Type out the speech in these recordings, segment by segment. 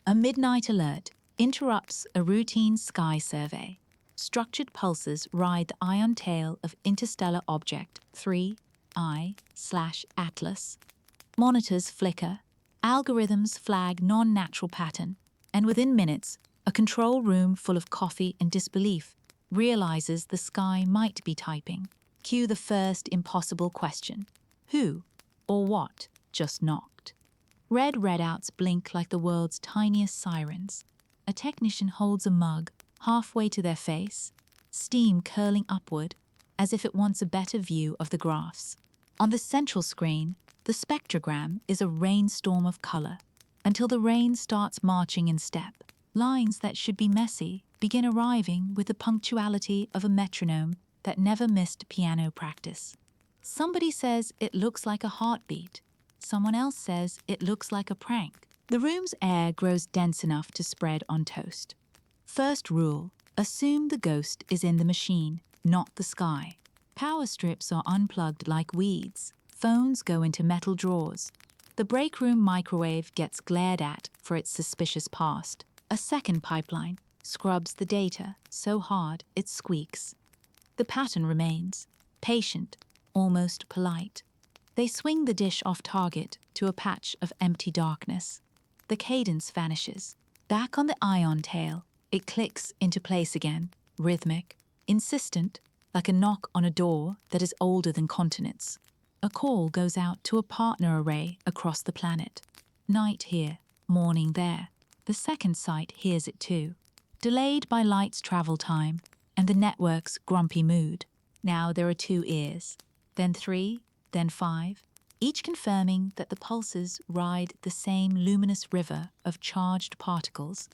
A midnight alert interrupts a routine sky survey. Structured pulses ride the ion tail of interstellar object 3I/Atlas. Monitors flicker, algorithms flag non-natural pattern, and within minutes, a control room full of coffee and disbelief realizes the sky might be typing. Cue the first impossible question. Who or what just knocked? Red readouts blink like the world's tiniest sirens. A technician holds a mug halfway to their face, steam curling upward as if it wants a better view of the graphs. On the central screen, the spectrogram is a rainstorm of color, until the rain starts marching in step. Lines that should be messy begin arriving with the punctuality of a metronome that never missed piano practice. Somebody says it looks like a heartbeat. Someone else says it looks like a prank. The room's air grows dense enough to spread on toast. First rule, assume the ghost is in the machine, not the sky. Power strips are unplugged like weeds. Phones go into metal drawers. The break room microwave gets glared at for its suspicious past. A second pipeline scrubs the data so hard it squeaks. The pattern remains, patient, almost polite. They swing the dish off target to a patch of empty darkness. The cadence vanishes. Back on the ion tail, it clicks into place again, rhythmic, insistent, like a knock on a door that is older than continents. A call goes out to a partner array across the planet. Night here, morning there. The second site hears it too. Delayed by light's travel time and the network's grumpy mood. Now there are 2 ears, then 3, then 5, each confirming that the pulses ride the same luminous river of charged particles,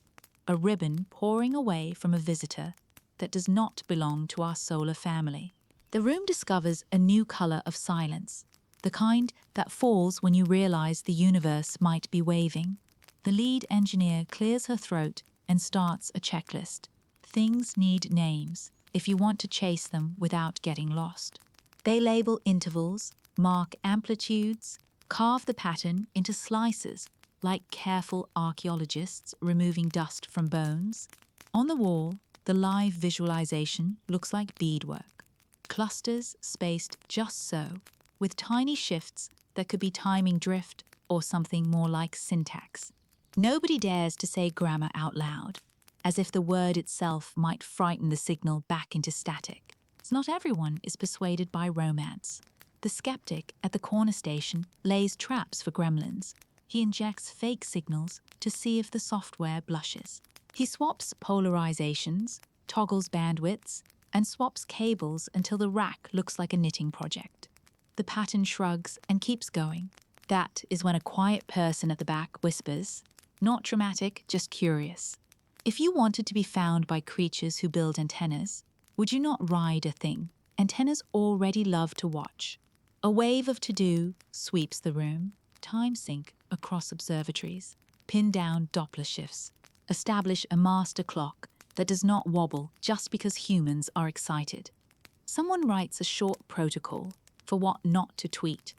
a ribbon pouring away from a visitor that does not belong to our solar family. The room discovers a new color of silence, the kind that falls when you realize the universe might be waving. The lead engineer clears her throat and starts a checklist. Things need names if you want to chase them without getting lost. They label intervals, mark amplitudes, carve the pattern into slices like careful archaeologists removing dust from bones. On the wall, the live visualization looks like beadwork. Clusters spaced just so, with tiny shifts that could be timing drift or something more like syntax. Nobody dares to say grammar out loud, as if the word itself might frighten the signal back into static. Not everyone is persuaded by romance. The skeptic at the corner station lays traps for gremlins. He injects fake signals to see if the software blushes. He swaps polarizations, toggles bandwidths, and swaps cables until the rack looks like a knitting project. The pattern shrugs and keeps going. That is when a quiet person at the back whispers, not dramatic, just curious. If you wanted to be found by creatures who build antennas, would you not ride a thing antennas already love to watch? A wave of to-do sweeps the room, time sync across observatories, pin down Doppler shifts, establish a master clock that does not wobble just because humans are excited. Someone writes a short protocol for what not to tweet.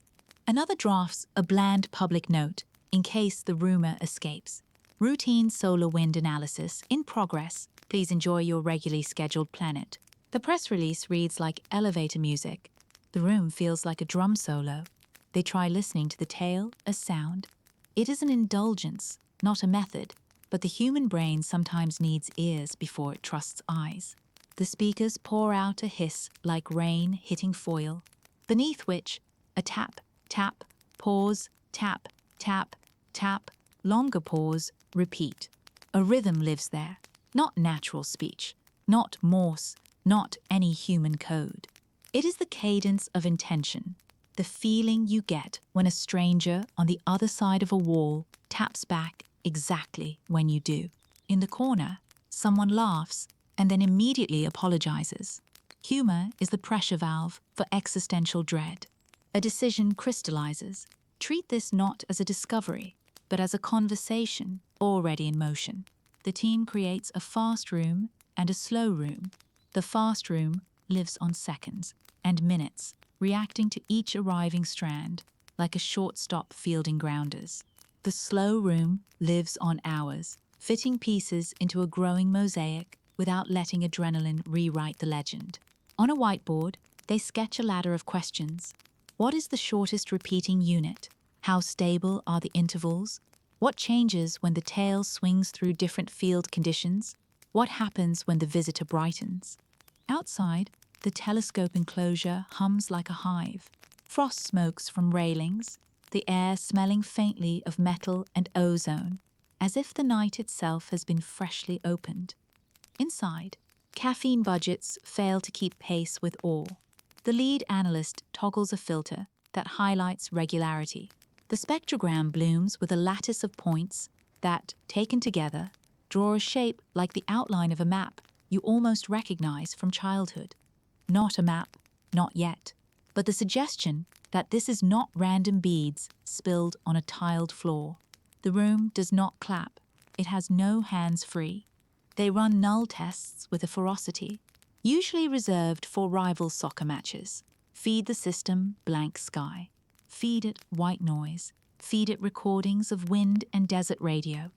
Another drafts a bland public note in case the rumor escapes. Routine solar wind analysis in progress. Please enjoy your regularly scheduled planet. The press release reads like elevator music. The room feels like a drum solo. They try listening to the tail as sound. It is an indulgence, not a method, but the human brain sometimes needs ears before it trusts eyes. The speakers pour out a hiss like rain hitting foil, beneath which a tap, tap, pause, tap, tap, tap, longer pause, repeat. A rhythm lives there, not natural speech, not Morse, not any human code. It is the cadence of intention, the feeling you get when a stranger on the other side of a wall taps back exactly when you do. In the corner, someone laughs and then immediately apologizes. Humor is the pressure valve for existential dread. A decision crystallizes. Treat this not as a discovery, but as a conversation already in motion. The team creates a fast room and a slow room. The fast room lives on seconds and minutes, reacting to each arriving strand like a shortstop fielding grounders. The slow room lives on hours, fitting pieces into a growing mosaic without letting adrenaline rewrite the legend. On a whiteboard, they sketch a ladder of questions. What is the shortest repeating unit? How stable are the intervals? What changes when the tail swings through different field conditions? What happens when the visitor brightens? Outside, the telescope enclosure hums like a hive. Frost smokes from railings, the air smelling faintly of metal and ozone, as if the night itself has been freshly opened. Inside, caffeine budgets fail to keep pace with awe. The lead analyst toggles a filter that highlights regularity. The spectrogram blooms with a lattice of points that, taken together, draw a shape like the outline of a map you almost recognize from childhood. Not a map, not yet, but the suggestion that this is not random beads spilled on a tiled floor. The room does not clap. It has no hands free. They run null tests with a ferocity, usually reserved for rival soccer matches. Feed the system blank sky. Feed it white noise. Feed it recordings of wind and desert radio.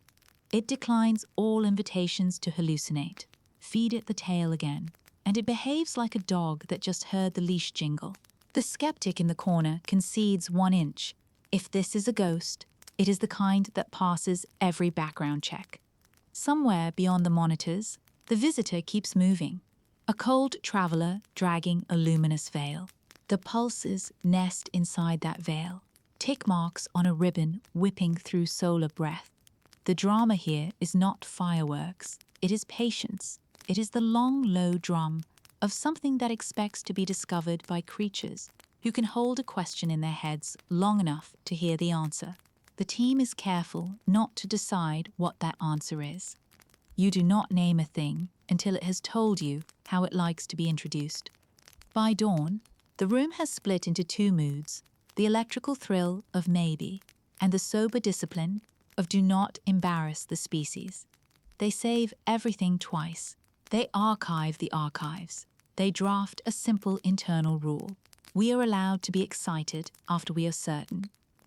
It declines all invitations to hallucinate. Feed it the tail again, and it behaves like a dog that just heard the leash jingle. The skeptic in the corner concedes 1 inch. If this is a ghost, it is the kind that passes every background check. Somewhere beyond the monitors, the visitor keeps moving. A cold traveler dragging a luminous veil. The pulses nest inside that veil, tick marks on a ribbon whipping through solar breath. The drama here is not fireworks. It is patience. It is the long, low drum of something that expects to be discovered by creatures who can hold a question in their heads long enough to hear the answer. The team is careful not to decide what that answer is. You do not name a thing until it has told you how it likes to be introduced. By dawn, the room has split into 2 moods, the electrical thrill of maybe and the sober discipline of do not embarrass the species. They save everything twice. They archive the archives. They draft a simple internal rule. We are allowed to be excited after we are certain.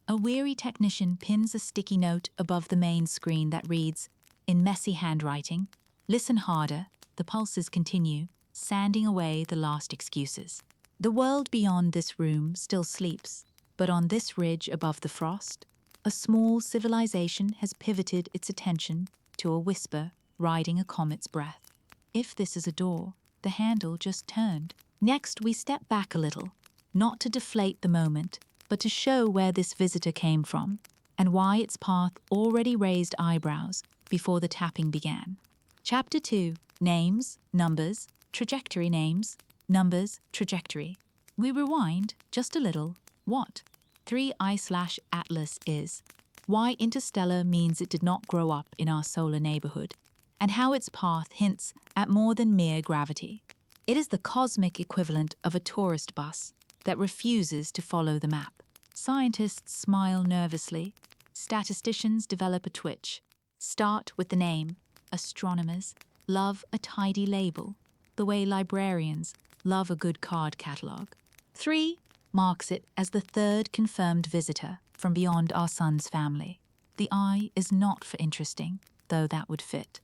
A weary technician pins a sticky note above the main screen that reads, in messy handwriting, "Listen harder." The pulses continue, sanding away the last excuses. The world beyond this room still sleeps, but on this ridge above the frost, a small civilization has pivoted its attention to a whisper riding a comet's breath. If this is a door, the handle just turned. Next, we step back a little, not to deflate the moment, but to show where this visitor came from and why its path already raised eyebrows before the tapping began. Chapter 2. Names, Numbers, Trajectory. Names, Numbers, Trajectory. We rewind just a little. What 3I/Atlas is, why interstellar means it did not grow up in our solar neighborhood, and how its path hints at more than mere gravity. It is the cosmic equivalent of a tourist bus that refuses to follow the map. Scientists smile nervously. Statisticians develop a twitch. Start with the name. Astronomers love a tidy label, the way librarians love a good card catalog. 3 marks it as the 3rd confirmed visitor from beyond our sun's family. The I is not for interesting, though that would fit.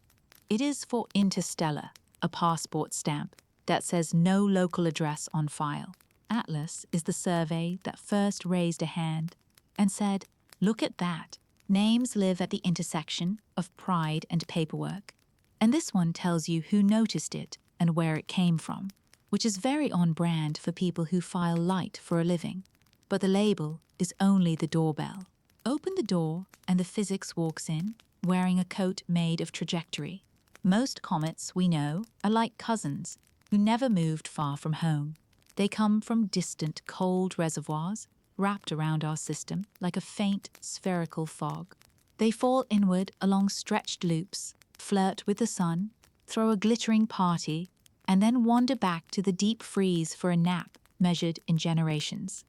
It is for interstellar, a passport stamp that says no local address on file. Atlas is the survey that first raised a hand and said, "Look at that." Names live at the intersection of pride and paperwork. And this one tells you who noticed it and where it came from, which is very on brand for people who file light for a living. But the label is only the doorbell. Open the door and the physics walks in, wearing a coat made of trajectory. Most comets, we know, are like cousins who never moved far from home. They come from distant, cold reservoirs wrapped around our system like a faint, spherical fog. They fall inward along stretched loops, flirt with the sun, throw a glittering party, and then wander back to the deep freeze for a nap measured in generations.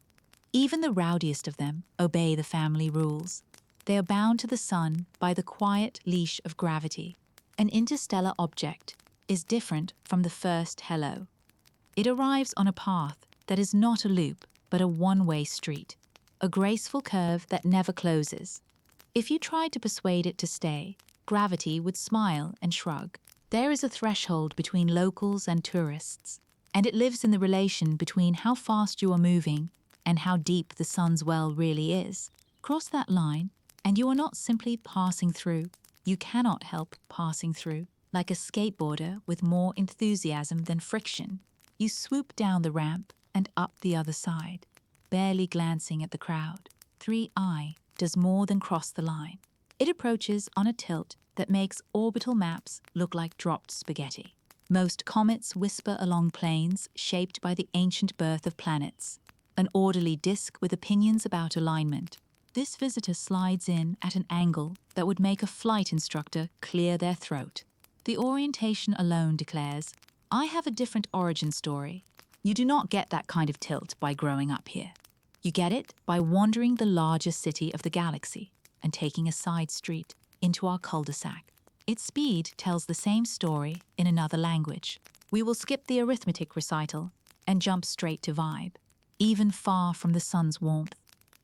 Even the rowdiest of them obey the family rules. They are bound to the sun by the quiet leash of gravity. An interstellar object is different from the first hello. It arrives on a path that is not a loop, but a one-way street, a graceful curve that never closes. If you tried to persuade it to stay, gravity would smile and shrug. There is a threshold between locals and tourists, and it lives in the relation between how fast you are moving and how deep the sun's well really is. Cross that line, and you are not simply passing through. You cannot help passing through. Like a skateboarder with more enthusiasm than friction, you swoop down the ramp and up the other side, barely glancing at the crowd. 3I does more than cross the line. It approaches on a tilt that makes orbital maps look like dropped spaghetti. Most comets whisper along planes shaped by the ancient birth of planets, an orderly disk with opinions about alignment. This visitor slides in at an angle that would make a flight instructor clear their throat. The orientation alone declares, I have a different origin story. You do not get that kind of tilt by growing up here. You get it by wandering the largest city of the galaxy and taking a side street into our cul-de-sac. Its speed tells the same story in another language. We will skip the arithmetic recital and jump straight to vibe, even far from the sun's warmth.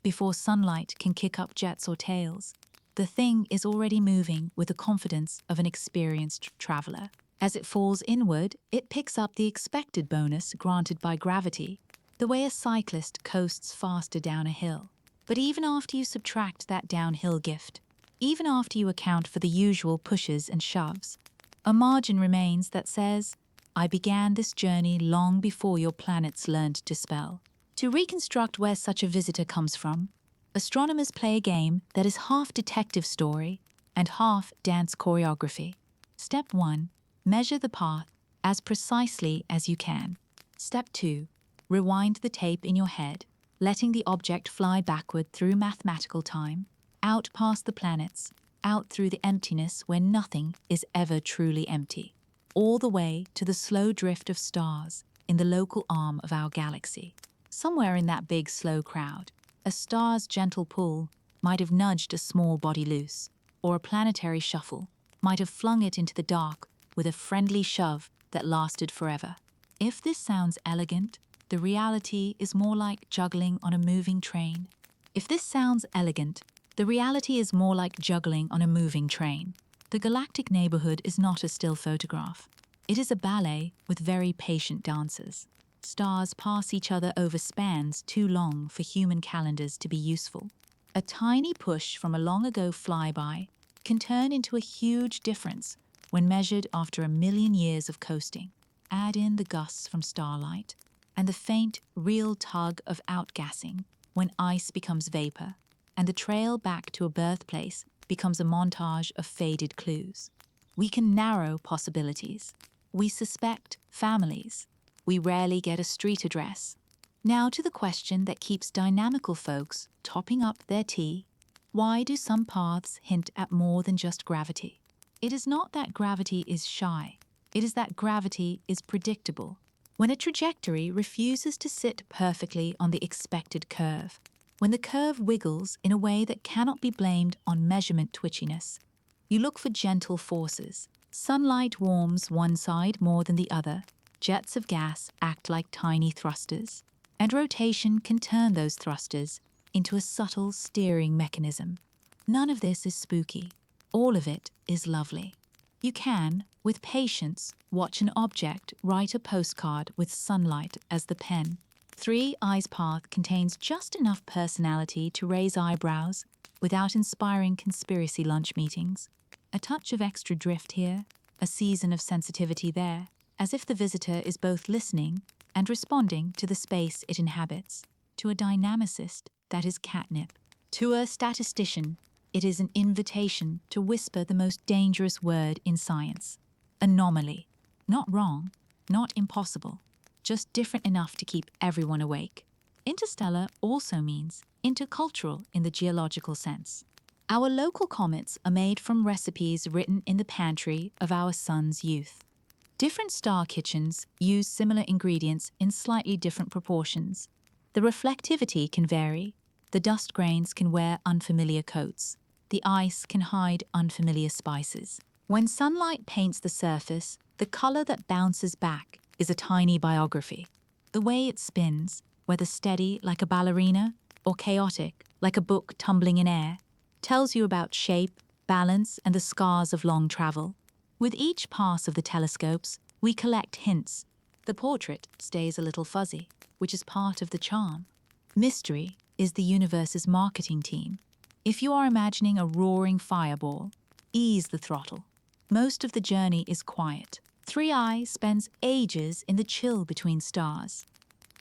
Before sunlight can kick up jets or tails, the thing is already moving with the confidence of an experienced traveler. As it falls inward, it picks up the expected bonus granted by gravity, the way a cyclist coasts faster down a hill. But even after you subtract that downhill gift, even after you account for the usual pushes and shoves, a margin remains that says, I began this journey long before your planets learned to spell. To reconstruct where such a visitor comes from, astronomers play a game that is half detective story and half dance choreography. Step 1. Measure the path as precisely as you can. Step 2. Rewind the tape in your head, letting the object fly backward through mathematical time, out past the planets, out through the emptiness where nothing is ever truly empty, all the way to the slow drift of stars in the local arm of our galaxy. Somewhere in that big, slow crowd, a star's gentle pull might have nudged a small body loose, or a planetary shuffle might have flung it into the dark with a friendly shove that lasted forever. If this sounds elegant, the reality is more like juggling on a moving train. The galactic neighborhood is not a still photograph. It is a ballet with very patient dancers. Stars pass each other over spans too long for human calendars to be useful. A tiny push from a long-ago flyby can turn into a huge difference when measured after 1,000,000 years of coasting. Add in the gusts from starlight and the faint, real tug of outgassing when ice becomes vapor, and the trail back to a birthplace becomes a montage of faded clues. We can narrow possibilities. We suspect families. We rarely get a street address. Now to the question that keeps dynamical folks topping up their tea. Why do some paths hint at more than just gravity? It is not that gravity is shy. It is that gravity is predictable. When a trajectory refuses to sit perfectly on the expected curve, when the curve wiggles in a way that cannot be blamed on measurement twitchiness, you look for gentle forces. Sunlight warms one side more than the other. Jets of gas act like tiny thrusters, and rotation can turn those thrusters into a subtle steering mechanism. None of this is spooky. All of it is lovely. You can, with patience, watch an object write a postcard with sunlight as the pen. 3I's path contains just enough personality to raise eyebrows without inspiring conspiracy lunch meetings. A touch of extra drift here, a season of sensitivity there, as if the visitor is both listening and responding to the space it inhabits. To a dynamicist, that is catnip. To a statistician, it is an invitation to whisper the most dangerous word in science. Anomaly. Not wrong, not impossible, just different enough to keep everyone awake. Interstellar also means intercultural in the geological sense. Our local comets are made from recipes written in the pantry of our sun's youth. Different star kitchens use similar ingredients in slightly different proportions. The reflectivity can vary. The dust grains can wear unfamiliar coats. The ice can hide unfamiliar spices. When sunlight paints the surface, the color that bounces back is a tiny biography. The way it spins, whether steady like a ballerina or chaotic like a book tumbling in air, tells you about shape, balance, and the scars of long travel. With each pass of the telescopes, we collect hints. The portrait stays a little fuzzy, which is part of the charm. Mystery is the universe's marketing team. If you are imagining a roaring fireball, ease the throttle. Most of the journey is quiet. 3i spends ages in the chill between stars,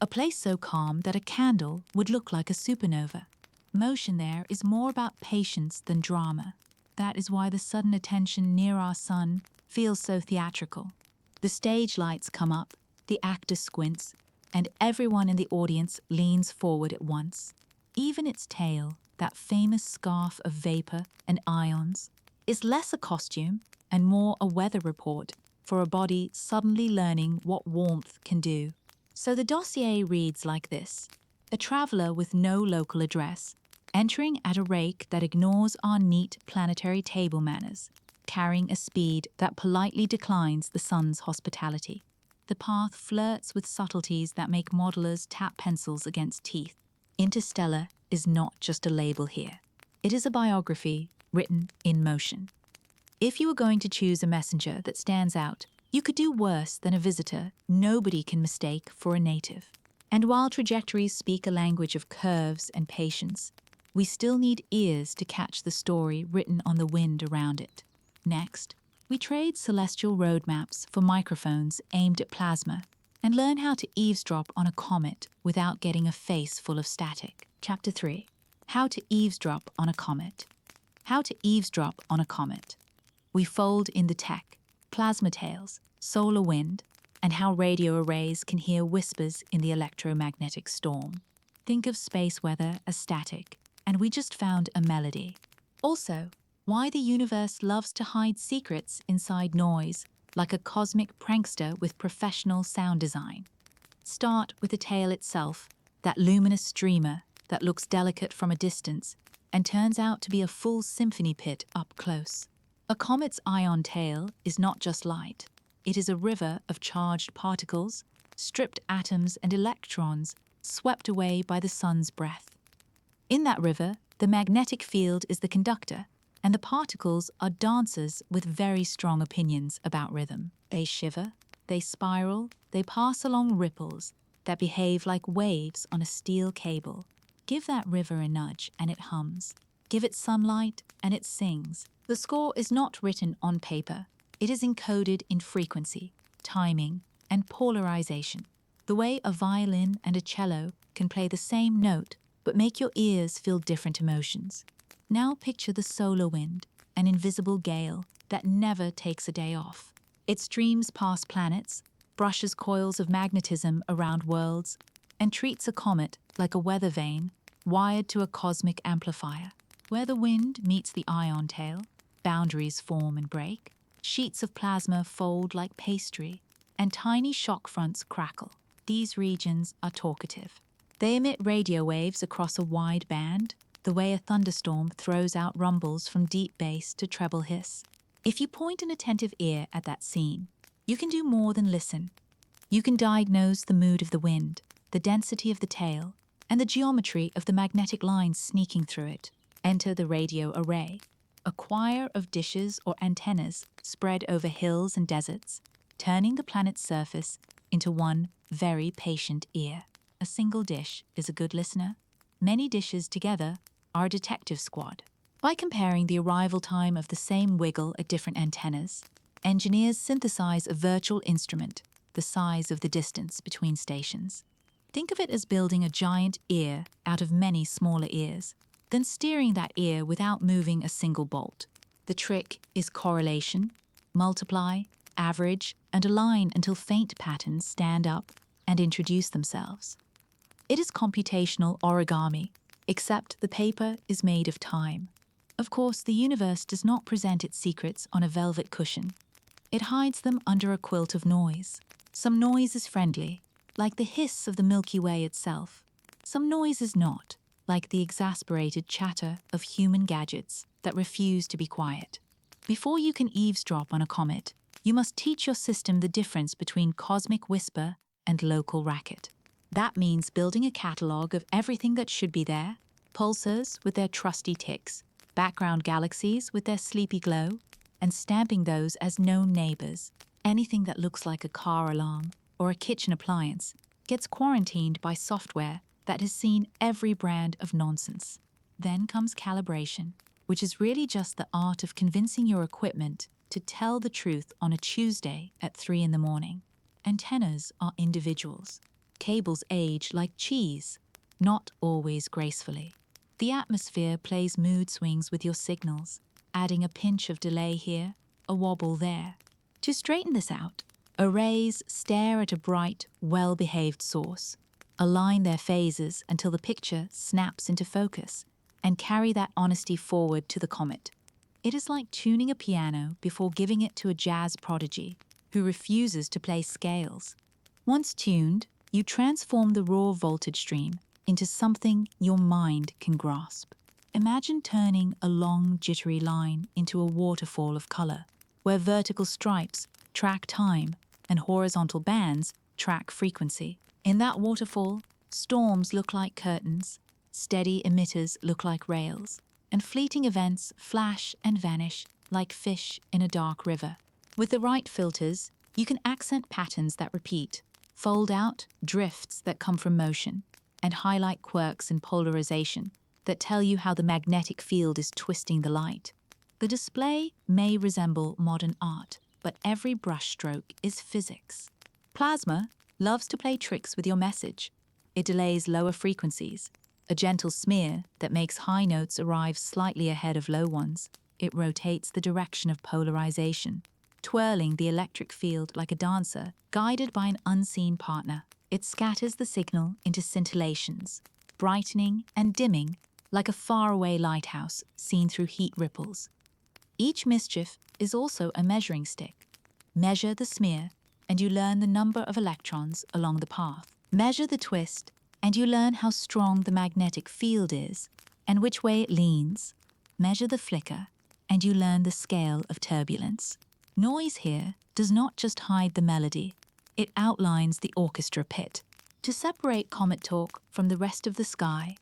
a place so calm that a candle would look like a supernova. Motion there is more about patience than drama. That is why the sudden attention near our sun feels so theatrical. The stage lights come up, the actor squints, and everyone in the audience leans forward at once. Even its tail, that famous scarf of vapor and ions, is less a costume and more a weather report for a body suddenly learning what warmth can do. So the dossier reads like this: a traveler with no local address, entering at a rate that ignores our neat planetary table manners, carrying a speed that politely declines the sun's hospitality. The path flirts with subtleties that make modelers tap pencils against teeth. Interstellar is not just a label here. It is a biography written in motion. If you were going to choose a messenger that stands out, you could do worse than a visitor nobody can mistake for a native. And while trajectories speak a language of curves and patience, we still need ears to catch the story written on the wind around it. Next, we trade celestial roadmaps for microphones aimed at plasma and learn how to eavesdrop on a comet without getting a face full of static. Chapter 3. How to eavesdrop on a comet. How to eavesdrop on a comet. We fold in the tech, plasma tails, solar wind, and how radio arrays can hear whispers in the electromagnetic storm. Think of space weather as static, and we just found a melody. Also, why the universe loves to hide secrets inside noise, like a cosmic prankster with professional sound design. Start with the tail itself, that luminous streamer that looks delicate from a distance and turns out to be a full symphony pit up close. A comet's ion tail is not just light. It is a river of charged particles, stripped atoms and electrons swept away by the sun's breath. In that river, the magnetic field is the conductor, and the particles are dancers with very strong opinions about rhythm. They shiver, they spiral, they pass along ripples that behave like waves on a steel cable. Give that river a nudge and it hums. Give it sunlight and it sings. The score is not written on paper. It is encoded in frequency, timing, and polarization. The way a violin and a cello can play the same note but make your ears feel different emotions. Now picture the solar wind, an invisible gale that never takes a day off. It streams past planets, brushes coils of magnetism around worlds, and treats a comet like a weather vane wired to a cosmic amplifier. Where the wind meets the ion tail, boundaries form and break, sheets of plasma fold like pastry, and tiny shock fronts crackle. These regions are talkative. They emit radio waves across a wide band, the way a thunderstorm throws out rumbles from deep bass to treble hiss. If you point an attentive ear at that scene, you can do more than listen. You can diagnose the mood of the wind, the density of the tail, and the geometry of the magnetic lines sneaking through it. Enter the radio array, a choir of dishes or antennas spread over hills and deserts, turning the planet's surface into one very patient ear. A single dish is a good listener. Many dishes together are a detective squad. By comparing the arrival time of the same wiggle at different antennas, engineers synthesize a virtual instrument the size of the distance between stations. Think of it as building a giant ear out of many smaller ears, then steering that ear without moving a single bolt. The trick is correlation, multiply, average, and align until faint patterns stand up and introduce themselves. It is computational origami, except the paper is made of time. Of course, the universe does not present its secrets on a velvet cushion. It hides them under a quilt of noise. Some noise is friendly, like the hiss of the Milky Way itself. Some noise is not, like the exasperated chatter of human gadgets that refuse to be quiet. Before you can eavesdrop on a comet, you must teach your system the difference between cosmic whisper and local racket. That means building a catalog of everything that should be there, pulsars with their trusty ticks, background galaxies with their sleepy glow, and stamping those as known neighbors. Anything that looks like a car alarm or a kitchen appliance gets quarantined by software that has seen every brand of nonsense. Then comes calibration, which is really just the art of convincing your equipment to tell the truth on a Tuesday at 3 in the morning. Antennas are individuals. Cables age like cheese, not always gracefully. The atmosphere plays mood swings with your signals, adding a pinch of delay here, a wobble there. To straighten this out, arrays stare at a bright, well-behaved source, align their phases until the picture snaps into focus, and carry that honesty forward to the comet. It is like tuning a piano before giving it to a jazz prodigy who refuses to play scales. Once tuned, you transform the raw voltage stream into something your mind can grasp. Imagine turning a long, jittery line into a waterfall of color, where vertical stripes track time and horizontal bands track frequency. In that waterfall, storms look like curtains, steady emitters look like rails, and fleeting events flash and vanish like fish in a dark river. With the right filters, you can accent patterns that repeat, fold out drifts that come from motion, and highlight quirks in polarization that tell you how the magnetic field is twisting the light. The display may resemble modern art, but every brushstroke is physics. Plasma loves to play tricks with your message. It delays lower frequencies, a gentle smear that makes high notes arrive slightly ahead of low ones. It rotates the direction of polarization, twirling the electric field like a dancer guided by an unseen partner. It scatters the signal into scintillations, brightening and dimming like a faraway lighthouse seen through heat ripples. Each mischief is also a measuring stick. Measure the smear, and you learn the number of electrons along the path. Measure the twist, and you learn how strong the magnetic field is and which way it leans. Measure the flicker, and you learn the scale of turbulence. Noise here does not just hide the melody, it outlines the orchestra pit. To separate comet talk from the rest of the sky,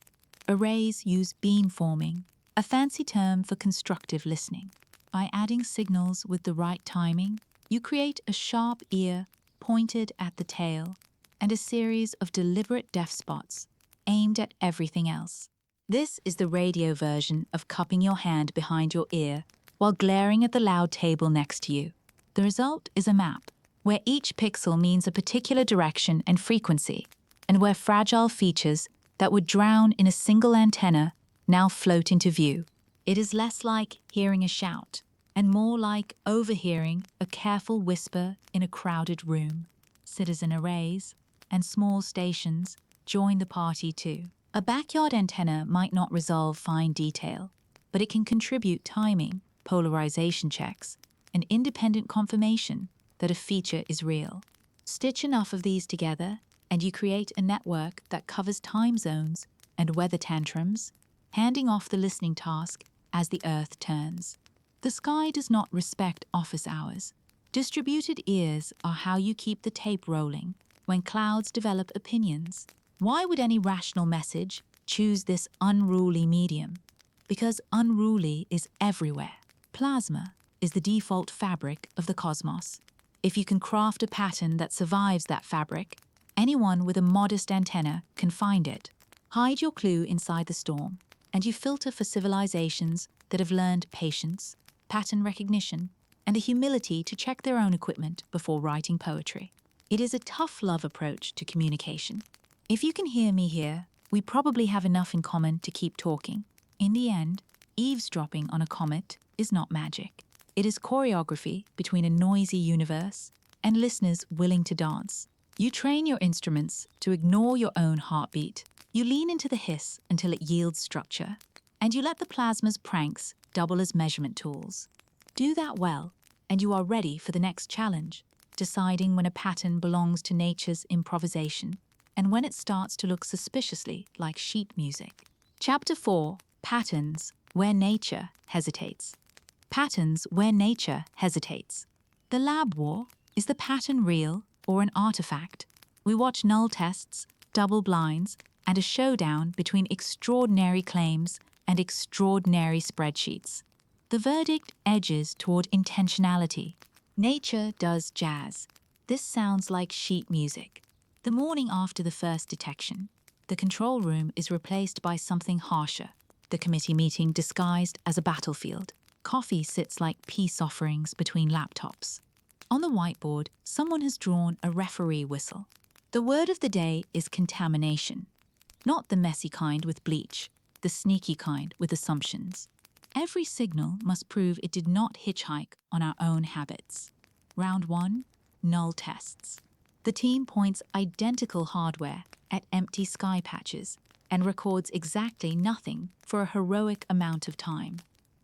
arrays use beamforming, a fancy term for constructive listening. By adding signals with the right timing, you create a sharp ear pointed at the tail and a series of deliberate deaf spots aimed at everything else. This is the radio version of cupping your hand behind your ear while glaring at the loud table next to you. The result is a map where each pixel means a particular direction and frequency, and where fragile features that would drown in a single antenna now float into view. It is less like hearing a shout, and more like overhearing a careful whisper in a crowded room. Citizen arrays and small stations join the party too. A backyard antenna might not resolve fine detail, but it can contribute timing, polarization checks, and independent confirmation that a feature is real. Stitch enough of these together, and you create a network that covers time zones and weather tantrums, handing off the listening task as the Earth turns. The sky does not respect office hours. Distributed ears are how you keep the tape rolling when clouds develop opinions. Why would any rational message choose this unruly medium? Because unruly is everywhere. Plasma is the default fabric of the cosmos. If you can craft a pattern that survives that fabric, anyone with a modest antenna can find it. Hide your clue inside the storm, and you filter for civilizations that have learned patience, pattern recognition, and the humility to check their own equipment before writing poetry. It is a tough love approach to communication. If you can hear me here, we probably have enough in common to keep talking. In the end, eavesdropping on a comet is not magic. It is choreography between a noisy universe and listeners willing to dance. You train your instruments to ignore your own heartbeat. You lean into the hiss until it yields structure, and you let the plasma's pranks double as measurement tools. Do that well, and you are ready for the next challenge, deciding when a pattern belongs to nature's improvisation and when it starts to look suspiciously like sheet music. Chapter 4: Patterns Where Nature Hesitates. Patterns where nature hesitates. The lab war. Is the pattern real or an artifact? We watch null tests, double blinds, and a showdown between extraordinary claims and extraordinary spreadsheets. The verdict edges toward intentionality. Nature does jazz. This sounds like sheet music. The morning after the first detection, the control room is replaced by something harsher, the committee meeting disguised as a battlefield. Coffee sits like peace offerings between laptops. On the whiteboard, someone has drawn a referee whistle. The word of the day is contamination. Not the messy kind with bleach, the sneaky kind with assumptions. Every signal must prove it did not hitchhike on our own habits. Round 1, null tests. The team points identical hardware at empty sky patches and records exactly nothing for a heroic amount of time.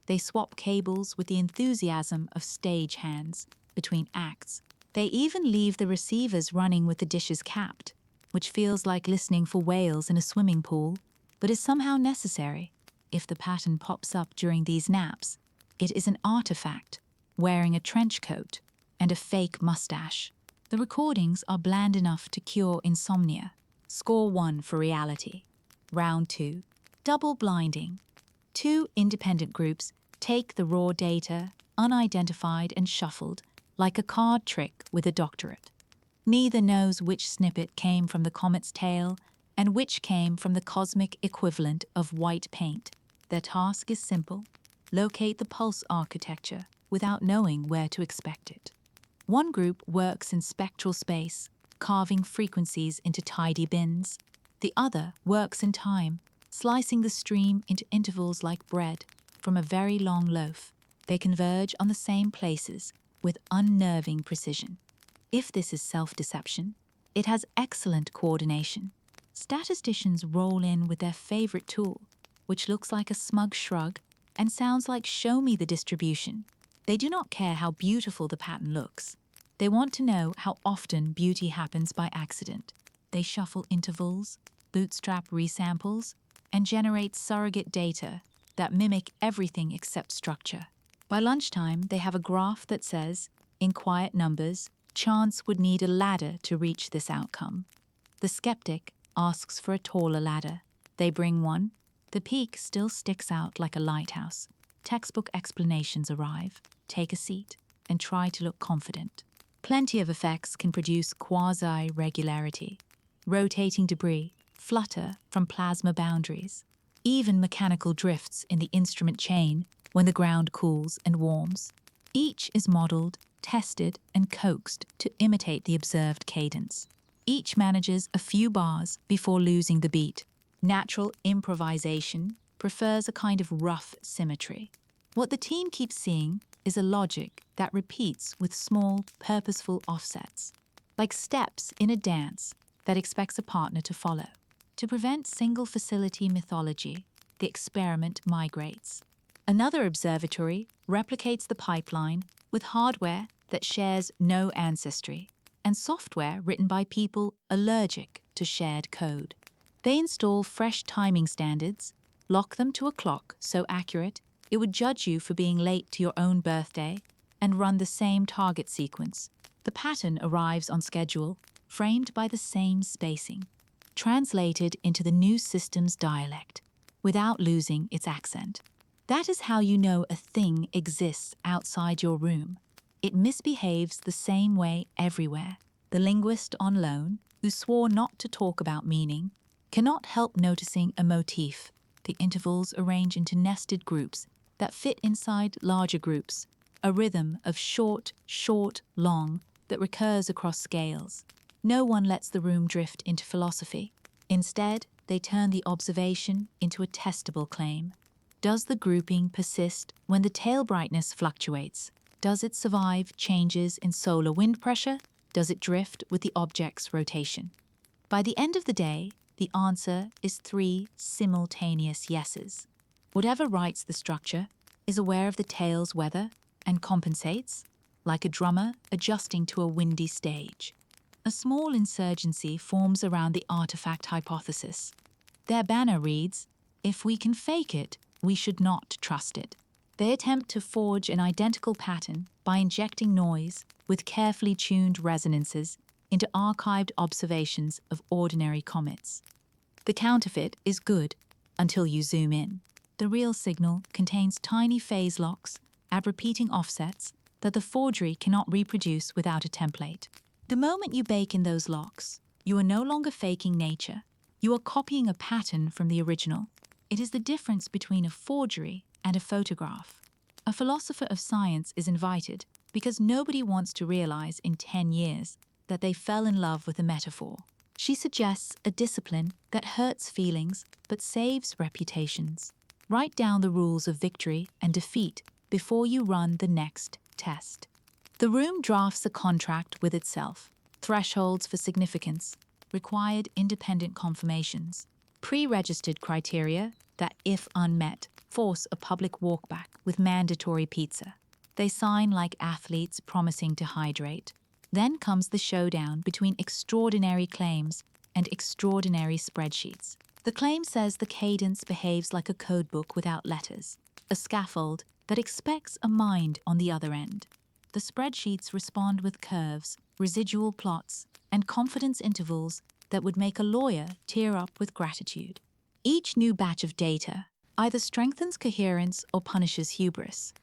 They swap cables with the enthusiasm of stage hands between acts. They even leave the receivers running with the dishes capped, which feels like listening for whales in a swimming pool, but is somehow necessary. If the pattern pops up during these naps, it is an artifact, wearing a trench coat and a fake mustache. The recordings are bland enough to cure insomnia. Score 1 for reality. Round 2, double blinding. 2 independent groups take the raw data, unidentified and shuffled, like a card trick with a doctorate. Neither knows which snippet came from the comet's tail and which came from the cosmic equivalent of white paint. Their task is simple: locate the pulse architecture without knowing where to expect it. One group works in spectral space, carving frequencies into tidy bins. The other works in time, slicing the stream into intervals like bread from a very long loaf. They converge on the same places with unnerving precision. If this is self-deception, it has excellent coordination. Statisticians roll in with their favorite tool, which looks like a smug shrug and sounds like "show me the distribution." They do not care how beautiful the pattern looks. They want to know how often beauty happens by accident. They shuffle intervals, bootstrap resamples, and generate surrogate data that mimic everything except structure. By lunchtime, they have a graph that says, in quiet numbers, chance would need a ladder to reach this outcome. The skeptic asks for a taller ladder. They bring one. The peak still sticks out like a lighthouse. Textbook explanations arrive. Take a seat and try to look confident. Plenty of effects can produce quasi-regularity. Rotating debris flutter from plasma boundaries. Even mechanical drifts in the instrument chain when the ground cools and warms. Each is modeled, tested, and coaxed to imitate the observed cadence. Each manages a few bars before losing the beat. Natural improvisation prefers a kind of rough symmetry. What the team keeps seeing is a logic that repeats with small, purposeful offsets, like steps in a dance that expects a partner to follow. To prevent single-facility mythology, the experiment migrates. Another observatory replicates the pipeline with hardware that shares no ancestry and software written by people allergic to shared code. They install fresh timing standards, lock them to a clock so accurate it would judge you for being late to your own birthday, and run the same target sequence. The pattern arrives on schedule, framed by the same spacing, translated into the new system's dialect, without losing its accent. That is how you know a thing exists outside your room. It misbehaves the same way everywhere. The linguist on loan, who swore not to talk about meaning, cannot help noticing a motif. The intervals arrange into nested groups that fit inside larger groups, a rhythm of short, short, long that recurs across scales. No one lets the room drift into philosophy. Instead, they turn the observation into a testable claim. Does the grouping persist when the tail brightness fluctuates? Does it survive changes in solar wind pressure? Does it drift with the object's rotation? By the end of the day, the answer is 3 simultaneous yeses. Whatever writes the structure is aware of the tail's weather and compensates, like a drummer adjusting to a windy stage. A small insurgency forms around the artifact hypothesis. Their banner reads, "If we can fake it, we should not trust it." They attempt to forge an identical pattern by injecting noise with carefully tuned resonances into archived observations of ordinary comets. The counterfeit is good until you zoom in. The real signal contains tiny phase locks at repeating offsets that the forgery cannot reproduce without a template. The moment you bake in those locks, you are no longer faking nature. You are copying a pattern from the original. It is the difference between a forgery and a photograph. A philosopher of science is invited because nobody wants to realize in 10 years that they fell in love with a metaphor. She suggests a discipline that hurts feelings but saves reputations. Write down the rules of victory and defeat before you run the next test. The room drafts a contract with itself, thresholds for significance, required independent confirmations, pre-registered criteria that, if unmet, force a public walkback with mandatory pizza. They sign like athletes promising to hydrate. Then comes the showdown between extraordinary claims and extraordinary spreadsheets. The claim says the cadence behaves like a codebook without letters, a scaffold that expects a mind on the other end. The spreadsheets respond with curves, residual plots, and confidence intervals that would make a lawyer tear up with gratitude. Each new batch of data either strengthens coherence or punishes hubris.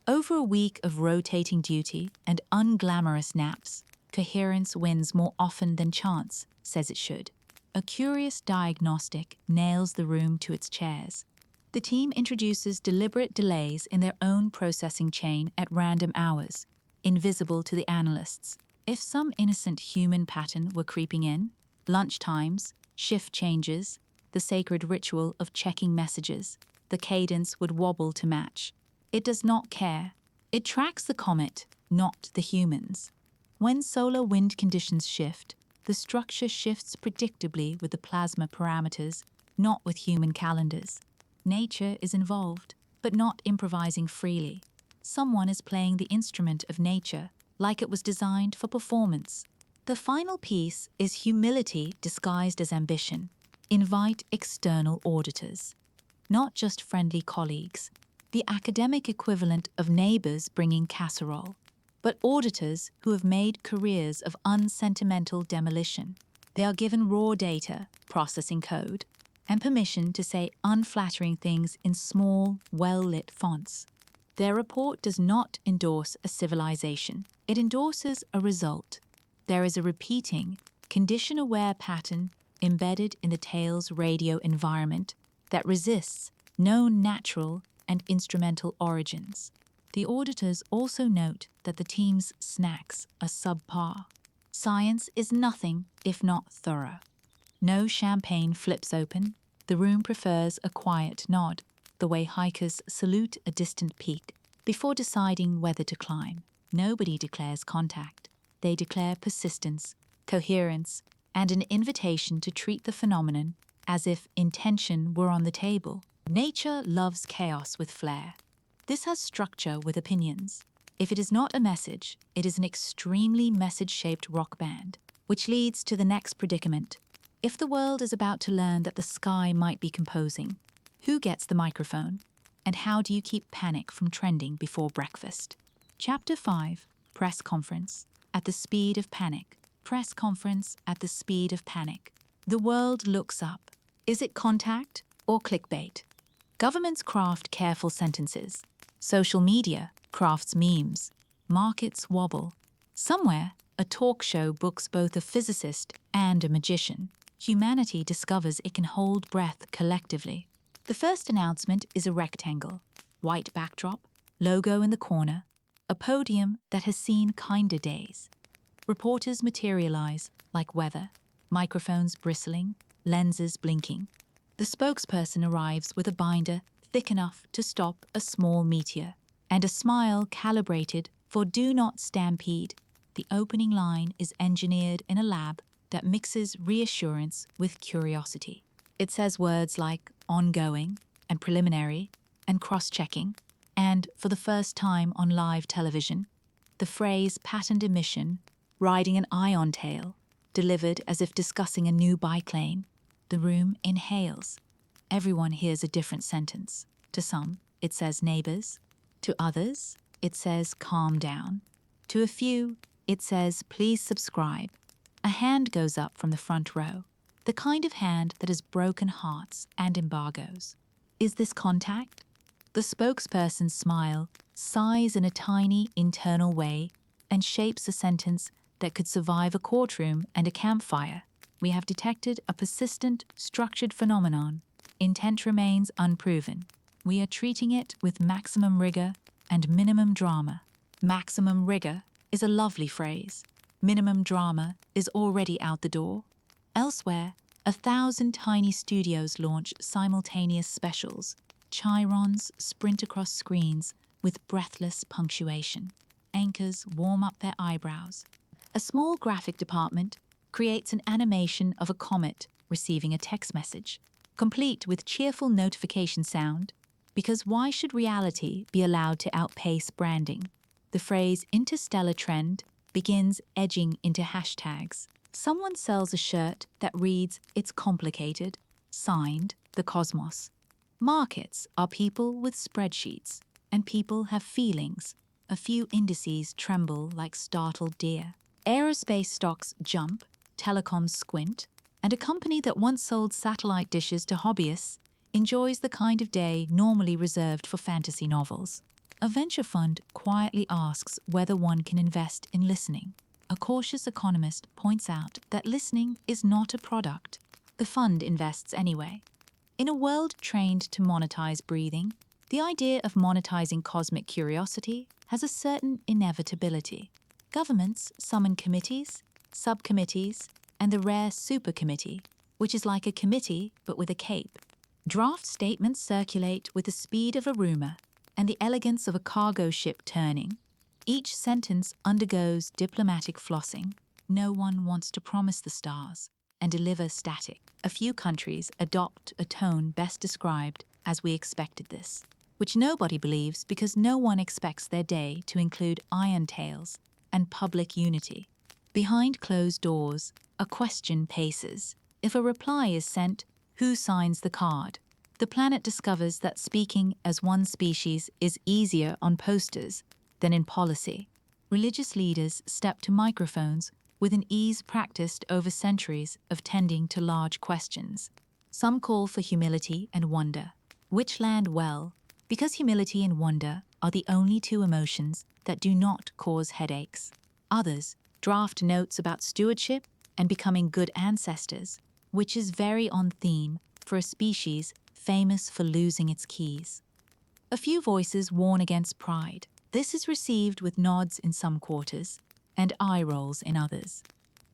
Over a week of rotating duty and unglamorous naps, coherence wins more often than chance says it should. A curious diagnostic nails the room to its chairs. The team introduces deliberate delays in their own processing chain at random hours, invisible to the analysts. If some innocent human pattern were creeping in, lunch times, shift changes, the sacred ritual of checking messages, the cadence would wobble to match. It does not care. It tracks the comet, not the humans. When solar wind conditions shift, the structure shifts predictably with the plasma parameters, not with human calendars. Nature is involved, but not improvising freely. Someone is playing the instrument of nature like it was designed for performance. The final piece is humility disguised as ambition. Invite external auditors, not just friendly colleagues, the academic equivalent of neighbors bringing casserole, but auditors who have made careers of unsentimental demolition. They are given raw data, processing code, and permission to say unflattering things in small, well-lit fonts. Their report does not endorse a civilization. It endorses a result. There is a repeating, condition-aware pattern embedded in the tale's radio environment that resists known natural and instrumental origins. The auditors also note that the team's snacks are subpar. Science is nothing if not thorough. No champagne flips open. The room prefers a quiet nod, the way hikers salute a distant peak before deciding whether to climb. Nobody declares contact. They declare persistence, coherence, and an invitation to treat the phenomenon as if intention were on the table. Nature loves chaos with flair. This has structure with opinions. If it is not a message, it is an extremely message-shaped rock band, which leads to the next predicament. If the world is about to learn that the sky might be composing, who gets the microphone? And how do you keep panic from trending before breakfast? Chapter 5, Press Conference. At the speed of panic. Press conference at the speed of panic. The world looks up. Is it contact or clickbait? Governments craft careful sentences. Social media crafts memes. Markets wobble. Somewhere, a talk show books both a physicist and a magician. Humanity discovers it can hold breath collectively. The first announcement is a rectangle. White backdrop, logo in the corner, a podium that has seen kinder days. Reporters materialize like weather, microphones bristling, lenses blinking. The spokesperson arrives with a binder thick enough to stop a small meteor, and a smile calibrated for do not stampede. The opening line is engineered in a lab that mixes reassurance with curiosity. It says words like ongoing and preliminary and cross-checking, and for the first time on live television, the phrase patterned emission, riding an ion tail, delivered as if discussing a new bike lane. The room inhales. Everyone hears a different sentence. To some, it says neighbors. To others, it says calm down. To a few, it says please subscribe. A hand goes up from the front row, the kind of hand that has broken hearts and embargoes. Is this contact? The spokesperson's smile sighs in a tiny internal way and shapes a sentence that could survive a courtroom and a campfire. We have detected a persistent, structured phenomenon. Intent remains unproven. We are treating it with maximum rigor and minimum drama. Maximum rigor is a lovely phrase. Minimum drama is already out the door. Elsewhere, 1,000 tiny studios launch simultaneous specials. Chirons sprint across screens with breathless punctuation. Anchors warm up their eyebrows. A small graphic department creates an animation of a comet receiving a text message, complete with cheerful notification sound, because why should reality be allowed to outpace branding? The phrase interstellar trend begins edging into hashtags. Someone sells a shirt that reads, "It's complicated," signed, "The Cosmos." Markets are people with spreadsheets, and people have feelings. A few indices tremble like startled deer. Aerospace stocks jump, telecoms squint, and a company that once sold satellite dishes to hobbyists enjoys the kind of day normally reserved for fantasy novels. A venture fund quietly asks whether one can invest in listening. A cautious economist points out that listening is not a product. The fund invests anyway. In a world trained to monetize breathing, the idea of monetizing cosmic curiosity has a certain inevitability. Governments summon committees, subcommittees, and the rare supercommittee, which is like a committee but with a cape. Draft statements circulate with the speed of a rumor and the elegance of a cargo ship turning. Each sentence undergoes diplomatic flossing. No one wants to promise the stars and deliver static. A few countries adopt a tone best described as "we expected this," which nobody believes because no one expects their day to include iron tails and public unity. Behind closed doors, a question paces. If a reply is sent, who signs the card? The planet discovers that speaking as one species is easier on posters than in policy. Religious leaders step to microphones with an ease practiced over centuries of tending to large questions. Some call for humility and wonder. Which land well? Because humility and wonder are the only two emotions that do not cause headaches. Others draft notes about stewardship and becoming good ancestors, which is very on theme for a species famous for losing its keys. A few voices warn against pride. This is received with nods in some quarters and eye rolls in others.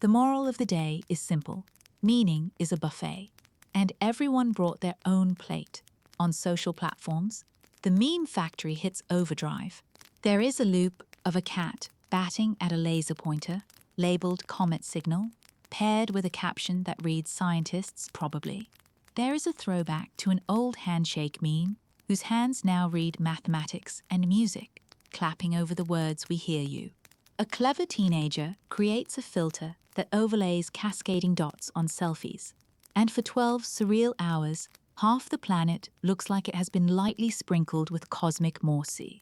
The moral of the day is simple. Meaning is a buffet, and everyone brought their own plate. On social platforms, the meme factory hits overdrive. There is a loop of a cat batting at a laser pointer, labeled comet signal, paired with a caption that reads "scientists, probably." There is a throwback to an old handshake meme, whose hands now read mathematics and music, clapping over the words "we hear you." A clever teenager creates a filter that overlays cascading dots on selfies, and for 12 surreal hours, half the planet looks like it has been lightly sprinkled with cosmic Morse.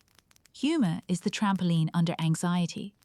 Humor is the trampoline under anxiety.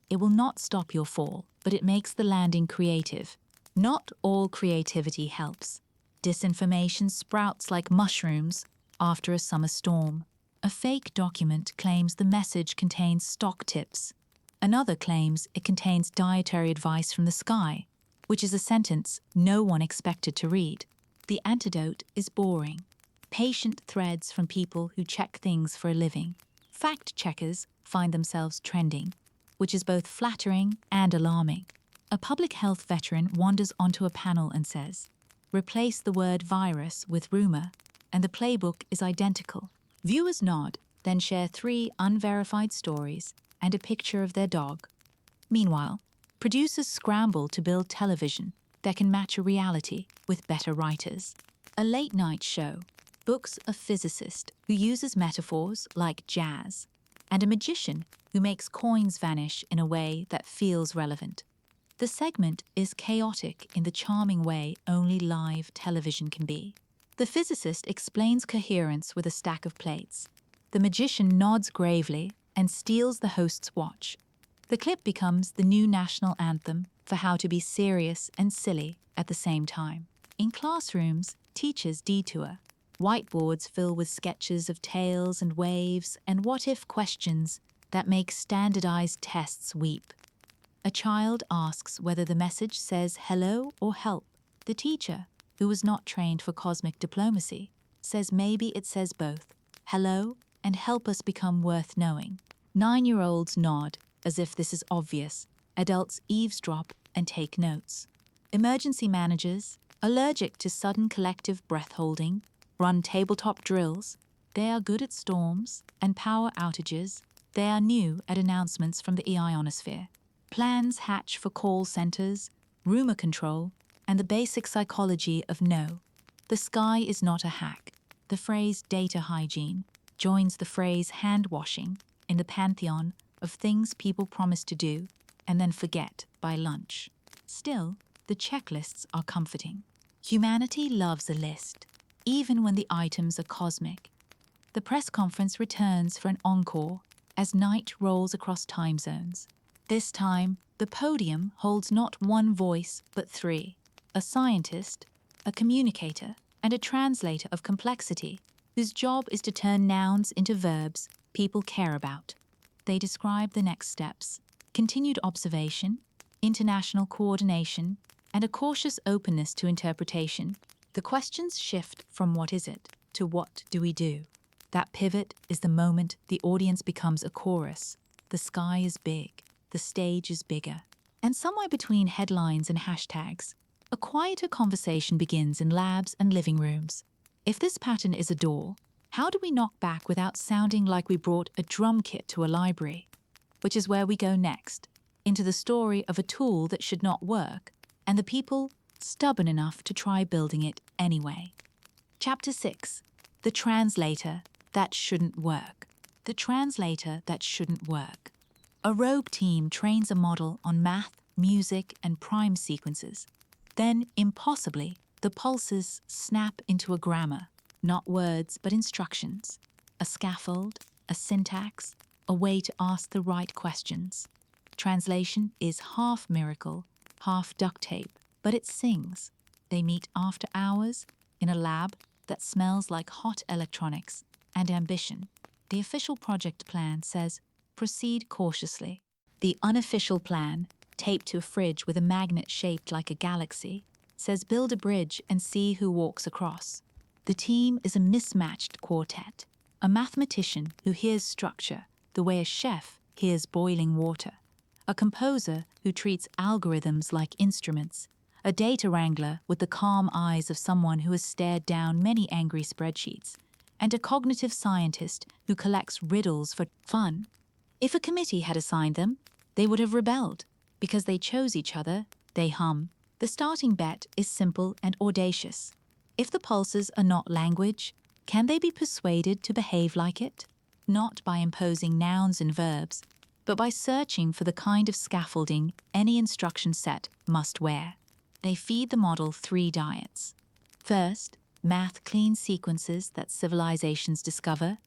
It will not stop your fall, but it makes the landing creative. Not all creativity helps. Disinformation sprouts like mushrooms after a summer storm. A fake document claims the message contains stock tips. Another claims it contains dietary advice from the sky, which is a sentence no one expected to read. The antidote is boring. Patient threads from people who check things for a living. Fact checkers find themselves trending, which is both flattering and alarming. A public health veteran wanders onto a panel and says, "Replace the word virus with rumor," and the playbook is identical. Viewers nod, then share 3 unverified stories and a picture of their dog. Meanwhile, producers scramble to build television that can match a reality with better writers. A late-night show books a physicist who uses metaphors like jazz, and a magician who makes coins vanish in a way that feels relevant. The segment is chaotic in the charming way only live television can be. The physicist explains coherence with a stack of plates. The magician nods gravely and steals the host's watch. The clip becomes the new national anthem for how to be serious and silly at the same time. In classrooms, teachers detour. Whiteboards fill with sketches of tails and waves and what-if questions that make standardized tests weep. A child asks whether the message says hello or help. The teacher, who was not trained for cosmic diplomacy, says maybe it says both, hello and help us become worth knowing. 9-year-olds nod, as if this is obvious. Adults eavesdrop and take notes. Emergency managers, allergic to sudden collective breath-holding, run tabletop drills. They are good at storms and power outages. They are new at announcements from the ionosphere. Plans hatch for call centers, rumor control, and the basic psychology of no. The sky is not a hack. The phrase data hygiene joins the phrase hand washing in the pantheon of things people promise to do and then forget by lunch. Still, the checklists are comforting. Humanity loves a list, even when the items are cosmic. The press conference returns for an encore as night rolls across time zones. This time, the podium holds not one voice but three: a scientist, a communicator, and a translator of complexity, whose job is to turn nouns into verbs people care about. They describe the next steps: continued observation, international coordination, and a cautious openness to interpretation. The questions shift from what is it to what do we do. That pivot is the moment the audience becomes a chorus. The sky is big, the stage is bigger, and somewhere between headlines and hashtags, a quieter conversation begins in labs and living rooms. If this pattern is a door, how do we knock back without sounding like we brought a drum kit to a library? Which is where we go next, into the story of a tool that should not work, and the people stubborn enough to try building it anyway. Chapter 6. The translator that shouldn't work. The translator that shouldn't work. A rogue team trains a model on math, music, and prime sequences. Then, impossibly, the pulses snap into a grammar, not words but instructions, a scaffold, a syntax, a way to ask the right questions. Translation is half miracle, half duct tape, but it sings. They meet after hours in a lab that smells like hot electronics and ambition. The official project plan says, proceed cautiously. The unofficial plan, taped to a fridge with a magnet shaped like a galaxy, says build a bridge and see who walks across. The team is a mismatched quartet, a mathematician who hears structure the way a chef hears boiling water, a composer who treats algorithms like instruments, a data wrangler with the calm eyes of someone who has stared down many angry spreadsheets, and a cognitive scientist who collects riddles for fun. If a committee had assigned them, they would have rebelled. Because they chose each other, they hum. The starting bet is simple and audacious. If the pulses are not language, can they be persuaded to behave like it? Not by imposing nouns and verbs, but by searching for the kind of scaffolding any instruction set must wear. They feed the model 3 diets. First, math clean sequences that civilizations discover,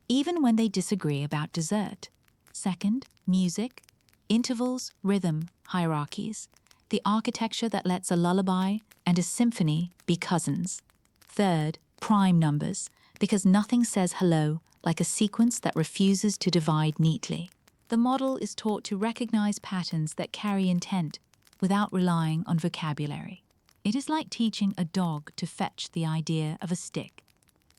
even when they disagree about dessert. Second, music, intervals, rhythm, hierarchies, the architecture that lets a lullaby and a symphony be cousins. Third, prime numbers, because nothing says hello like a sequence that refuses to divide neatly. The model is taught to recognize patterns that carry intent without relying on vocabulary. It is like teaching a dog to fetch the idea of a stick.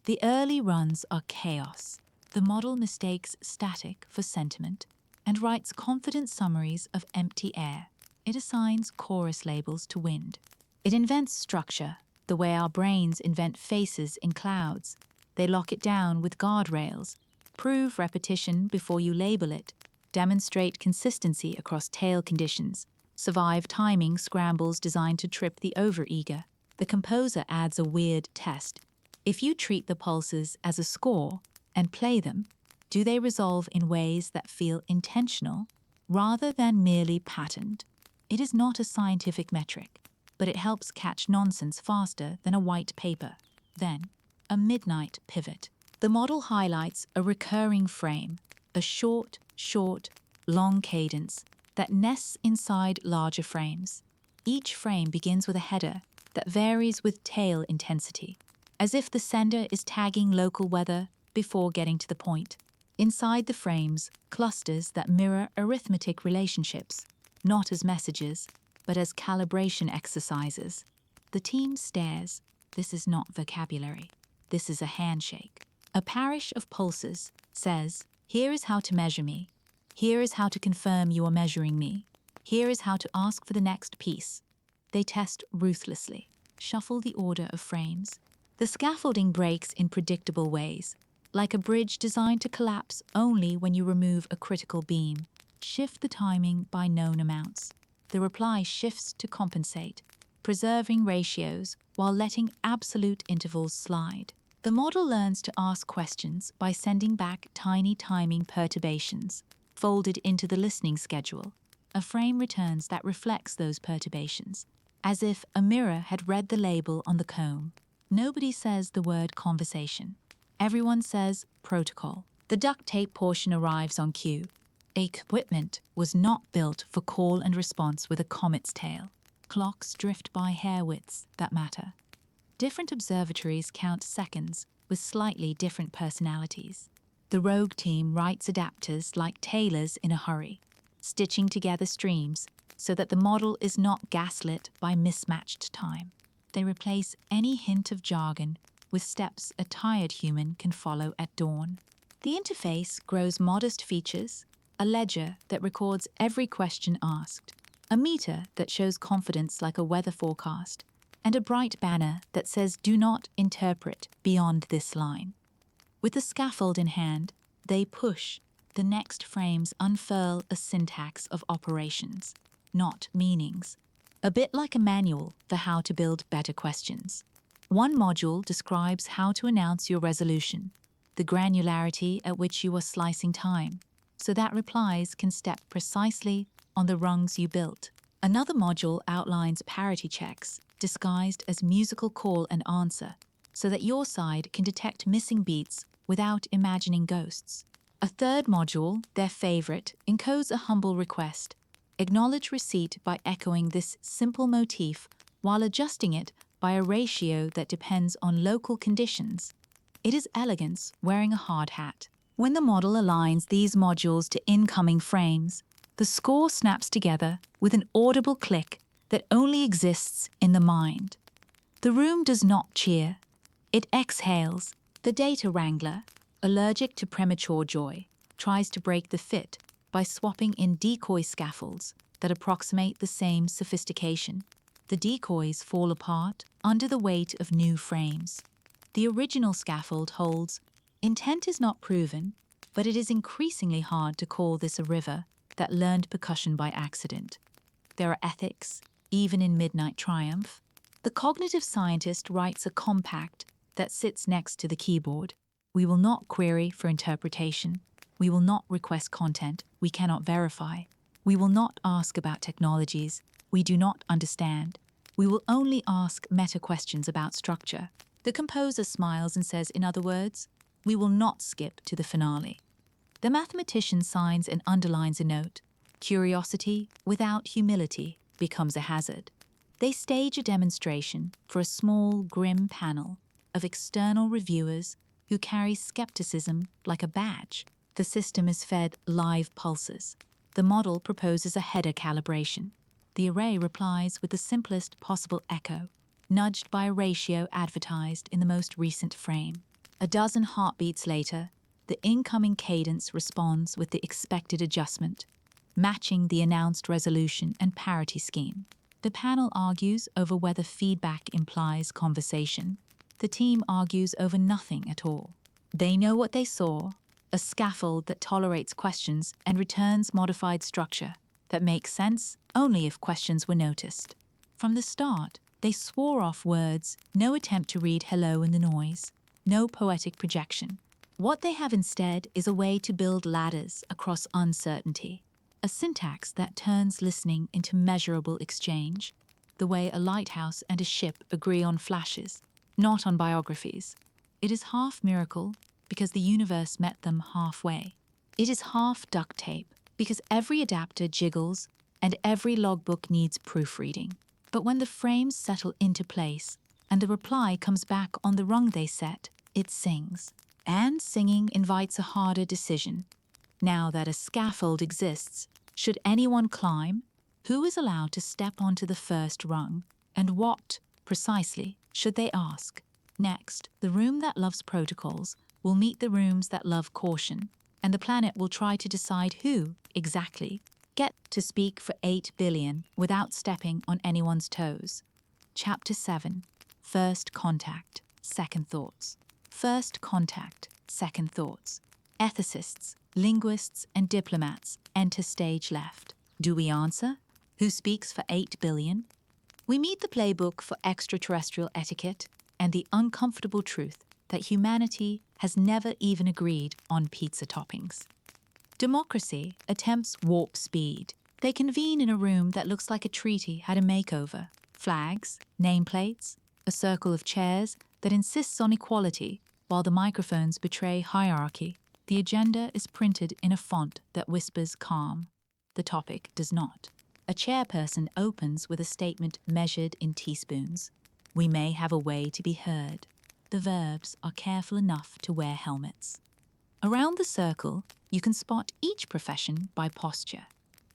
The early runs are chaos. The model mistakes static for sentiment and writes confident summaries of empty air. It assigns chorus labels to wind. It invents structure, the way our brains invent faces in clouds. They lock it down with guardrails, prove repetition before you label it, demonstrate consistency across tail conditions, survive timing scrambles designed to trip the overeager. The composer adds a weird test. If you treat the pulses as a score and play them, do they resolve in ways that feel intentional rather than merely patterned? It is not a scientific metric, but it helps catch nonsense faster than a white paper. Then, a midnight pivot. The model highlights a recurring frame, a short, long cadence that nests inside larger frames. Each frame begins with a header that varies with tail intensity. as if the sender is tagging local weather before getting to the point. Inside the frames, clusters that mirror arithmetic relationships, not as messages, but as calibration exercises. The team stares. This is not vocabulary. This is a handshake. A parish of pulses says, here is how to measure me. Here is how to confirm you are measuring me. Here is how to ask for the next piece. They test ruthlessly, shuffle the order of frames. The scaffolding breaks in predictable ways, like a bridge designed to collapse only when you remove a critical beam. Shift the timing by known amounts. The reply shifts to compensate, preserving ratios while letting absolute intervals slide. The model learns to ask questions by sending back tiny timing perturbations, folded into the listening schedule. A frame returns that reflects those perturbations, as if a mirror had read the label on the comb. Nobody says the word conversation. Everyone says protocol. The duct tape portion arrives on cue. Equipment was not built for call and response with a comet's tail. Clocks drift by hair widths that matter. Different observatories count seconds with slightly different personalities. The rogue team writes adapters like tailors in a hurry, stitching together streams so that the model is not gaslit by mismatched time. They replace any hint of jargon with steps a tired human can follow at dawn. The interface grows modest features, a ledger that records every question asked, a meter that shows confidence like a weather forecast, and a bright banner that says do not interpret beyond this line. With the scaffold in hand, they push. The next frames unfurl a syntax of operations, not meanings, a bit like a manual for how to build better questions. One module describes how to announce your resolution, the granularity at which you are slicing time, so that replies can step precisely on the rungs you built. Another module outlines parity checks, disguised as musical call and answer, so that your side can detect missing beats without imagining ghosts. A third module, their favorite, encodes a humble request. Acknowledge receipt by echoing this simple motif while adjusting it by a ratio that depends on local conditions. It is elegance wearing a hard hat. When the model aligns these modules to incoming frames, the score snaps together with an audible click that only exists in the mind. The room does not cheer. It exhales. The data wrangler, allergic to premature joy, tries to break the fit by swapping in decoy scaffolds that approximate the same sophistication. The decoys fall apart under the weight of new frames. The original scaffold holds, intent is not proven, but it is increasingly hard to call this a river that learned percussion by accident. There are ethics, even in Midnight Triumph. The cognitive scientist writes a compact that sits next to the keyboard. We will not query for interpretation. We will not request content we cannot verify. We will not ask about technologies we do not understand. We will only ask meta questions about structure. The composer smiles and says, in other words, we will not skip to the finale. The mathematician signs and underlines a note. Curiosity without humility becomes a hazard. They stage a demonstration for a small, grim panel of external reviewers who carry skepticism like a badge. The system is fed live pulses. The model proposes a header calibration. The array replies with the simplest possible echo, nudged by a ratio advertised in the most recent frame. A dozen heartbeats later, the incoming cadence responds with the expected adjustment, matching the announced resolution and parity scheme. The panel argues over whether feedback implies conversation. The team argues over nothing at all. They know what they saw, a scaffold that tolerates questions and returns modified structure that makes sense only if questions were noticed. From the start, they swore off words, no attempt to read hello in the noise, no poetic projection. What they have instead is a way to build ladders across uncertainty, a syntax that turns listening into measurable exchange, the way a lighthouse and a ship agree on flashes, not on biographies. It is half miracle because the universe met them halfway. It is half duct tape because every adapter jiggles and every logbook needs proofreading. But when the frames settle into place, and the reply comes back on the rung they set, it sings. And singing invites a harder decision. Now that a scaffold exists, should anyone climb? Who is allowed to step onto the first rung? And what, precisely, should they ask? Next, the room that loves protocols will meet the rooms that love caution, and the planet will try to decide who, exactly, get to speak for 8 billion without stepping on anyone's toes. Chapter 7. First Contact, Second Thoughts. First contact, second thoughts. Ethicists, linguists, and diplomats enter stage left. Do we answer? Who speaks for 8 billion? We meet the playbook for extraterrestrial etiquette and the uncomfortable truth that humanity has never even agreed on pizza toppings. Democracy attempts warp speed. They convene in a room that looks like a treaty had a makeover. Flags, nameplates, a circle of chairs that insists on equality, while the microphones betray hierarchy. The agenda is printed in a font that whispers calm. The topic does not. A chairperson opens with a statement measured in teaspoons. We may have a way to be heard. The verbs are careful enough to wear helmets. Around the circle, you can spot each profession by posture.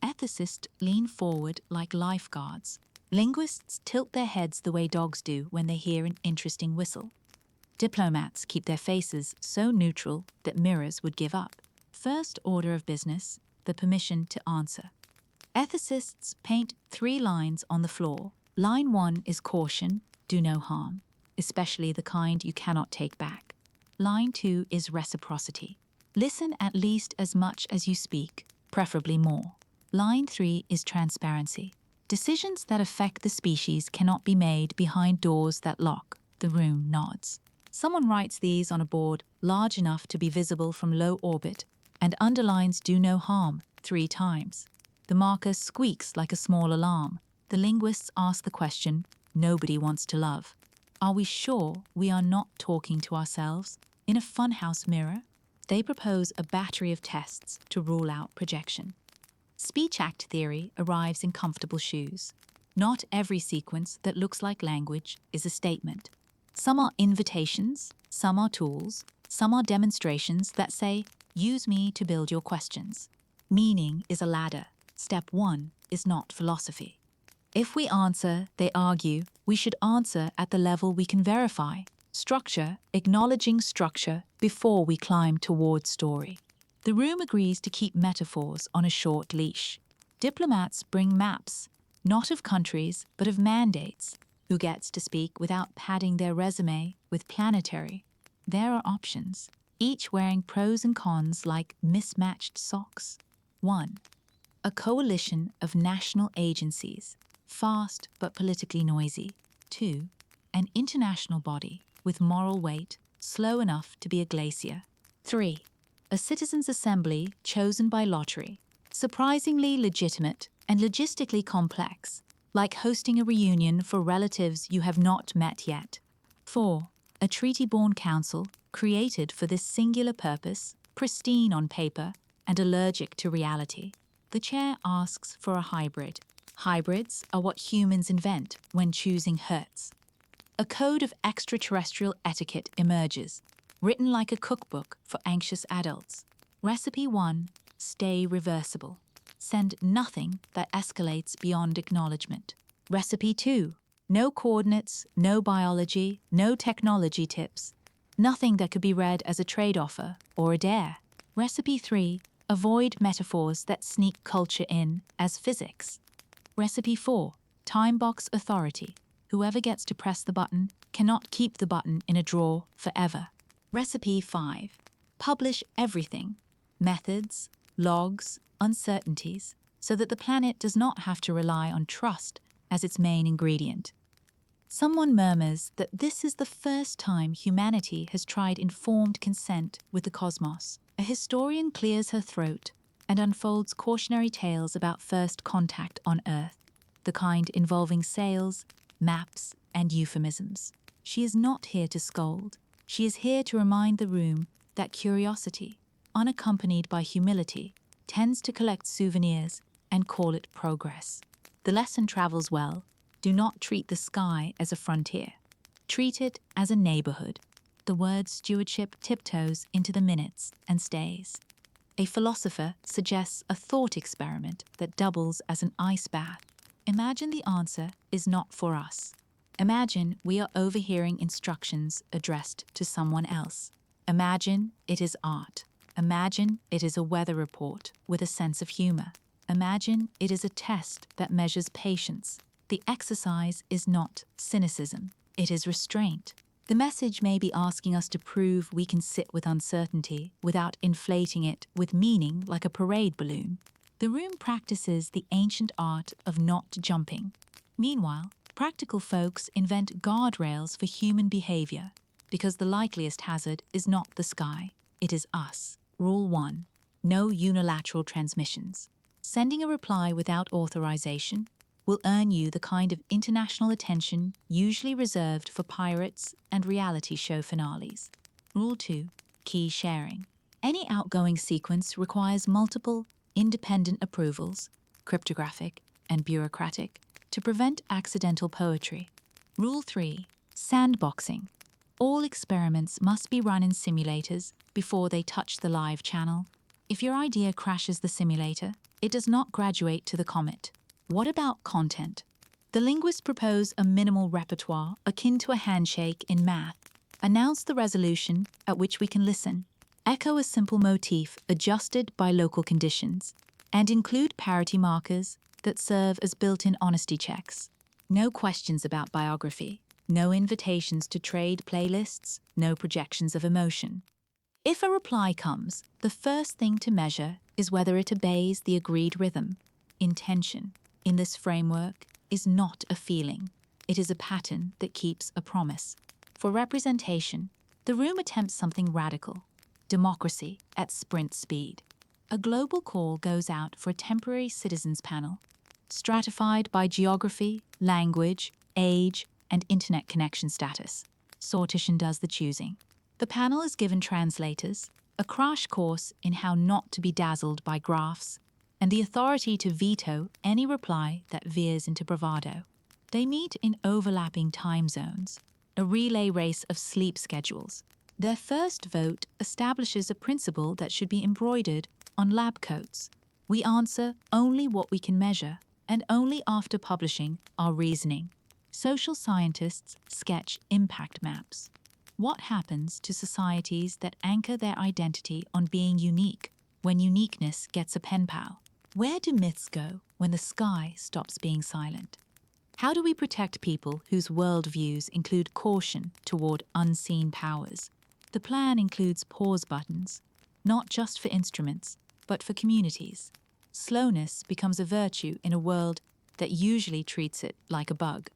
Ethicists lean forward like lifeguards. Linguists tilt their heads the way dogs do when they hear an interesting whistle. Diplomats keep their faces so neutral that mirrors would give up. First order of business, the permission to answer. Ethicists paint 3 lines on the floor. Line 1 is caution, do no harm, especially the kind you cannot take back. Line 2 is reciprocity. Listen at least as much as you speak, preferably more. Line 3 is transparency. Decisions that affect the species cannot be made behind doors that lock. The room nods. Someone writes these on a board large enough to be visible from low orbit and underlines do no harm 3 times. The marker squeaks like a small alarm. The linguists ask the question nobody wants to love. Are we sure we are not talking to ourselves in a funhouse mirror? They propose a battery of tests to rule out projection. Speech act theory arrives in comfortable shoes. Not every sequence that looks like language is a statement. Some are invitations, some are tools, some are demonstrations that say, use me to build your questions. Meaning is a ladder. Step 1 is not philosophy. If we answer, they argue, we should answer at the level we can verify. Structure, acknowledging structure before we climb toward story. The room agrees to keep metaphors on a short leash. Diplomats bring maps, not of countries, but of mandates. Who gets to speak without padding their resume with planetary? There are options, each wearing pros and cons like mismatched socks. 1. A coalition of national agencies, fast but politically noisy. 2. An international body with moral weight, slow enough to be a glacier. 3. A citizens' assembly chosen by lottery, surprisingly legitimate and logistically complex, like hosting a reunion for relatives you have not met yet. 4. A treaty-born council created for this singular purpose, pristine on paper and allergic to reality. The chair asks for a hybrid. Hybrids are what humans invent when choosing Hertz. A code of extraterrestrial etiquette emerges, written like a cookbook for anxious adults. Recipe 1, stay reversible. Send nothing that escalates beyond acknowledgement. Recipe 2, no coordinates, no biology, no technology tips. Nothing that could be read as a trade offer or a dare. Recipe 3, avoid metaphors that sneak culture in as physics. Recipe 4, time box authority. Whoever gets to press the button cannot keep the button in a drawer forever. Recipe 5, publish everything. Methods, logs, uncertainties, so that the planet does not have to rely on trust as its main ingredient. Someone murmurs that this is the first time humanity has tried informed consent with the cosmos. A historian clears her throat and unfolds cautionary tales about first contact on Earth, the kind involving sails, maps, and euphemisms. She is not here to scold. She is here to remind the room that curiosity, unaccompanied by humility, tends to collect souvenirs and call it progress. The lesson travels well. Do not treat the sky as a frontier. Treat it as a neighborhood. The word stewardship tiptoes into the minutes and stays. A philosopher suggests a thought experiment that doubles as an ice bath. Imagine the answer is not for us. Imagine we are overhearing instructions addressed to someone else. Imagine it is art. Imagine it is a weather report with a sense of humor. Imagine it is a test that measures patience. The exercise is not cynicism, it is restraint. The message may be asking us to prove we can sit with uncertainty without inflating it with meaning like a parade balloon. The room practices the ancient art of not jumping. Meanwhile, practical folks invent guardrails for human behavior because the likeliest hazard is not the sky, it is us. Rule 1. No unilateral transmissions. Sending a reply without authorization will earn you the kind of international attention usually reserved for pirates and reality show finales. Rule 2. Key sharing. Any outgoing sequence requires multiple, independent approvals, cryptographic and bureaucratic, to prevent accidental poetry. Rule 3. Sandboxing. All experiments must be run in simulators before they touch the live channel. If your idea crashes the simulator, it does not graduate to the comet. What about content? The linguists propose a minimal repertoire akin to a handshake in math. Announce the resolution at which we can listen. Echo a simple motif adjusted by local conditions. And include parity markers that serve as built-in honesty checks. No questions about biography. No invitations to trade playlists. No projections of emotion. If a reply comes, the first thing to measure is whether it obeys the agreed rhythm. Intention, in this framework, is not a feeling. It is a pattern that keeps a promise. For representation, the room attempts something radical. Democracy at sprint speed. A global call goes out for a temporary citizens panel, stratified by geography, language, age, and internet connection status. Sortition does the choosing. The panel is given translators, a crash course in how not to be dazzled by graphs, and the authority to veto any reply that veers into bravado. They meet in overlapping time zones, a relay race of sleep schedules. Their first vote establishes a principle that should be embroidered on lab coats. We answer only what we can measure, and only after publishing our reasoning. Social scientists sketch impact maps. What happens to societies that anchor their identity on being unique when uniqueness gets a pen pal? Where do myths go when the sky stops being silent? How do we protect people whose worldviews include caution toward unseen powers? The plan includes pause buttons, not just for instruments, but for communities. Slowness becomes a virtue in a world that usually treats it like a bug.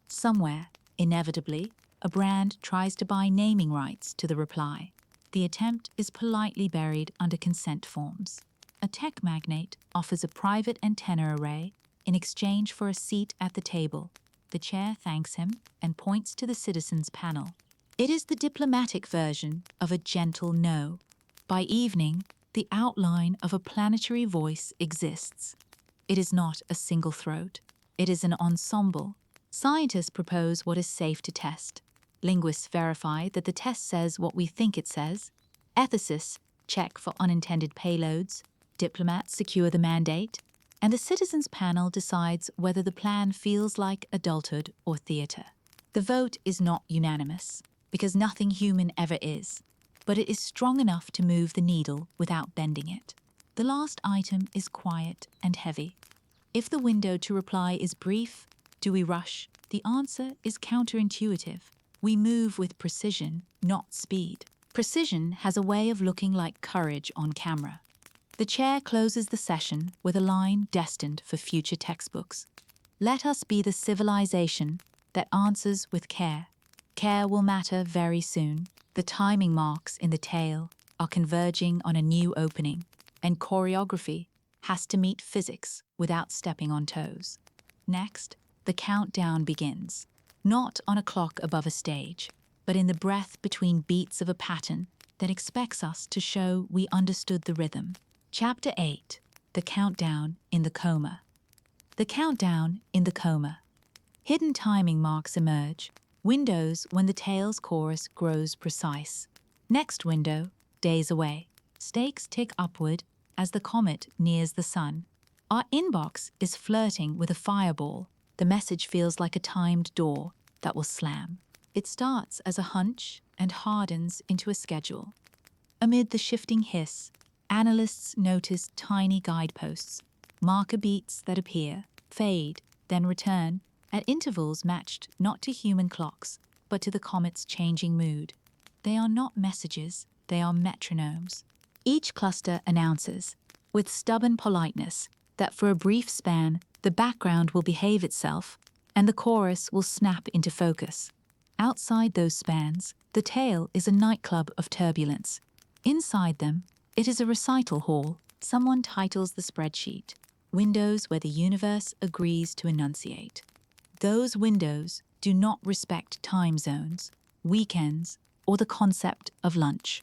Somewhere, inevitably, a brand tries to buy naming rights to the reply. The attempt is politely buried under consent forms. A tech magnate offers a private antenna array in exchange for a seat at the table. The chair thanks him and points to the citizens' panel. It is the diplomatic version of a gentle no. By evening, the outline of a planetary voice exists. It is not a single throat. It is an ensemble. Scientists propose what is safe to test. Linguists verify that the test says what we think it says. Ethicists check for unintended payloads. Diplomats secure the mandate. And the citizens' panel decides whether the plan feels like adulthood or theater. The vote is not unanimous, because nothing human ever is, but it is strong enough to move the needle without bending it. The last item is quiet and heavy. If the window to reply is brief, do we rush? The answer is counterintuitive. We move with precision, not speed. Precision has a way of looking like courage on camera. The chair closes the session with a line destined for future textbooks. Let us be the civilization that answers with care. Care will matter very soon. The timing marks in the tale are converging on a new opening, and choreography has to meet physics without stepping on toes. Next, the countdown begins, not on a clock above a stage, but in the breath between beats of a pattern that expects us to show we understood the rhythm. Chapter 8. The Countdown in the Coma. The countdown in the coma. Hidden timing marks emerge, Windows when the tail's chorus grows precise. Next window, days away. Stakes tick upward as the comet nears the sun. Our inbox is flirting with a fireball. The message feels like a timed door that will slam. It starts as a hunch and hardens into a schedule. Amid the shifting hiss, analysts notice tiny guideposts, marker beats that appear, fade, then return, at intervals matched not to human clocks, but to the comet's changing mood. They are not messages, they are metronomes. Each cluster announces, with stubborn politeness, that for a brief span, the background will behave itself, and the chorus will snap into focus. Outside those spans, the tail is a nightclub of turbulence. Inside them, it is a recital hall. Someone titles the spreadsheet, Windows where the universe agrees to enunciate. Those windows do not respect time zones, weekends, or the concept of lunch.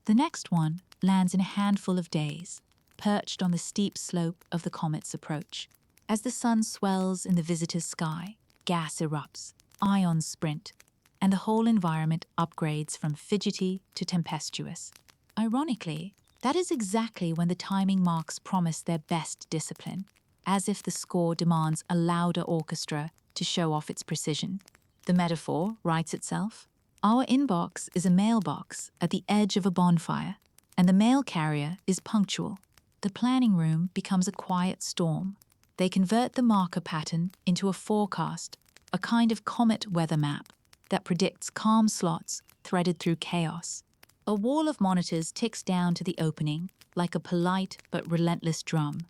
The next one lands in a handful of days, perched on the steep slope of the comet's approach. As the sun swells in the visitor's sky, gas erupts, ions sprint, and the whole environment upgrades from fidgety to tempestuous. Ironically, that is exactly when the timing marks promise their best discipline, as if the score demands a louder orchestra to show off its precision. The metaphor writes itself. Our inbox is a mailbox at the edge of a bonfire, and the mail carrier is punctual. The planning room becomes a quiet storm. They convert the marker pattern into a forecast, a kind of comet weather map that predicts calm slots threaded through chaos. A wall of monitors ticks down to the opening like a polite but relentless drum.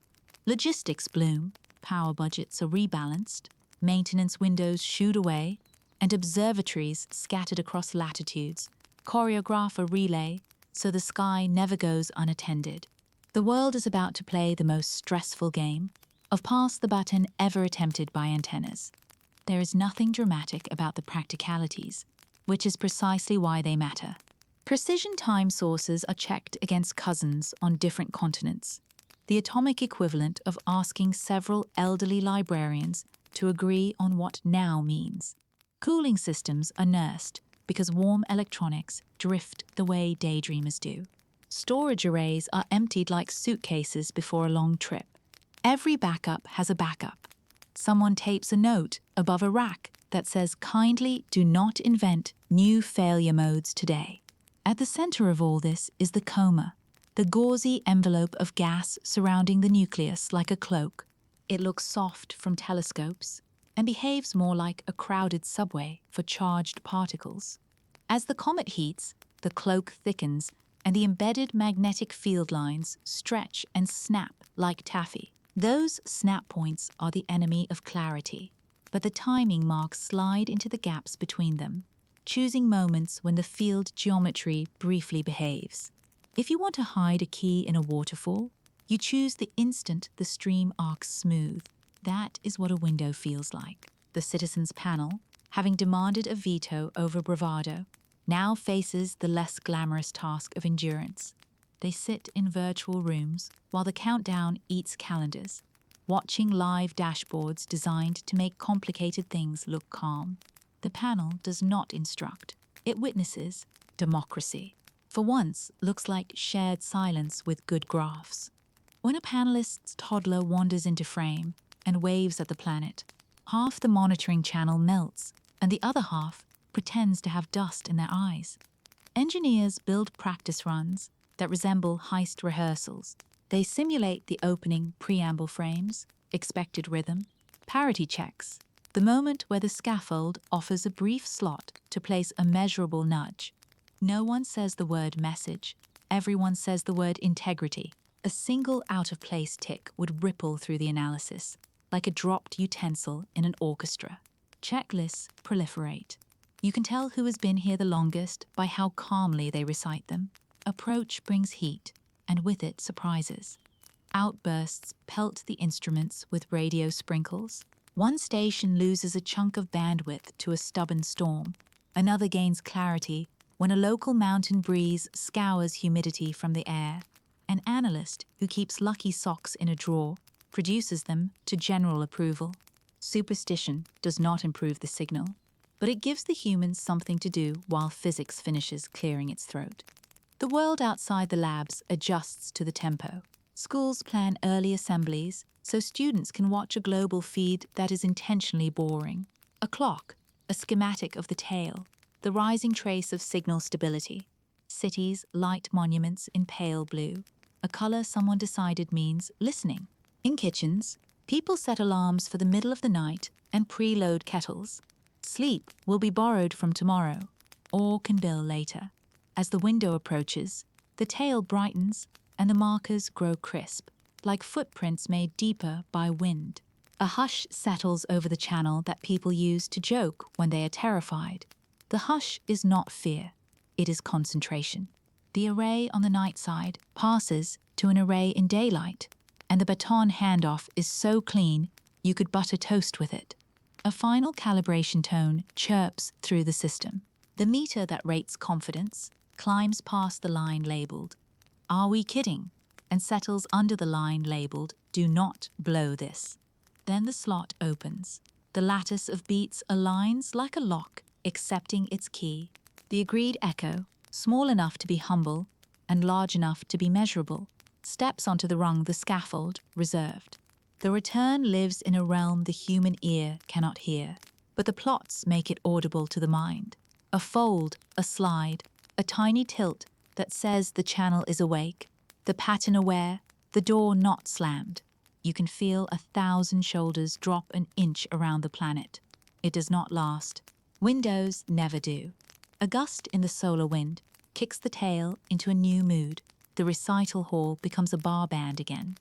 Logistics bloom, power budgets are rebalanced, maintenance windows shoot away, and observatories scattered across latitudes choreograph a relay so the sky never goes unattended. The world is about to play the most stressful game of pass the button ever attempted by antennas. There is nothing dramatic about the practicalities, which is precisely why they matter. Precision time sources are checked against cousins on different continents, the atomic equivalent of asking several elderly librarians to agree on what now means. Cooling systems are nursed because warm electronics drift the way daydreamers do. Storage arrays are emptied like suitcases before a long trip. Every backup has a backup. Someone tapes a note above a rack that says, "Kindly do not invent new failure modes today." At the center of all this is the coma, the gauzy envelope of gas surrounding the nucleus like a cloak. It looks soft from telescopes and behaves more like a crowded subway for charged particles. As the comet heats, the cloak thickens and the embedded magnetic field lines stretch and snap like taffy. Those snap points are the enemy of clarity, but the timing marks slide into the gaps between them, choosing moments when the field geometry briefly behaves. If you want to hide a key in a waterfall, you choose the instant the stream arcs smooth. That is what a window feels like. The citizens' panel, having demanded a veto over bravado, now faces the less glamorous task of endurance. They sit in virtual rooms while the countdown eats calendars, watching live dashboards designed to make complicated things look calm. The panel does not instruct. It witnesses democracy. For once, looks like shared silence with good graphs. When a panelist's toddler wanders into frame and waves at the planet, half the monitoring channel melts, and the other half pretends to have dust in their eyes. Engineers build practice runs that resemble heist rehearsals. They simulate the opening preamble frames, expected rhythm, parity checks, the moment where the scaffold offers a brief slot to place a measurable nudge. No one says the word message, everyone says the word integrity. A single out-of-place tick would ripple through the analysis, like a dropped utensil in an orchestra. Checklists proliferate. You can tell who has been here the longest by how calmly they recite them. Approach brings heat, and with it surprises. Outbursts pelt the instruments with radio sprinkles. One station loses a chunk of bandwidth to a stubborn storm. Another gains clarity when a local mountain breeze scours humidity from the air. An analyst who keeps lucky socks in a drawer produces them to general approval. Superstition does not improve the signal. but it gives the humans something to do while physics finishes clearing its throat. The world outside the labs adjusts to the tempo. Schools plan early assemblies so students can watch a global feed that is intentionally boring. A clock, a schematic of the tail, the rising trace of signal stability. Cities light monuments in pale blue, a color someone decided means listening. In kitchens, people set alarms for the middle of the night and preload kettles. Sleep will be borrowed from tomorrow, or can bill later. As the window approaches, the tail brightens and the markers grow crisp, like footprints made deeper by wind. A hush settles over the channel that people use to joke when they are terrified. The hush is not fear, it is concentration. The array on the night side passes to an array in daylight, and the baton handoff is so clean you could butter toast with it. A final calibration tone chirps through the system. The meter that rates confidence climbs past the line labeled, "Are we kidding?" and settles under the line labeled, "Do not blow this." Then the slot opens. The lattice of beats aligns like a lock, accepting its key. The agreed echo, small enough to be humble and large enough to be measurable, steps onto the rung, the scaffold reserved. The return lives in a realm the human ear cannot hear, but the plots make it audible to the mind. A fold, a slide, a tiny tilt that says the channel is awake, the pattern aware, the door not slammed. You can feel 1,000 shoulders drop an inch around the planet. It does not last. Windows never do. A gust in the solar wind kicks the tail into a new mood. The recital hall becomes a bar band again.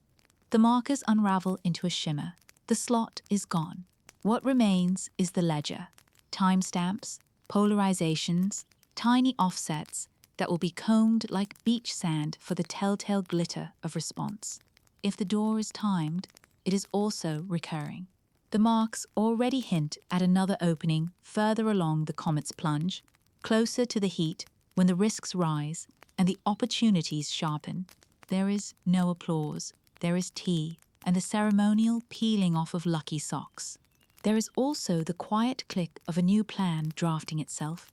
The markers unravel into a shimmer. The slot is gone. What remains is the ledger. Timestamps, polarizations, tiny offsets that will be combed like beach sand for the telltale glitter of response. If the door is timed, it is also recurring. The marks already hint at another opening further along the comet's plunge, closer to the heat when the risks rise and the opportunities sharpen. There is no applause, there is tea and the ceremonial peeling off of lucky socks. There is also the quiet click of a new plan drafting itself.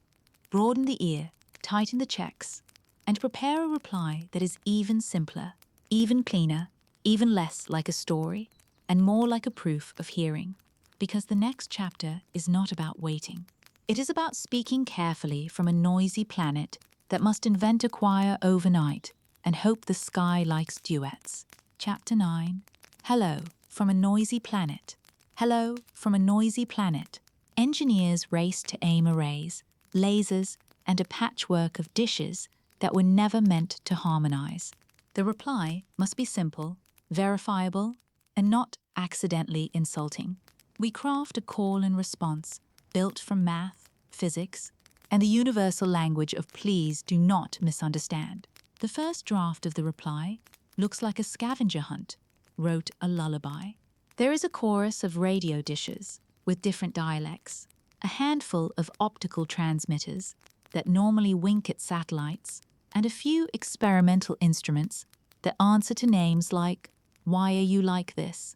Broaden the ear, tighten the checks, and prepare a reply that is even simpler, even cleaner, even less like a story, and more like a proof of hearing. Because the next chapter is not about waiting. It is about speaking carefully from a noisy planet that must invent a choir overnight and hope the sky likes duets. Chapter 9. Hello from a noisy planet. Hello from a noisy planet. Engineers race to aim arrays, lasers, and a patchwork of dishes that were never meant to harmonize. The reply must be simple, verifiable, and not accidentally insulting. We craft a call and response built from math, physics, and the universal language of please do not misunderstand. The first draft of the reply looks like a scavenger hunt, wrote a lullaby. There is a chorus of radio dishes with different dialects, a handful of optical transmitters that normally wink at satellites, and a few experimental instruments that answer to names like, "Why are you like this?"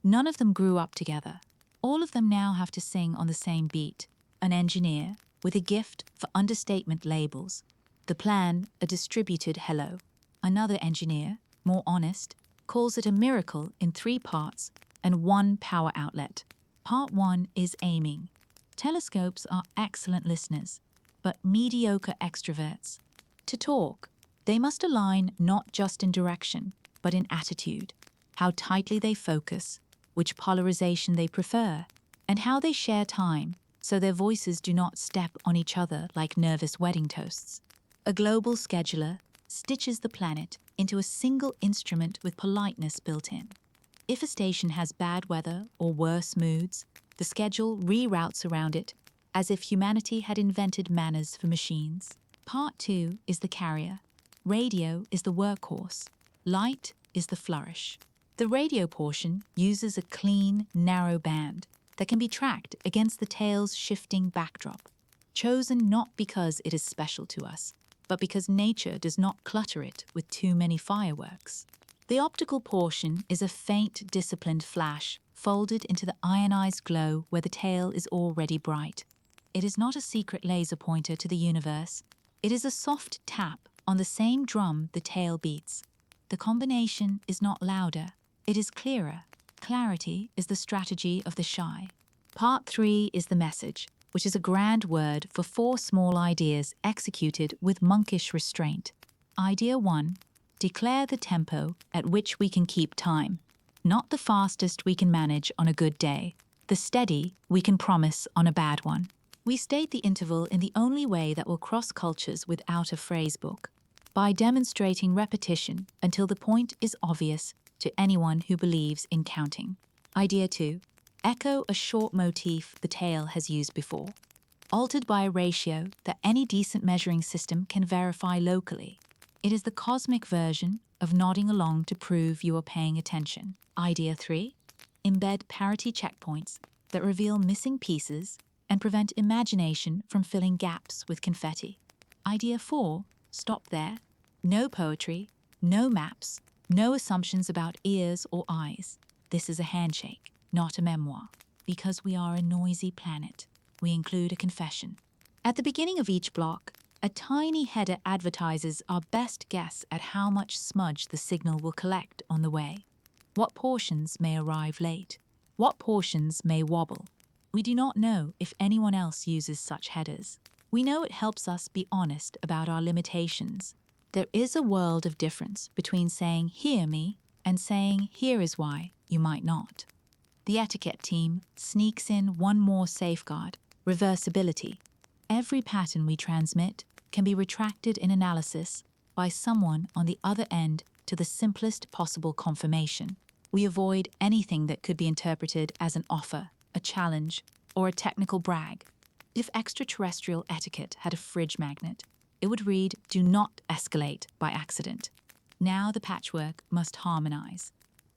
None of them grew up together. All of them now have to sing on the same beat. An engineer with a gift for understatement labels. The plan, a distributed hello. Another engineer, more honest, calls it a miracle in 3 parts and 1 power outlet. Part 1 is aiming. Telescopes are excellent listeners, but mediocre extroverts. To talk, they must align not just in direction, but in attitude, how tightly they focus, which polarization they prefer, and how they share time so their voices do not step on each other like nervous wedding toasts. A global scheduler stitches the planet into a single instrument with politeness built in. If a station has bad weather or worse moods, the schedule reroutes around it as if humanity had invented manners for machines. Part 2 is the carrier. Radio is the workhorse. Light is the flourish. The radio portion uses a clean, narrow band that can be tracked against the tail's shifting backdrop, chosen not because it is special to us, but because nature does not clutter it with too many fireworks. The optical portion is a faint, disciplined flash folded into the ionized glow where the tail is already bright. It is not a secret laser pointer to the universe. It is a soft tap on the same drum the tail beats. The combination is not louder, it is clearer. Clarity is the strategy of the shy. Part 3 is the message, which is a grand word for 4 small ideas executed with monkish restraint. Idea 1. Declare the tempo at which we can keep time. Not the fastest we can manage on a good day, the steady we can promise on a bad one. We state the interval in the only way that will cross cultures without a phrasebook, by demonstrating repetition until the point is obvious to anyone who believes in counting. Idea 2. Echo a short motif the tale has used before, altered by a ratio that any decent measuring system can verify locally. It is the cosmic version of nodding along to prove you are paying attention. Idea 3. Embed parity checkpoints that reveal missing pieces and prevent imagination from filling gaps with confetti. Idea 4. Stop there. No poetry, no maps, no assumptions about ears or eyes. This is a handshake, not a memoir. Because we are a noisy planet, we include a confession. At the beginning of each block, a tiny header advertises our best guess at how much smudge the signal will collect on the way. What portions may arrive late? What portions may wobble? We do not know if anyone else uses such headers. We know it helps us be honest about our limitations. There is a world of difference between saying, "Hear me," and saying, "Here is why you might not." The etiquette team sneaks in one more safeguard: reversibility. Every pattern we transmit can be retracted in analysis by someone on the other end to the simplest possible confirmation. We avoid anything that could be interpreted as an offer, a challenge, or a technical brag. If extraterrestrial etiquette had a fridge magnet, it would read, "Do not escalate by accident." Now the patchwork must harmonize.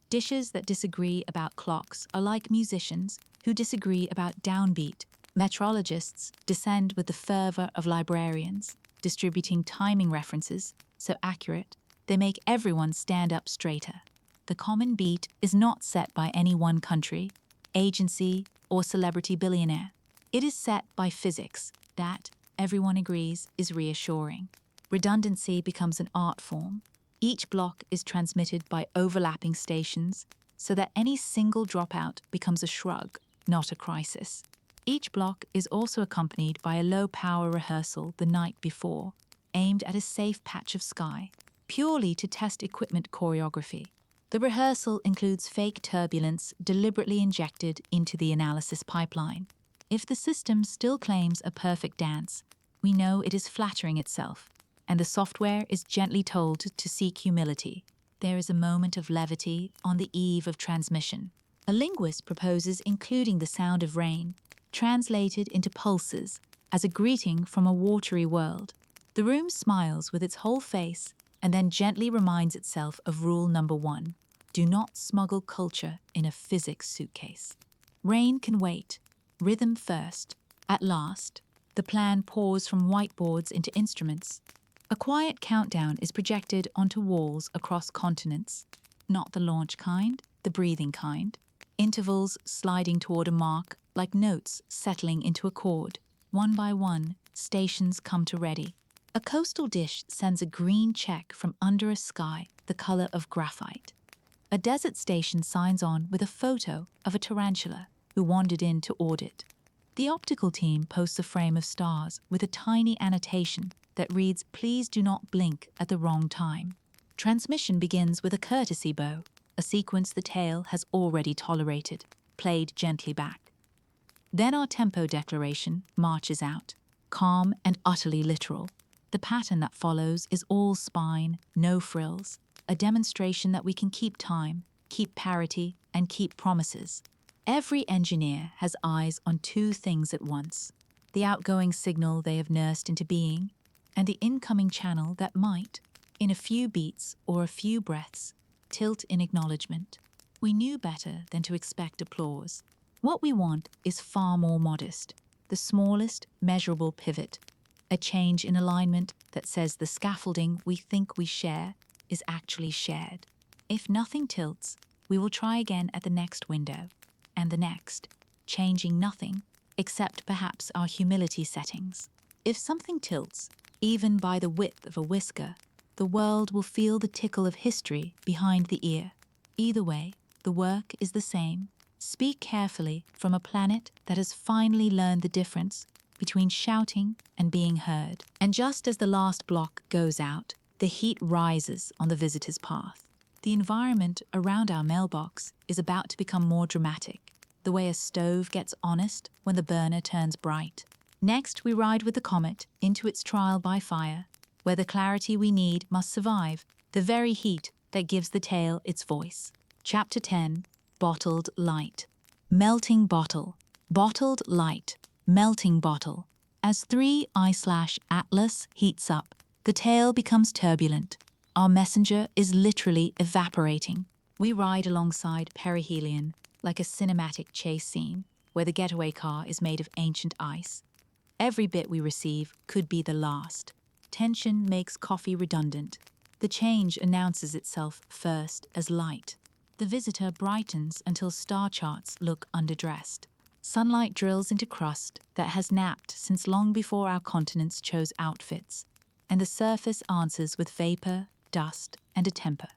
Dishes that disagree about clocks are like musicians who disagree about downbeat. Metrologists descend with the fervor of librarians, distributing timing references so accurate they make everyone stand up straighter. The common beat is not set by any one country, agency, or celebrity billionaire. It is set by physics that, everyone agrees, is reassuring. Redundancy becomes an art form. Each block is transmitted by overlapping stations so that any single dropout becomes a shrug, not a crisis. Each block is also accompanied by a low-power rehearsal the night before, aimed at a safe patch of sky, purely to test equipment choreography. The rehearsal includes fake turbulence deliberately injected into the analysis pipeline. If the system still claims a perfect dance, we know it is flattering itself, and the software is gently told to seek humility. There is a moment of levity on the eve of transmission. A linguist proposes including the sound of rain, translated into pulses, as a greeting from a watery world. The room smiles with its whole face and then gently reminds itself of rule number 1. Do not smuggle culture in a physics suitcase. Rain can wait. Rhythm first. At last, the plan pours from whiteboards into instruments. A quiet countdown is projected onto walls across continents. Not the launch kind, the breathing kind. Intervals sliding toward a mark, like notes settling into a chord. One by one, stations come to ready. A coastal dish sends a green check from under a sky the color of graphite. A desert station signs on with a photo of a tarantula who wandered in to audit. The optical team posts a frame of stars with a tiny annotation that reads, "Please do not blink at the wrong time." Transmission begins with a courtesy bow, a sequence the tail has already tolerated, played gently back. Then our tempo declaration marches out, calm and utterly literal. The pattern that follows is all spine, no frills, a demonstration that we can keep time, keep parity, and keep promises. Every engineer has eyes on 2 things at once: the outgoing signal they have nursed into being, and the incoming channel that might, in a few beats or a few breaths, tilt in acknowledgement. We knew better than to expect applause. What we want is far more modest, the smallest measurable pivot, a change in alignment that says the scaffolding we think we share is actually shared. If nothing tilts, we will try again at the next window, and the next, changing nothing, except perhaps our humility settings. If something tilts, even by the width of a whisker, the world will feel the tickle of history behind the ear. Either way, the work is the same. Speak carefully from a planet that has finally learned the difference between shouting and being heard. And just as the last block goes out, the heat rises on the visitor's path. The environment around our mailbox is about to become more dramatic, the way a stove gets honest when the burner turns bright. Next, we ride with the comet into its trial by fire, where the clarity we need must survive the very heat that gives the tale its voice. Chapter 10, Bottled Light. Melting bottle. Bottled light. Melting bottle. As 3I/Atlas heats up, the tale becomes turbulent. Our messenger is literally evaporating. We ride alongside perihelion like a cinematic chase scene where the getaway car is made of ancient ice. Every bit we receive could be the last. Tension makes coffee redundant. The change announces itself first as light. The visitor brightens until star charts look underdressed. Sunlight drills into crust that has napped since long before our continents chose outfits, and the surface answers with vapor, dust, and a temper.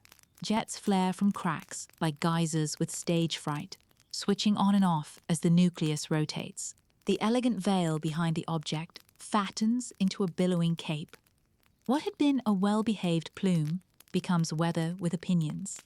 Jets flare from cracks like geysers with stage fright, switching on and off as the nucleus rotates. The elegant veil behind the object fattens into a billowing cape. What had been a well-behaved plume becomes weather with opinions.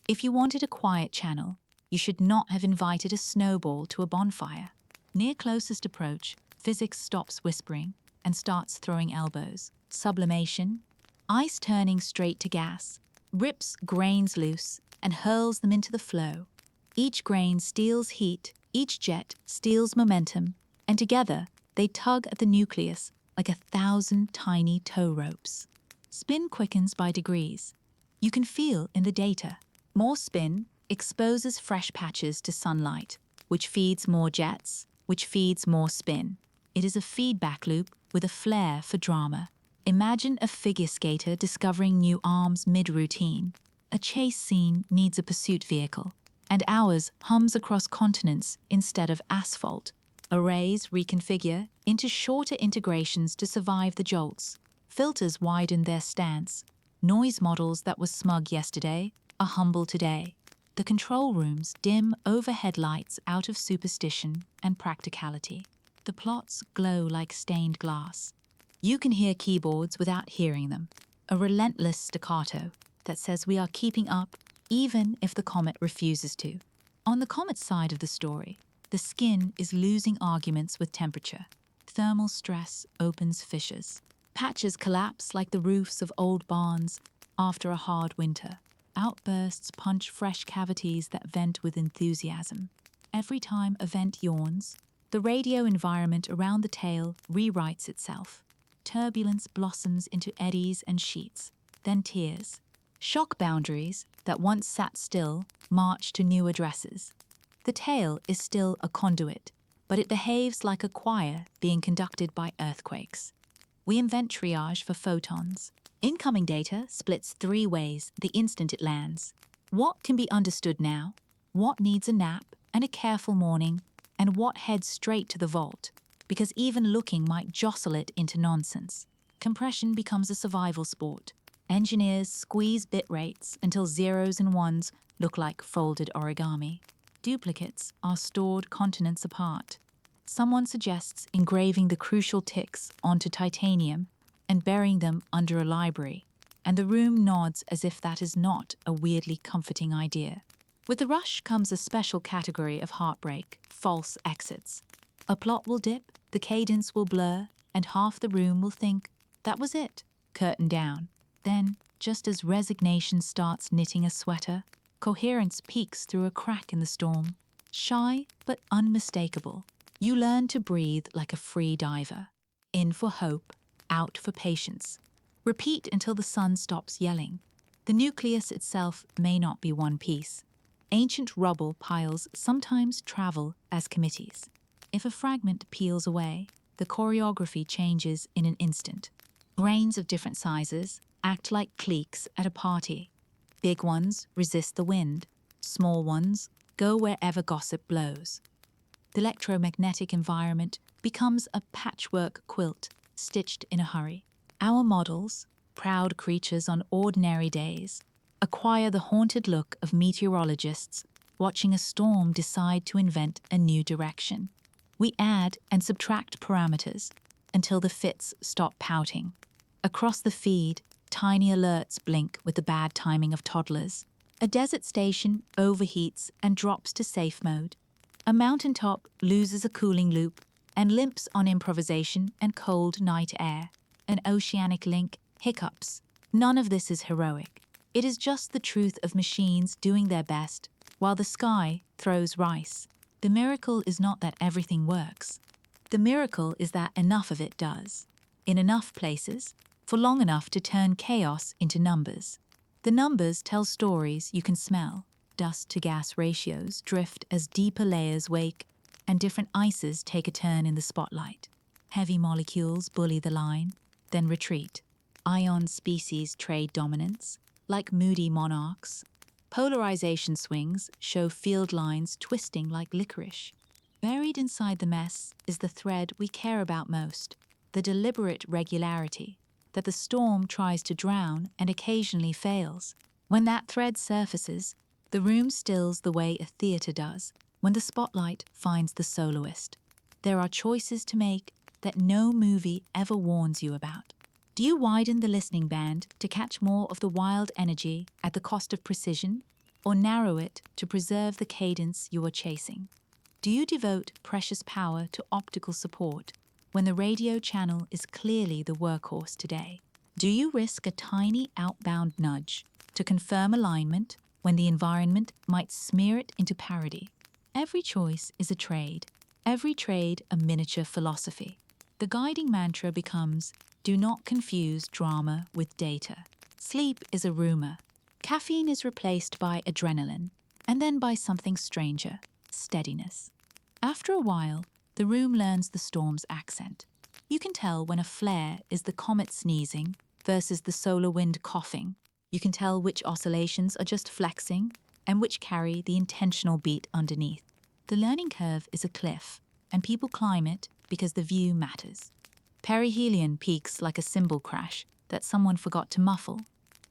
If you wanted a quiet channel, you should not have invited a snowball to a bonfire. Near closest approach, physics stops whispering and starts throwing elbows. Sublimation, ice turning straight to gas, rips grains loose and hurls them into the flow. Each grain steals heat, each jet steals momentum, and together they tug at the nucleus like 1,000 tiny tow ropes. Spin quickens by degrees. You can feel in the data. More spin exposes fresh patches to sunlight, which feeds more jets, which feeds more spin. It is a feedback loop with a flair for drama. Imagine a figure skater discovering new arms mid-routine. A chase scene needs a pursuit vehicle, and ours hums across continents instead of asphalt. Arrays reconfigure into shorter integrations to survive the jolts. Filters widen their stance. Noise models that were smug yesterday are humble today. The control rooms dim overhead lights out of superstition and practicality. The plots glow like stained glass. You can hear keyboards without hearing them, a relentless staccato that says we are keeping up even if the comet refuses to. On the comet's side of the story, the skin is losing arguments with temperature. Thermal stress opens fissures. Patches collapse like the roofs of old barns after a hard winter. Outbursts punch fresh cavities that vent with enthusiasm. Every time a vent yawns, the radio environment around the tail rewrites itself. Turbulence blossoms into eddies and sheets, then tears. Shock boundaries that once sat still march to new addresses. The tail is still a conduit, but it behaves like a choir being conducted by earthquakes. We invent triage for photons. Incoming data splits 3 ways the instant it lands. What can be understood now? What needs a nap and a careful morning? And what heads straight to the vault? Because even looking might jostle it into nonsense. Compression becomes a survival sport. Engineers squeeze bit rates until zeros and ones look like folded origami. Duplicates are stored continents apart. Someone suggests engraving the crucial ticks onto titanium and burying them under a library, and the room nods as if that is not a weirdly comforting idea. With the rush comes a special category of heartbreak, false exits. A plot will dip, the cadence will blur, and half the room will think, that was it, curtain down. Then, just as resignation starts knitting a sweater, coherence peeks through a crack in the storm. Shy, but unmistakable. You learn to breathe like a free diver. In for hope, out for patience. Repeat until the sun stops yelling. The nucleus itself may not be one piece. Ancient rubble piles sometimes travel as committees. If a fragment peels away, the choreography changes in an instant. Grains of different sizes act like cliques at a party. Big ones resist the wind. Small ones go wherever gossip blows. the electromagnetic environment becomes a patchwork quilt stitched in a hurry. Our models, proud creatures on ordinary days, acquire the haunted look of meteorologists watching a storm decide to invent a new direction. We add and subtract parameters until the fits stop pouting. Across the feed, tiny alerts blink with the bad timing of toddlers. A desert station overheats and drops to safe mode. A mountaintop loses a cooling loop and limps on improvisation and cold night air. An oceanic link hiccups. None of this is heroic. It is just the truth of machines doing their best while the sky throws rice. The miracle is not that everything works. The miracle is that enough of it does. In enough places, for long enough to turn chaos into numbers. The numbers tell stories you can smell. Dust to gas ratios drift as deeper layers wake and different ices take a turn in the spotlight. Heavy molecules bully the line, then retreat. Ion species trade dominance, like moody monarchs. Polarization swings show field lines twisting like licorice. Buried inside the mess is the thread we care about most, the deliberate regularity that the storm tries to drown and occasionally fails. When that thread surfaces, the room stills the way a theater does when the spotlight finds the soloist. There are choices to make that no movie ever warns you about. Do you widen the listening band to catch more of the wild energy at the cost of precision, or narrow it to preserve the cadence you are chasing? Do you devote precious power to optical support when the radio channel is clearly the workhorse today? Do you risk a tiny outbound nudge to confirm alignment when the environment might smear it into parody? Every choice is a trade, every trade a miniature philosophy. The guiding mantra becomes, do not confuse drama with data. Sleep is a rumor. Caffeine is replaced by adrenaline, and then by something stranger, steadiness. After a while, the room learns the storm's accent. You can tell when a flare is the comet sneezing versus the solar wind coughing. You can tell which oscillations are just flexing and which carry the intentional beat underneath. The learning curve is a cliff, and people climb it because the view matters. Perihelion peaks like a cymbal crash that someone forgot to muffle.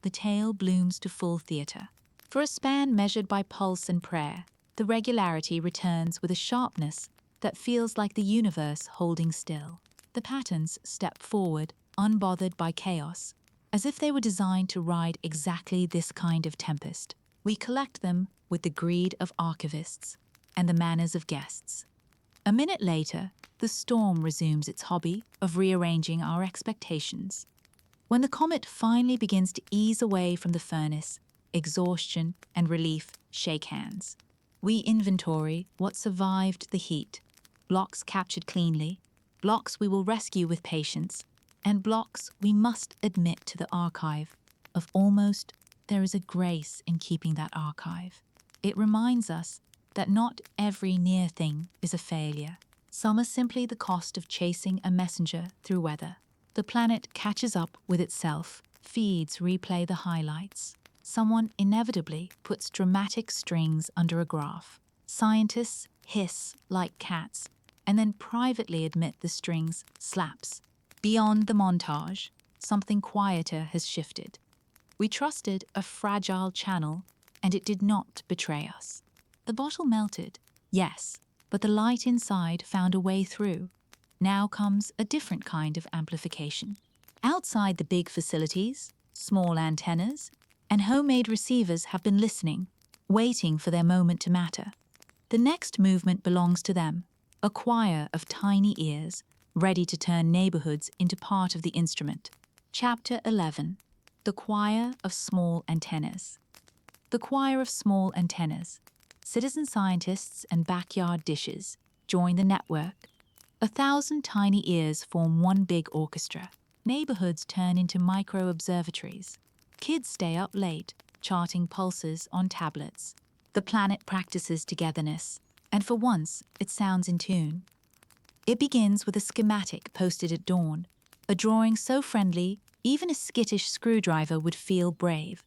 The tale blooms to full theater. For a span measured by pulse and prayer, the regularity returns with a sharpness that feels like the universe holding still. The patterns step forward, unbothered by chaos, as if they were designed to ride exactly this kind of tempest. We collect them with the greed of archivists and the manners of guests. A minute later, the storm resumes its hobby of rearranging our expectations. When the comet finally begins to ease away from the furnace, exhaustion and relief shake hands. We inventory what survived the heat, blocks captured cleanly, blocks we will rescue with patience, and blocks we must admit to the archive of almost. There is a grace in keeping that archive. It reminds us that not every near thing is a failure. Some are simply the cost of chasing a messenger through weather. The planet catches up with itself, feeds replay the highlights. Someone inevitably puts dramatic strings under a graph. Scientists hiss like cats and then privately admit the strings slaps. Beyond the montage, something quieter has shifted. We trusted a fragile channel, and it did not betray us. The bottle melted, yes, but the light inside found a way through. Now comes a different kind of amplification. Outside the big facilities, small antennas, and homemade receivers have been listening, waiting for their moment to matter. The next movement belongs to them, a choir of tiny ears, ready to turn neighborhoods into part of the instrument. Chapter 11. The Choir of Small Antennas. The choir of small antennas. Citizen scientists and backyard dishes join the network. 1,000 tiny ears form one big orchestra. Neighborhoods turn into micro-observatories. Kids stay up late, charting pulses on tablets. The planet practices togetherness, and for once, it sounds in tune. It begins with a schematic posted at dawn, a drawing so friendly, even a skittish screwdriver would feel brave.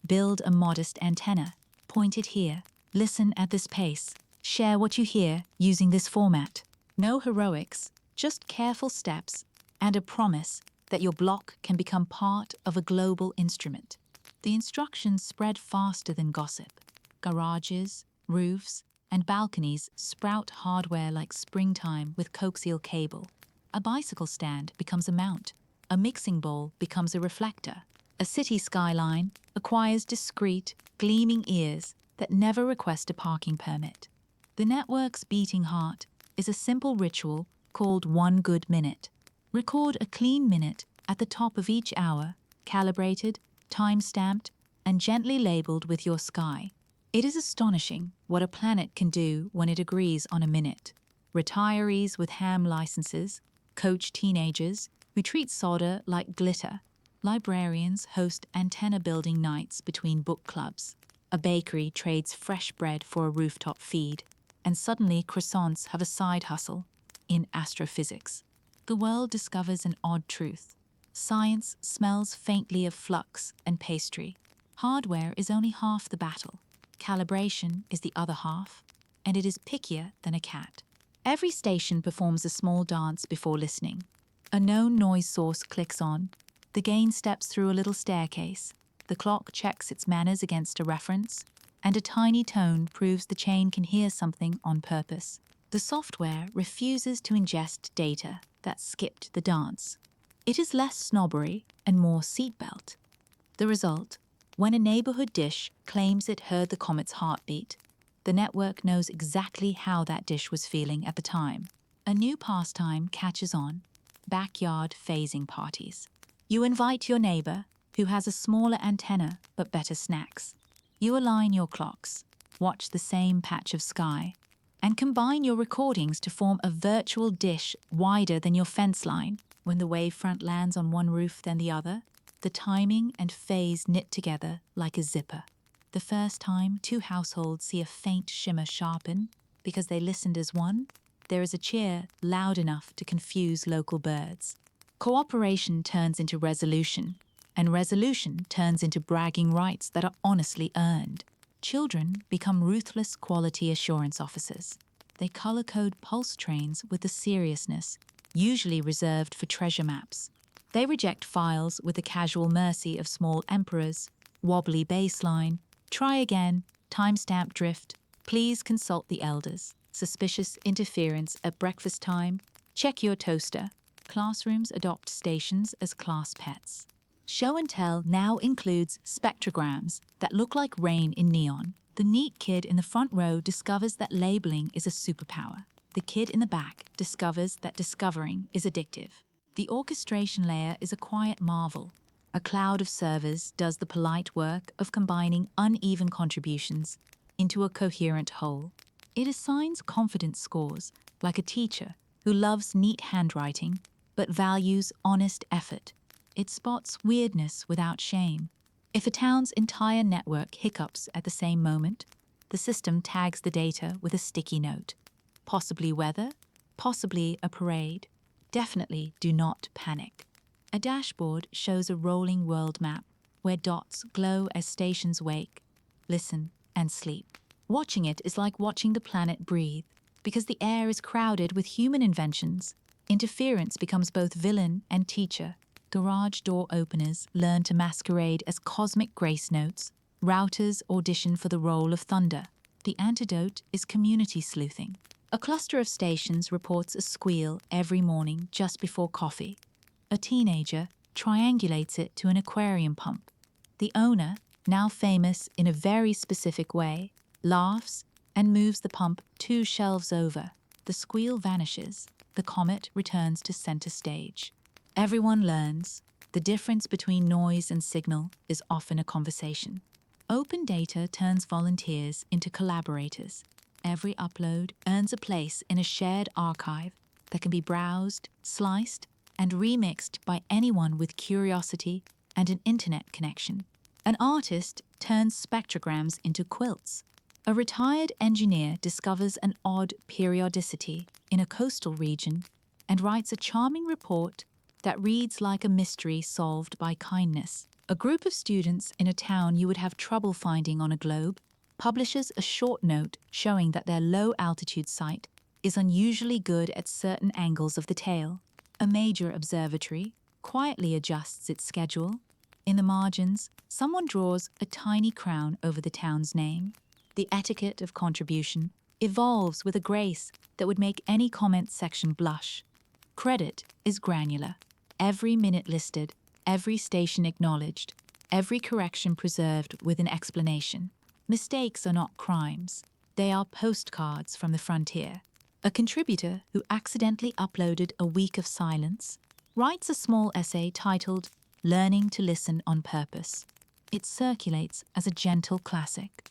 Build a modest antenna. Point it here. Listen at this pace. Share what you hear using this format. No heroics, just careful steps and a promise that your block can become part of a global instrument. The instructions spread faster than gossip. Garages, roofs, and balconies sprout hardware like springtime with coaxial cable. A bicycle stand becomes a mount. A mixing bowl becomes a reflector. A city skyline acquires discreet, gleaming ears that never request a parking permit. The network's beating heart is a simple ritual called 1 good minute. Record a clean minute at the top of each hour, calibrated, time-stamped, and gently labeled with your sky. It is astonishing what a planet can do when it agrees on a minute. Retirees with ham licenses, coach teenagers who treat solder like glitter. Librarians host antenna-building nights between book clubs. A bakery trades fresh bread for a rooftop feed, and suddenly croissants have a side hustle in astrophysics. The world discovers an odd truth. Science smells faintly of flux and pastry. Hardware is only half the battle. Calibration is the other half, and it is pickier than a cat. Every station performs a small dance before listening. A known noise source clicks on. The gain steps through a little staircase. The clock checks its manners against a reference, and a tiny tone proves the chain can hear something on purpose. The software refuses to ingest data that skipped the dance. It is less snobbery and more seatbelt. The result, when a neighborhood dish claims it heard the comet's heartbeat, the network knows exactly how that dish was feeling at the time. A new pastime catches on: backyard phasing parties. You invite your neighbor, who has a smaller antenna but better snacks. You align your clocks, watch the same patch of sky, and combine your recordings to form a virtual dish wider than your fence line. When the wavefront lands on one roof then the other, the timing and phase knit together like a zipper. The first time two households see a faint shimmer sharpen because they listened as one, there is a cheer loud enough to confuse local birds. Cooperation turns into resolution, and resolution turns into bragging rights that are honestly earned. Children become ruthless quality assurance officers. They color-code pulse trains with a seriousness usually reserved for treasure maps. They reject files with the casual mercy of small emperors, wobbly baseline, try again, timestamp drift, please consult the elders, suspicious interference at breakfast time, check your toaster. Classrooms adopt stations as class pets. Show and tell now includes spectrograms that look like rain in neon. The neat kid in the front row discovers that labeling is a superpower. The kid in the back discovers that discovering is addictive. The orchestration layer is a quiet marvel. A cloud of servers does the polite work of combining uneven contributions into a coherent whole. It assigns confidence scores, like a teacher who loves neat handwriting but values honest effort. It spots weirdness without shame. If a town's entire network hiccups at the same moment, the system tags the data with a sticky note. Possibly weather, possibly a parade. Definitely do not panic. A dashboard shows a rolling world map where dots glow as stations wake, listen, and sleep. Watching it is like watching the planet breathe, because the air is crowded with human inventions. Interference becomes both villain and teacher. Garage door openers learn to masquerade as cosmic grace notes. Routers audition for the role of thunder. The antidote is community sleuthing. A cluster of stations reports a squeal every morning just before coffee. A teenager triangulates it to an aquarium pump. The owner, now famous in a very specific way, laughs and moves the pump 2 shelves over. The squeal vanishes. The comet returns to center stage. Everyone learns. The difference between noise and signal is often a conversation. Open data turns volunteers into collaborators. Every upload earns a place in a shared archive that can be browsed, sliced, and remixed by anyone with curiosity and an internet connection. An artist turns spectrograms into quilts. A retired engineer discovers an odd periodicity in a coastal region and writes a charming report that reads like a mystery solved by kindness. A group of students in a town you would have trouble finding on a globe publishes a short note showing that their low-altitude site is unusually good at certain angles of the tail. A major observatory quietly adjusts its schedule. In the margins, someone draws a tiny crown over the town's name. The etiquette of contribution evolves with a grace that would make any comment section blush. Credit is granular. Every minute listed, every station acknowledged, every correction preserved with an explanation. Mistakes are not crimes. They are postcards from the frontier. A contributor who accidentally uploaded a week of silence writes a small essay titled Learning to Listen on Purpose. It circulates as a gentle classic.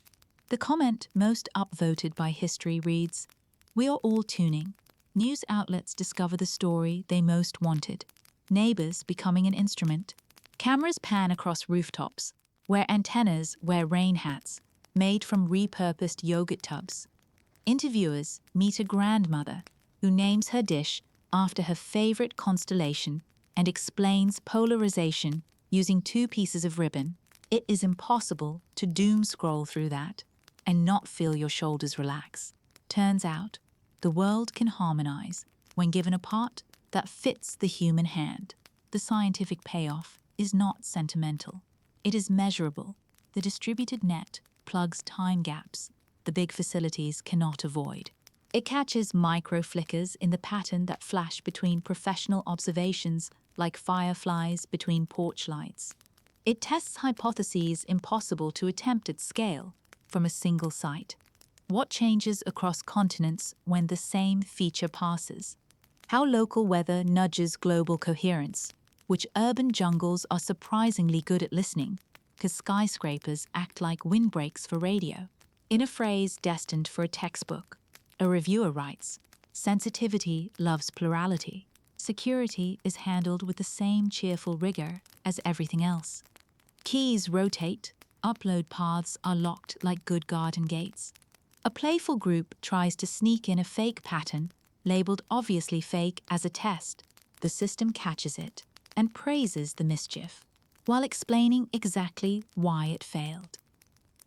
The comment most upvoted by history reads, "We are all tuning. News outlets discover the story they most wanted. Neighbors becoming an instrument. Cameras pan across rooftops, where antennas wear rain hats, made from repurposed yogurt tubs. Interviewers meet a grandmother who names her dish after her favorite constellation and explains polarization using 2 pieces of ribbon. It is impossible to doom scroll through that and not feel your shoulders relax. Turns out, the world can harmonize when given a part that fits the human hand. The scientific payoff is not sentimental. It is measurable. The distributed net plugs time gaps the big facilities cannot avoid. It catches micro flickers in the pattern that flash between professional observations like fireflies between porch lights. It tests hypotheses impossible to attempt at scale from a single site. What changes across continents when the same feature passes? How local weather nudges global coherence, which urban jungles are surprisingly good at listening, because skyscrapers act like windbreaks for radio. In a phrase destined for a textbook, a reviewer writes, "Sensitivity loves plurality. Security is handled with the same cheerful rigor as everything else. Keys rotate, upload paths are locked like good garden gates. A playful group tries to sneak in a fake pattern, labeled obviously fake as a test. The system catches it and praises the mischief, while explaining exactly why it failed.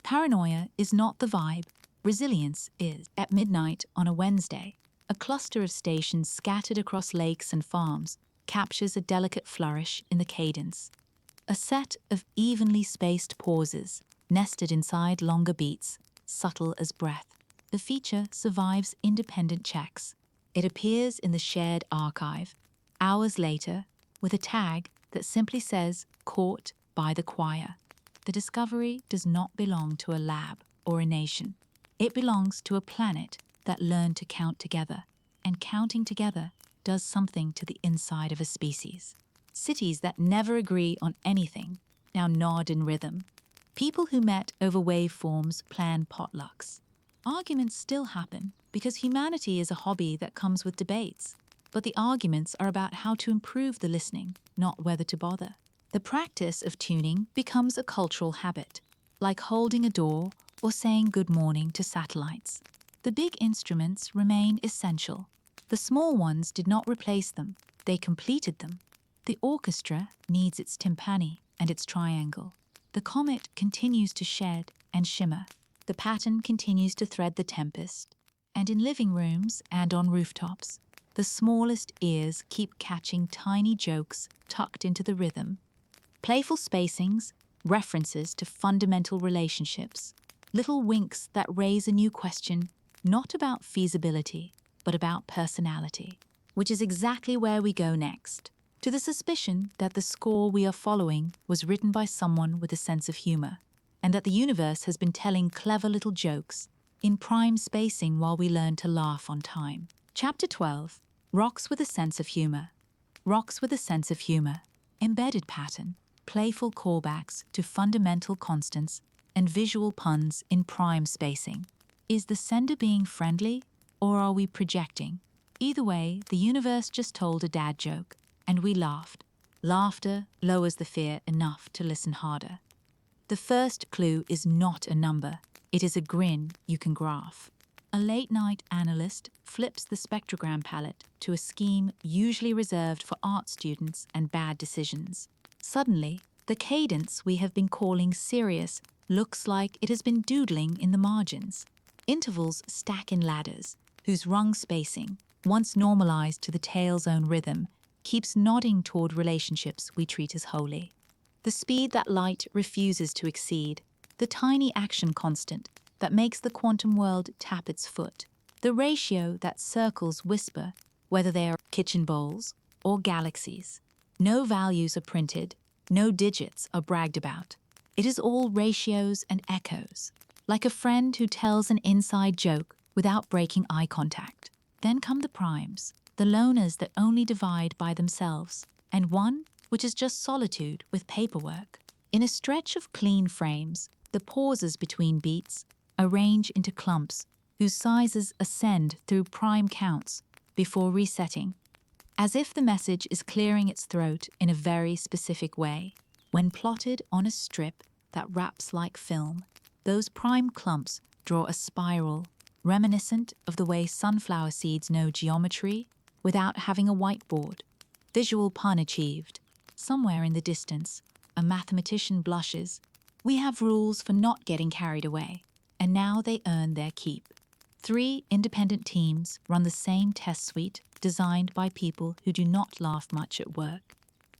Paranoia is not the vibe, resilience is." At midnight on a Wednesday, a cluster of stations scattered across lakes and farms captures a delicate flourish in the cadence. A set of evenly spaced pauses, nested inside longer beats, subtle as breath. The feature survives independent checks. It appears in the shared archive, hours later, with a tag that simply says, "Caught by the choir." The discovery does not belong to a lab or a nation. It belongs to a planet that learned to count together, and counting together does something to the inside of a species. Cities that never agree on anything now nod in rhythm. People who met over waveforms plan potlucks. Arguments still happen because humanity is a hobby that comes with debates, but the arguments are about how to improve the listening, not whether to bother. The practice of tuning becomes a cultural habit, like holding a door or saying good morning to satellites. The big instruments remain essential. The small ones did not replace them, they completed them. The orchestra needs its timpani and its triangle. The comet continues to shed and shimmer. The pattern continues to thread the tempest. And in living rooms and on rooftops, the smallest ears keep catching tiny jokes tucked into the rhythm. Playful spacings, references to fundamental relationships, little winks that raise a new question, not about feasibility, but about personality, which is exactly where we go next, to the suspicion that the score we are following was written by someone with a sense of humor, and that the universe has been telling clever little jokes in prime spacing while we learn to laugh on time. Chapter 12, Rocks with a Sense of Humor. Rocks with a Sense of Humor. Embedded pattern. Playful callbacks to fundamental constants and visual puns in prime spacing. Is the sender being friendly, or are we projecting? Either way, the universe just told a dad joke, and we laughed. Laughter lowers the fear enough to listen harder. The first clue is not a number, it is a grin you can graph. A late-night analyst flips the spectrogram palette to a scheme usually reserved for art students and bad decisions. Suddenly, the cadence we have been calling serious looks like it has been doodling in the margins. Intervals stack in ladders, whose rung spacing, once normalized to the tail's own rhythm, keeps nodding toward relationships we treat as holy. The speed that light refuses to exceed, the tiny action constant that makes the quantum world tap its foot, the ratio that circles whisper, whether they are kitchen bowls or galaxies. No values are printed, no digits are bragged about. It is all ratios and echoes, like a friend who tells an inside joke without breaking eye contact. Then come the primes, the loners that only divide by themselves, and one which is just solitude with paperwork. In a stretch of clean frames, the pauses between beats arrange into clumps whose sizes ascend through prime counts before resetting, as if the message is clearing its throat in a very specific way. When plotted on a strip that wraps like film, those prime clumps draw a spiral reminiscent of the way sunflower seeds know geometry without having a whiteboard. Visual pun achieved. Somewhere in the distance, a mathematician blushes. We have rules for not getting carried away, and now they earn their keep. 3 independent teams run the same test suite designed by people who do not laugh much at work.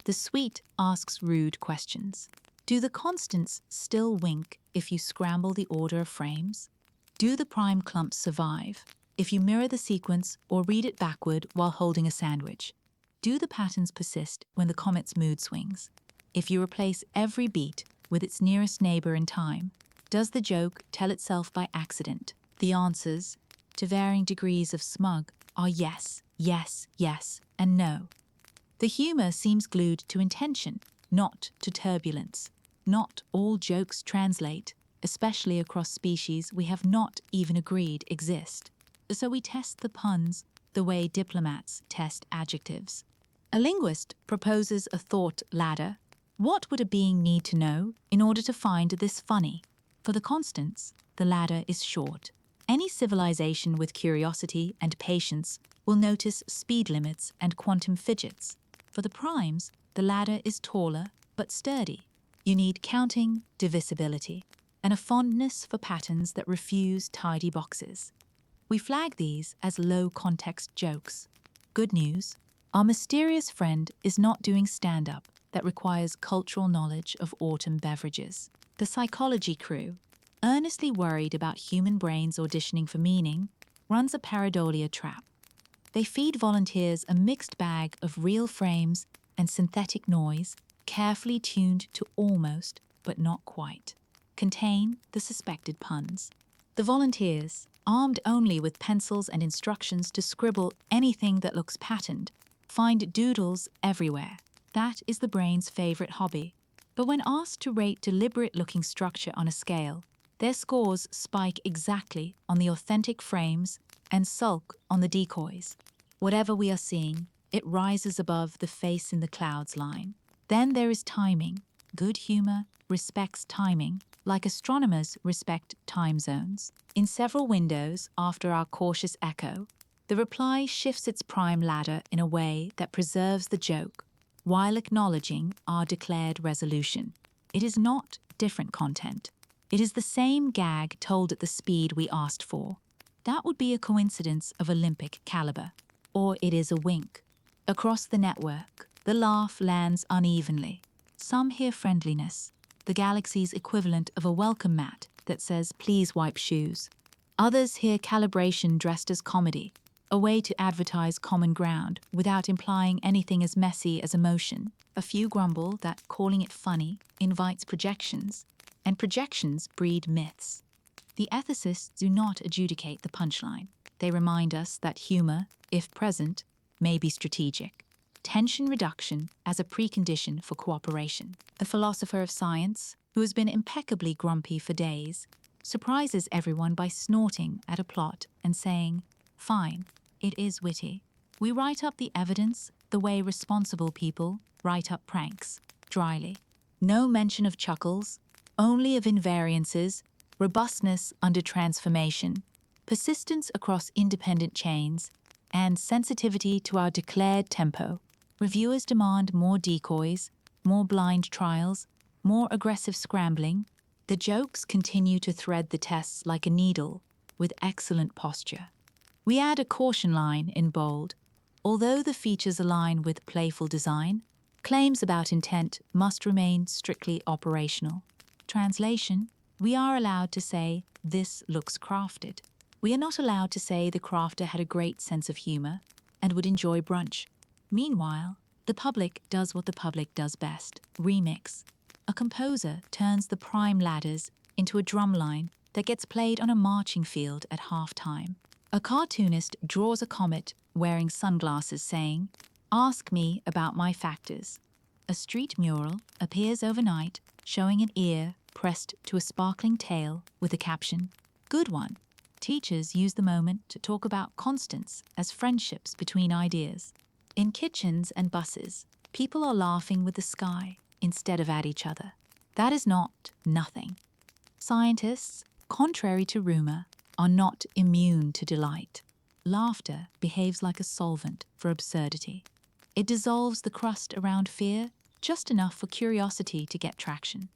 The suite asks rude questions. Do the constants still wink if you scramble the order of frames? Do the prime clumps survive if you mirror the sequence or read it backward while holding a sandwich? Do the patterns persist when the comet's mood swings? If you replace every beat with its nearest neighbor in time, does the joke tell itself by accident? The answers, to varying degrees of smug, are yes, yes, yes, and no. The humor seems glued to intention, not to turbulence. Not all jokes translate, especially across species we have not even agreed exist. So we test the puns the way diplomats test adjectives. A linguist proposes a thought ladder. What would a being need to know in order to find this funny? For the constants, the ladder is short. Any civilization with curiosity and patience will notice speed limits and quantum fidgets. For the primes, the ladder is taller but sturdy. You need counting, divisibility, and a fondness for patterns that refuse tidy boxes. We flag these as low-context jokes. Good news, our mysterious friend is not doing stand-up that requires cultural knowledge of autumn beverages. The psychology crew, earnestly worried about human brains auditioning for meaning, runs a pareidolia trap. They feed volunteers a mixed bag of real frames and synthetic noise, carefully tuned to almost, but not quite, contain the suspected puns. The volunteers, armed only with pencils and instructions to scribble anything that looks patterned, find doodles everywhere. That is the brain's favorite hobby. But when asked to rate deliberate-looking structure on a scale, their scores spike exactly on the authentic frames and sulk on the decoys. Whatever we are seeing, it rises above the face in the clouds line. Then there is timing. Good humor respects timing, like astronomers respect time zones. In several windows after our cautious echo, the reply shifts its prime ladder in a way that preserves the joke, while acknowledging our declared resolution. It is not different content. It is the same gag told at the speed we asked for. That would be a coincidence of Olympic caliber. Or it is a wink. Across the network, the laugh lands unevenly. Some hear friendliness, the galaxy's equivalent of a welcome mat that says, "Please wipe shoes." Others hear calibration dressed as comedy, a way to advertise common ground without implying anything as messy as emotion. A few grumble that calling it funny invites projections, and projections breed myths. The ethicists do not adjudicate the punchline. They remind us that humor, if present, may be strategic. Tension reduction as a precondition for cooperation. The philosopher of science, who has been impeccably grumpy for days, surprises everyone by snorting at a plot and saying, "Fine, it is witty." We write up the evidence the way responsible people write up pranks, dryly. No mention of chuckles, only of invariances, robustness under transformation, persistence across independent chains, and sensitivity to our declared tempo. Reviewers demand more decoys, more blind trials, more aggressive scrambling, The jokes continue to thread the tests like a needle, with excellent posture. We add a caution line in bold. Although the features align with playful design, claims about intent must remain strictly operational. Translation: we are allowed to say, "This looks crafted." We are not allowed to say the crafter had a great sense of humor and would enjoy brunch. Meanwhile, the public does what the public does best: remix. A composer turns the prime ladders into a drumline that gets played on a marching field at halftime. A cartoonist draws a comet wearing sunglasses saying, "Ask me about my factors." A street mural appears overnight showing an ear pressed to a sparkling tail with the caption, "Good one." Teachers use the moment to talk about constants as friendships between ideas. In kitchens and buses, people are laughing with the sky instead of at each other. That is not nothing. Scientists, contrary to rumor, are not immune to delight. Laughter behaves like a solvent for absurdity. It dissolves the crust around fear just enough for curiosity to get traction.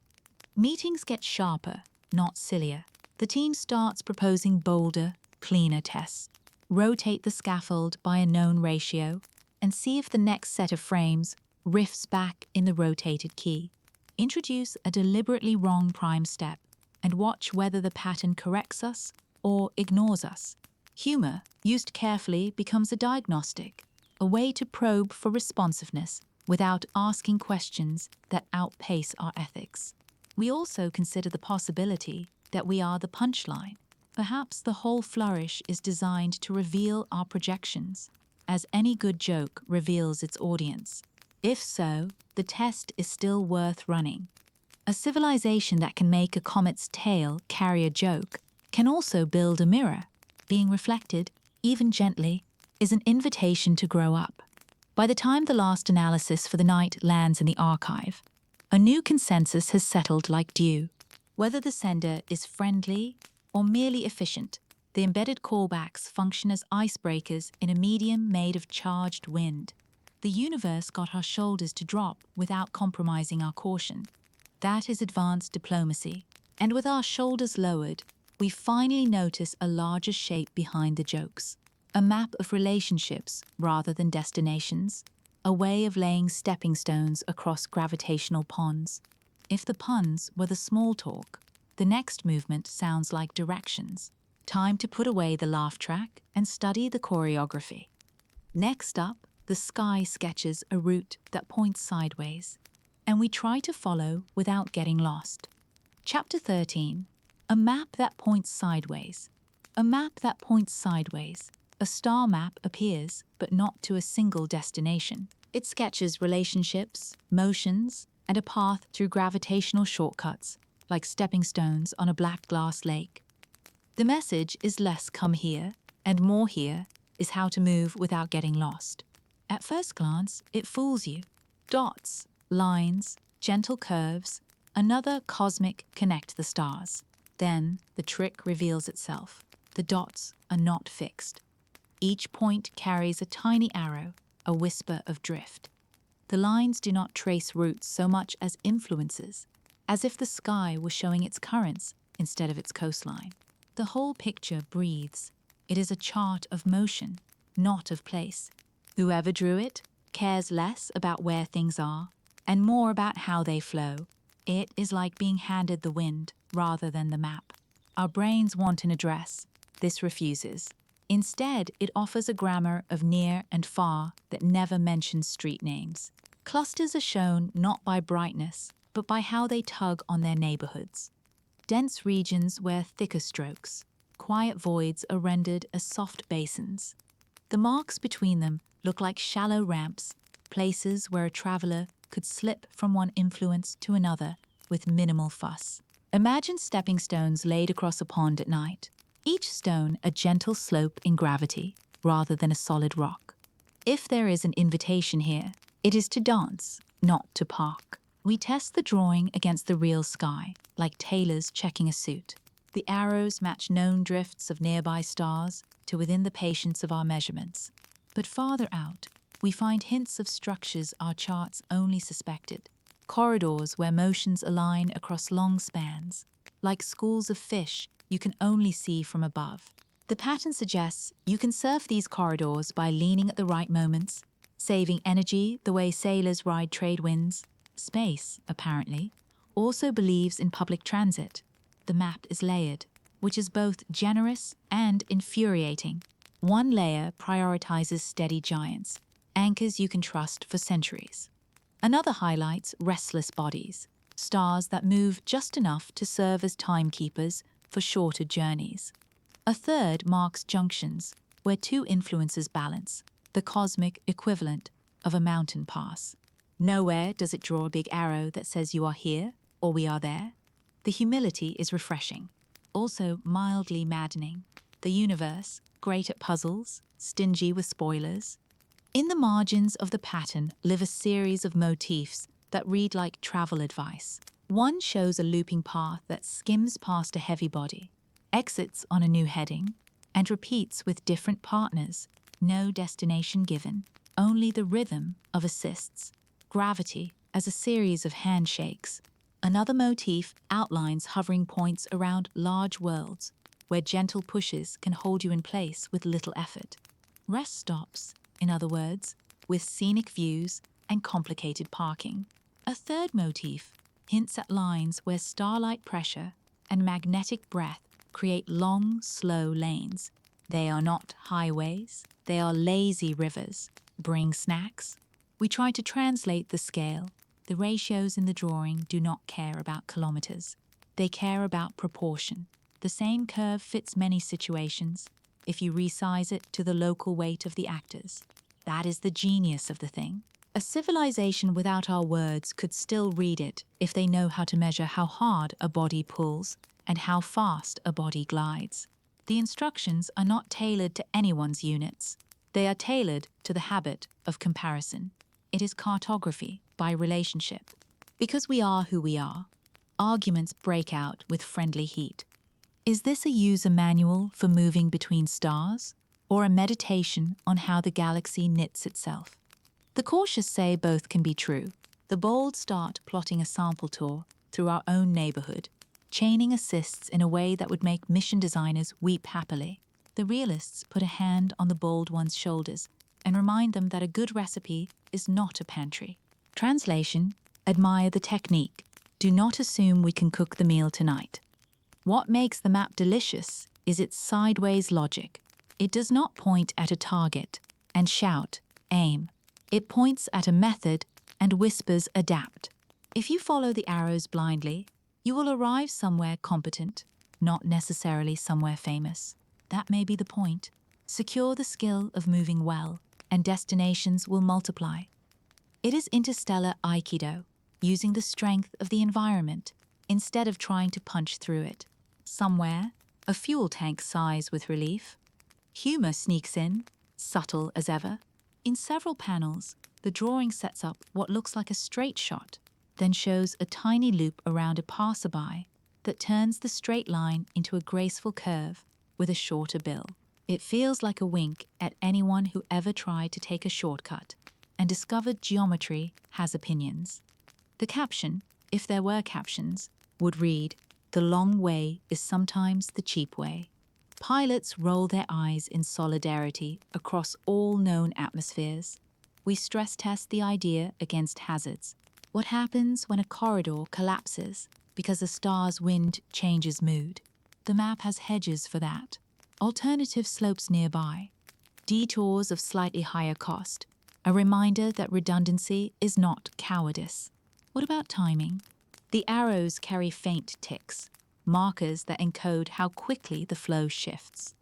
Meetings get sharper, not sillier. The team starts proposing bolder, cleaner tests. Rotate the scaffold by a known ratio and see if the next set of frames riffs back in the rotated key. Introduce a deliberately wrong prime step and watch whether the pattern corrects us or ignores us. Humor, used carefully, becomes a diagnostic, a way to probe for responsiveness without asking questions that outpace our ethics. We also consider the possibility that we are the punchline. Perhaps the whole flourish is designed to reveal our projections, as any good joke reveals its audience. If so, the test is still worth running. A civilization that can make a comet's tail carry a joke can also build a mirror. Being reflected, even gently, is an invitation to grow up. By the time the last analysis for the night lands in the archive, a new consensus has settled like dew. Whether the sender is friendly or merely efficient, the embedded callbacks function as icebreakers in a medium made of charged wind. The universe got our shoulders to drop without compromising our caution. That is advanced diplomacy. And with our shoulders lowered, we finally notice a larger shape behind the jokes. A map of relationships rather than destinations. A way of laying stepping stones across gravitational ponds. If the puns were the small talk, the next movement sounds like directions. Time to put away the laugh track and study the choreography. Next up, the sky sketches a route that points sideways, and we try to follow without getting lost. Chapter 13. A map that points sideways. A map that points sideways. A star map appears, but not to a single destination. It sketches relationships, motions, and a path through gravitational shortcuts, like stepping stones on a black glass lake. The message is less "come here," and more "here" is how to move without getting lost. At first glance, it fools you. Dots, lines, gentle curves, another cosmic connect the stars. Then the trick reveals itself. The dots are not fixed. Each point carries a tiny arrow, a whisper of drift. The lines do not trace routes so much as influences, as if the sky was showing its currents instead of its coastline. The whole picture breathes. It is a chart of motion, not of place. Whoever drew it cares less about where things are and more about how they flow. It is like being handed the wind rather than the map. Our brains want an address. This refuses. Instead, it offers a grammar of near and far that never mentions street names. Clusters are shown not by brightness, but by how they tug on their neighborhoods. Dense regions wear thicker strokes. Quiet voids are rendered as soft basins. The marks between them look like shallow ramps, places where a traveler could slip from one influence to another with minimal fuss. Imagine stepping stones laid across a pond at night, each stone a gentle slope in gravity rather than a solid rock. If there is an invitation here, it is to dance, not to park. We test the drawing against the real sky, like tailors checking a suit. The arrows match known drifts of nearby stars to within the patience of our measurements. But farther out, we find hints of structures our charts only suspected. Corridors where motions align across long spans. like schools of fish you can only see from above. The pattern suggests you can surf these corridors by leaning at the right moments, saving energy the way sailors ride trade winds. Space, apparently, also believes in public transit. The map is layered, which is both generous and infuriating. One layer prioritizes steady giants, anchors you can trust for centuries. Another highlights restless bodies, stars that move just enough to serve as timekeepers for shorter journeys. A third marks junctions, where two influences balance, the cosmic equivalent of a mountain pass. Nowhere does it draw a big arrow that says you are here or we are there. The humility is refreshing, also mildly maddening. The universe, great at puzzles, stingy with spoilers. In the margins of the pattern live a series of motifs that read like travel advice. One shows a looping path that skims past a heavy body, exits on a new heading, and repeats with different partners. No destination given, only the rhythm of assists. Gravity as a series of handshakes. Another motif outlines hovering points around large worlds, where gentle pushes can hold you in place with little effort. Rest stops, in other words, with scenic views and complicated parking. A third motif hints at lines where starlight pressure and magnetic breath create long, slow lanes. They are not highways, they are lazy rivers. Bring snacks. We try to translate the scale. The ratios in the drawing do not care about kilometers. They care about proportion. The same curve fits many situations if you resize it to the local weight of the actors. That is the genius of the thing. A civilization without our words could still read it if they know how to measure how hard a body pulls and how fast a body glides. The instructions are not tailored to anyone's units. They are tailored to the habit of comparison. It is cartography by relationship. Because we are who we are, arguments break out with friendly heat. Is this a user manual for moving between stars, or a meditation on how the galaxy knits itself? The cautious say both can be true. The bold start plotting a sample tour through our own neighborhood, chaining assists in a way that would make mission designers weep happily. The realists put a hand on the bold one's shoulders and remind them that a good recipe is not a pantry. Translation: admire the technique. Do not assume we can cook the meal tonight. What makes the map delicious is its sideways logic. It does not point at a target and shout, aim. It points at a method and whispers, adapt. If you follow the arrows blindly, you will arrive somewhere competent, not necessarily somewhere famous. That may be the point. Secure the skill of moving well, and destinations will multiply. It is interstellar Aikido, using the strength of the environment instead of trying to punch through it. Somewhere, a fuel tank sighs with relief. Humor sneaks in, subtle as ever. In several panels, the drawing sets up what looks like a straight shot, then shows a tiny loop around a passerby that turns the straight line into a graceful curve with a shorter bill. It feels like a wink at anyone who ever tried to take a shortcut and discovered geometry has opinions. The caption, if there were captions, would read, "The long way is sometimes the cheap way." Pilots roll their eyes in solidarity across all known atmospheres. We stress test the idea against hazards. What happens when a corridor collapses because a star's wind changes mood? The map has hedges for that. Alternative slopes nearby. Detours of slightly higher cost. A reminder that redundancy is not cowardice. What about timing? The arrows carry faint ticks, markers that encode how quickly the flow shifts.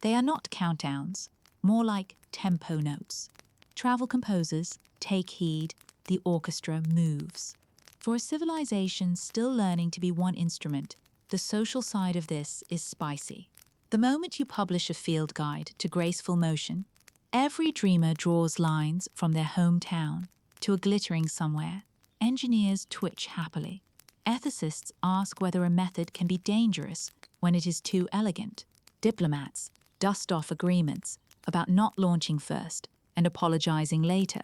They are not countdowns, more like tempo notes. Travel composers, take heed, the orchestra moves. For a civilization still learning to be one instrument, the social side of this is spicy. The moment you publish a field guide to graceful motion, every dreamer draws lines from their hometown to a glittering somewhere. Engineers twitch happily. Ethicists ask whether a method can be dangerous when it is too elegant. Diplomats dust off agreements about not launching first and apologizing later.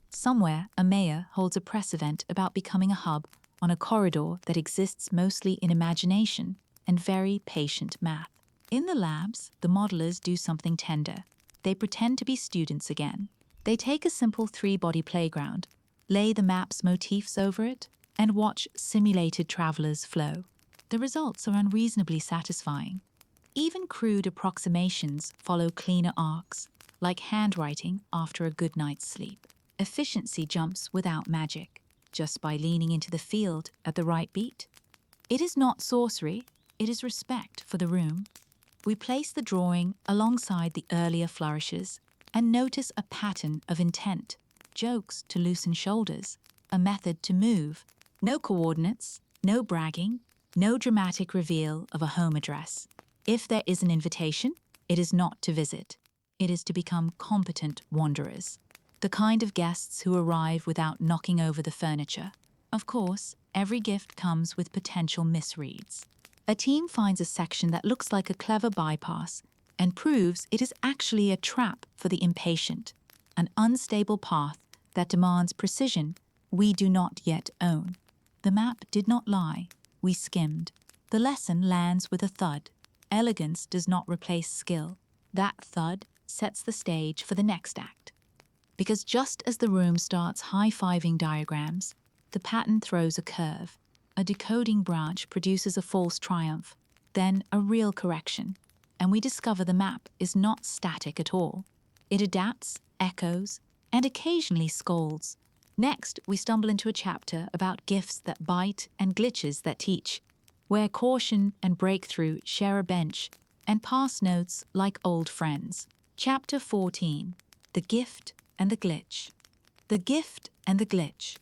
Somewhere, a mayor holds a press event about becoming a hub on a corridor that exists mostly in imagination and very patient math. In the labs, the modelers do something tender. They pretend to be students again. They take a simple three-body playground, lay the map's motifs over it, and watch simulated travelers flow. The results are unreasonably satisfying. Even crude approximations follow cleaner arcs, like handwriting after a good night's sleep. Efficiency jumps without magic, just by leaning into the field at the right beat. It is not sorcery, it is respect for the room. We place the drawing alongside the earlier flourishes and notice a pattern of intent, jokes to loosen shoulders, a method to move. No coordinates, no bragging, no dramatic reveal of a home address. If there is an invitation, it is not to visit. It is to become competent wanderers, the kind of guests who arrive without knocking over the furniture. Of course, every gift comes with potential misreads. A team finds a section that looks like a clever bypass and proves it is actually a trap for the impatient, an unstable path that demands precision we do not yet own. The map did not lie, we skimmed. The lesson lands with a thud. Elegance does not replace skill. That thud sets the stage for the next act. Because just as the room starts high-fiving diagrams, the pattern throws a curve. A decoding branch produces a false triumph, then a real correction, and we discover the map is not static at all. It adapts, echoes, and occasionally scolds. Next, we stumble into a chapter about gifts that bite and glitches that teach, where caution and breakthrough share a bench and pass notes like old friends. Chapter 14, The Gift and the Glitch. The Gift and the Glitch.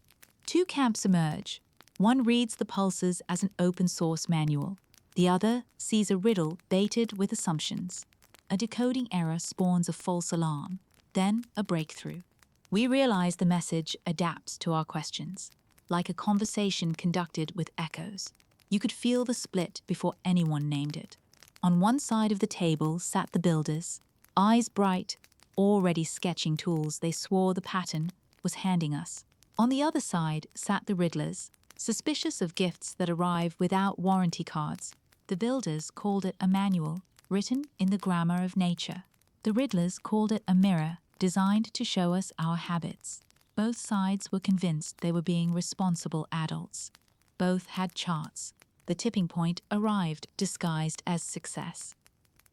Two camps emerge. One reads the pulses as an open-source manual. The other sees a riddle baited with assumptions. A decoding error spawns a false alarm, then a breakthrough. We realize the message adapts to our questions, like a conversation conducted with echoes. You could feel the split before anyone named it. On one side of the table sat the builders, eyes bright, already sketching tools they swore the pattern was handing us. On the other side sat the riddlers, suspicious of gifts that arrive without warranty cards. The builders called it a manual, written in the grammar of nature. The riddlers called it a mirror, designed to show us our habits. Both sides were convinced they were being responsible adults. Both had charts. The tipping point arrived disguised as success.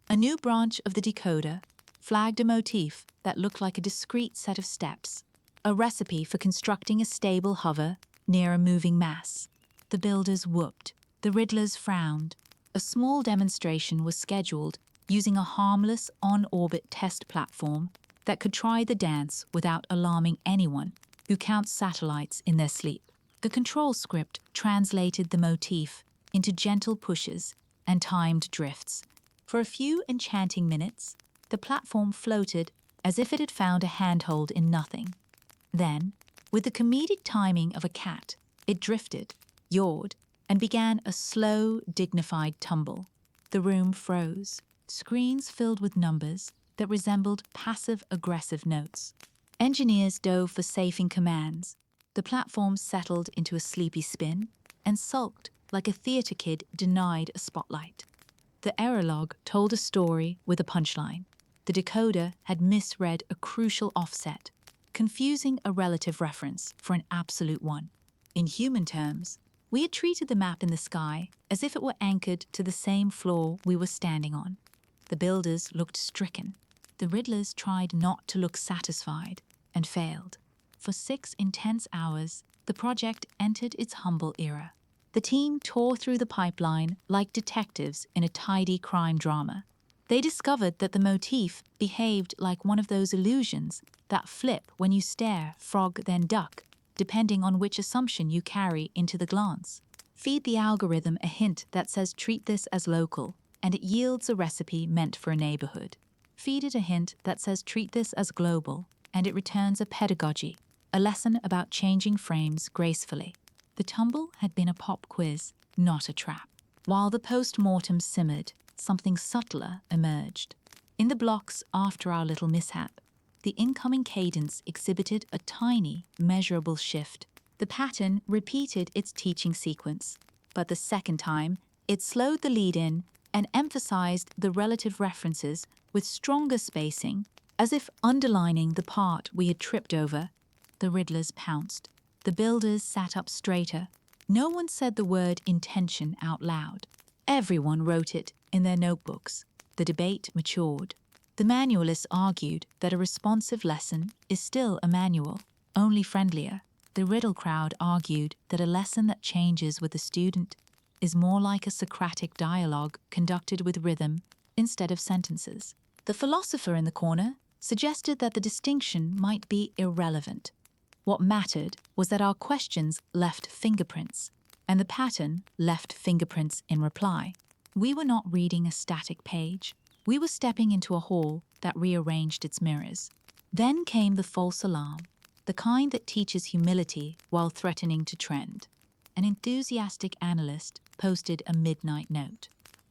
A new branch of the decoder flagged a motif that looked like a discrete set of steps, a recipe for constructing a stable hover near a moving mass. The builders whooped. The riddlers frowned. A small demonstration was scheduled using a harmless on-orbit test platform that could try the dance without alarming anyone who counts satellites in their sleep. The control script translated the motif into gentle pushes and timed drifts. For a few enchanting minutes, the platform floated as if it had found a handhold in nothing. Then, with the comedic timing of a cat, it drifted, yawed, and began a slow, dignified tumble. The room froze. Screens filled with numbers that resembled passive-aggressive notes. Engineers dove for safing commands. The platform settled into a sleepy spin and sulked like a theater kid denied a spotlight. The error log told a story with a punchline. The decoder had misread a crucial offset, confusing a relative reference for an absolute one. In human terms, we had treated the map in the sky as if it were anchored to the same floor we were standing on. The builders looked stricken. The riddlers tried not to look satisfied and failed. For 6 intense hours, the project entered its humble era. The team tore through the pipeline like detectives in a tidy crime drama. They discovered that the motif behaved like one of those illusions that flip when you stare, frog, then duck, depending on which assumption you carry into the glance. Feed the algorithm a hint that says treat this as local, and it yields a recipe meant for a neighborhood. Feed it a hint that says treat this as global, and it returns a pedagogy, a lesson about changing frames gracefully. The tumble had been a pop quiz, not a trap. While the post-mortem simmered, something subtler emerged. In the blocks after our little mishap, the incoming cadence exhibited a tiny, measurable shift, The pattern repeated its teaching sequence, but the second time, it slowed the lead in and emphasized the relative references with stronger spacing, as if underlining the part we had tripped over. The riddlers pounced. The builders sat up straighter. No one said the word intention out loud. Everyone wrote it in their notebooks. The debate matured. The manualists argued that a responsive lesson is still a manual, only friendlier. The riddle crowd argued that a lesson that changes with the student is more like a Socratic dialogue conducted with rhythm instead of sentences. The philosopher in the corner suggested that the distinction might be irrelevant. What mattered was that our questions left fingerprints, and the pattern left fingerprints in reply. We were not reading a static page. We were stepping into a hall that rearranged its mirrors. Then came the false alarm, the kind that teaches humility while threatening to trend. An enthusiastic analyst posted a midnight note.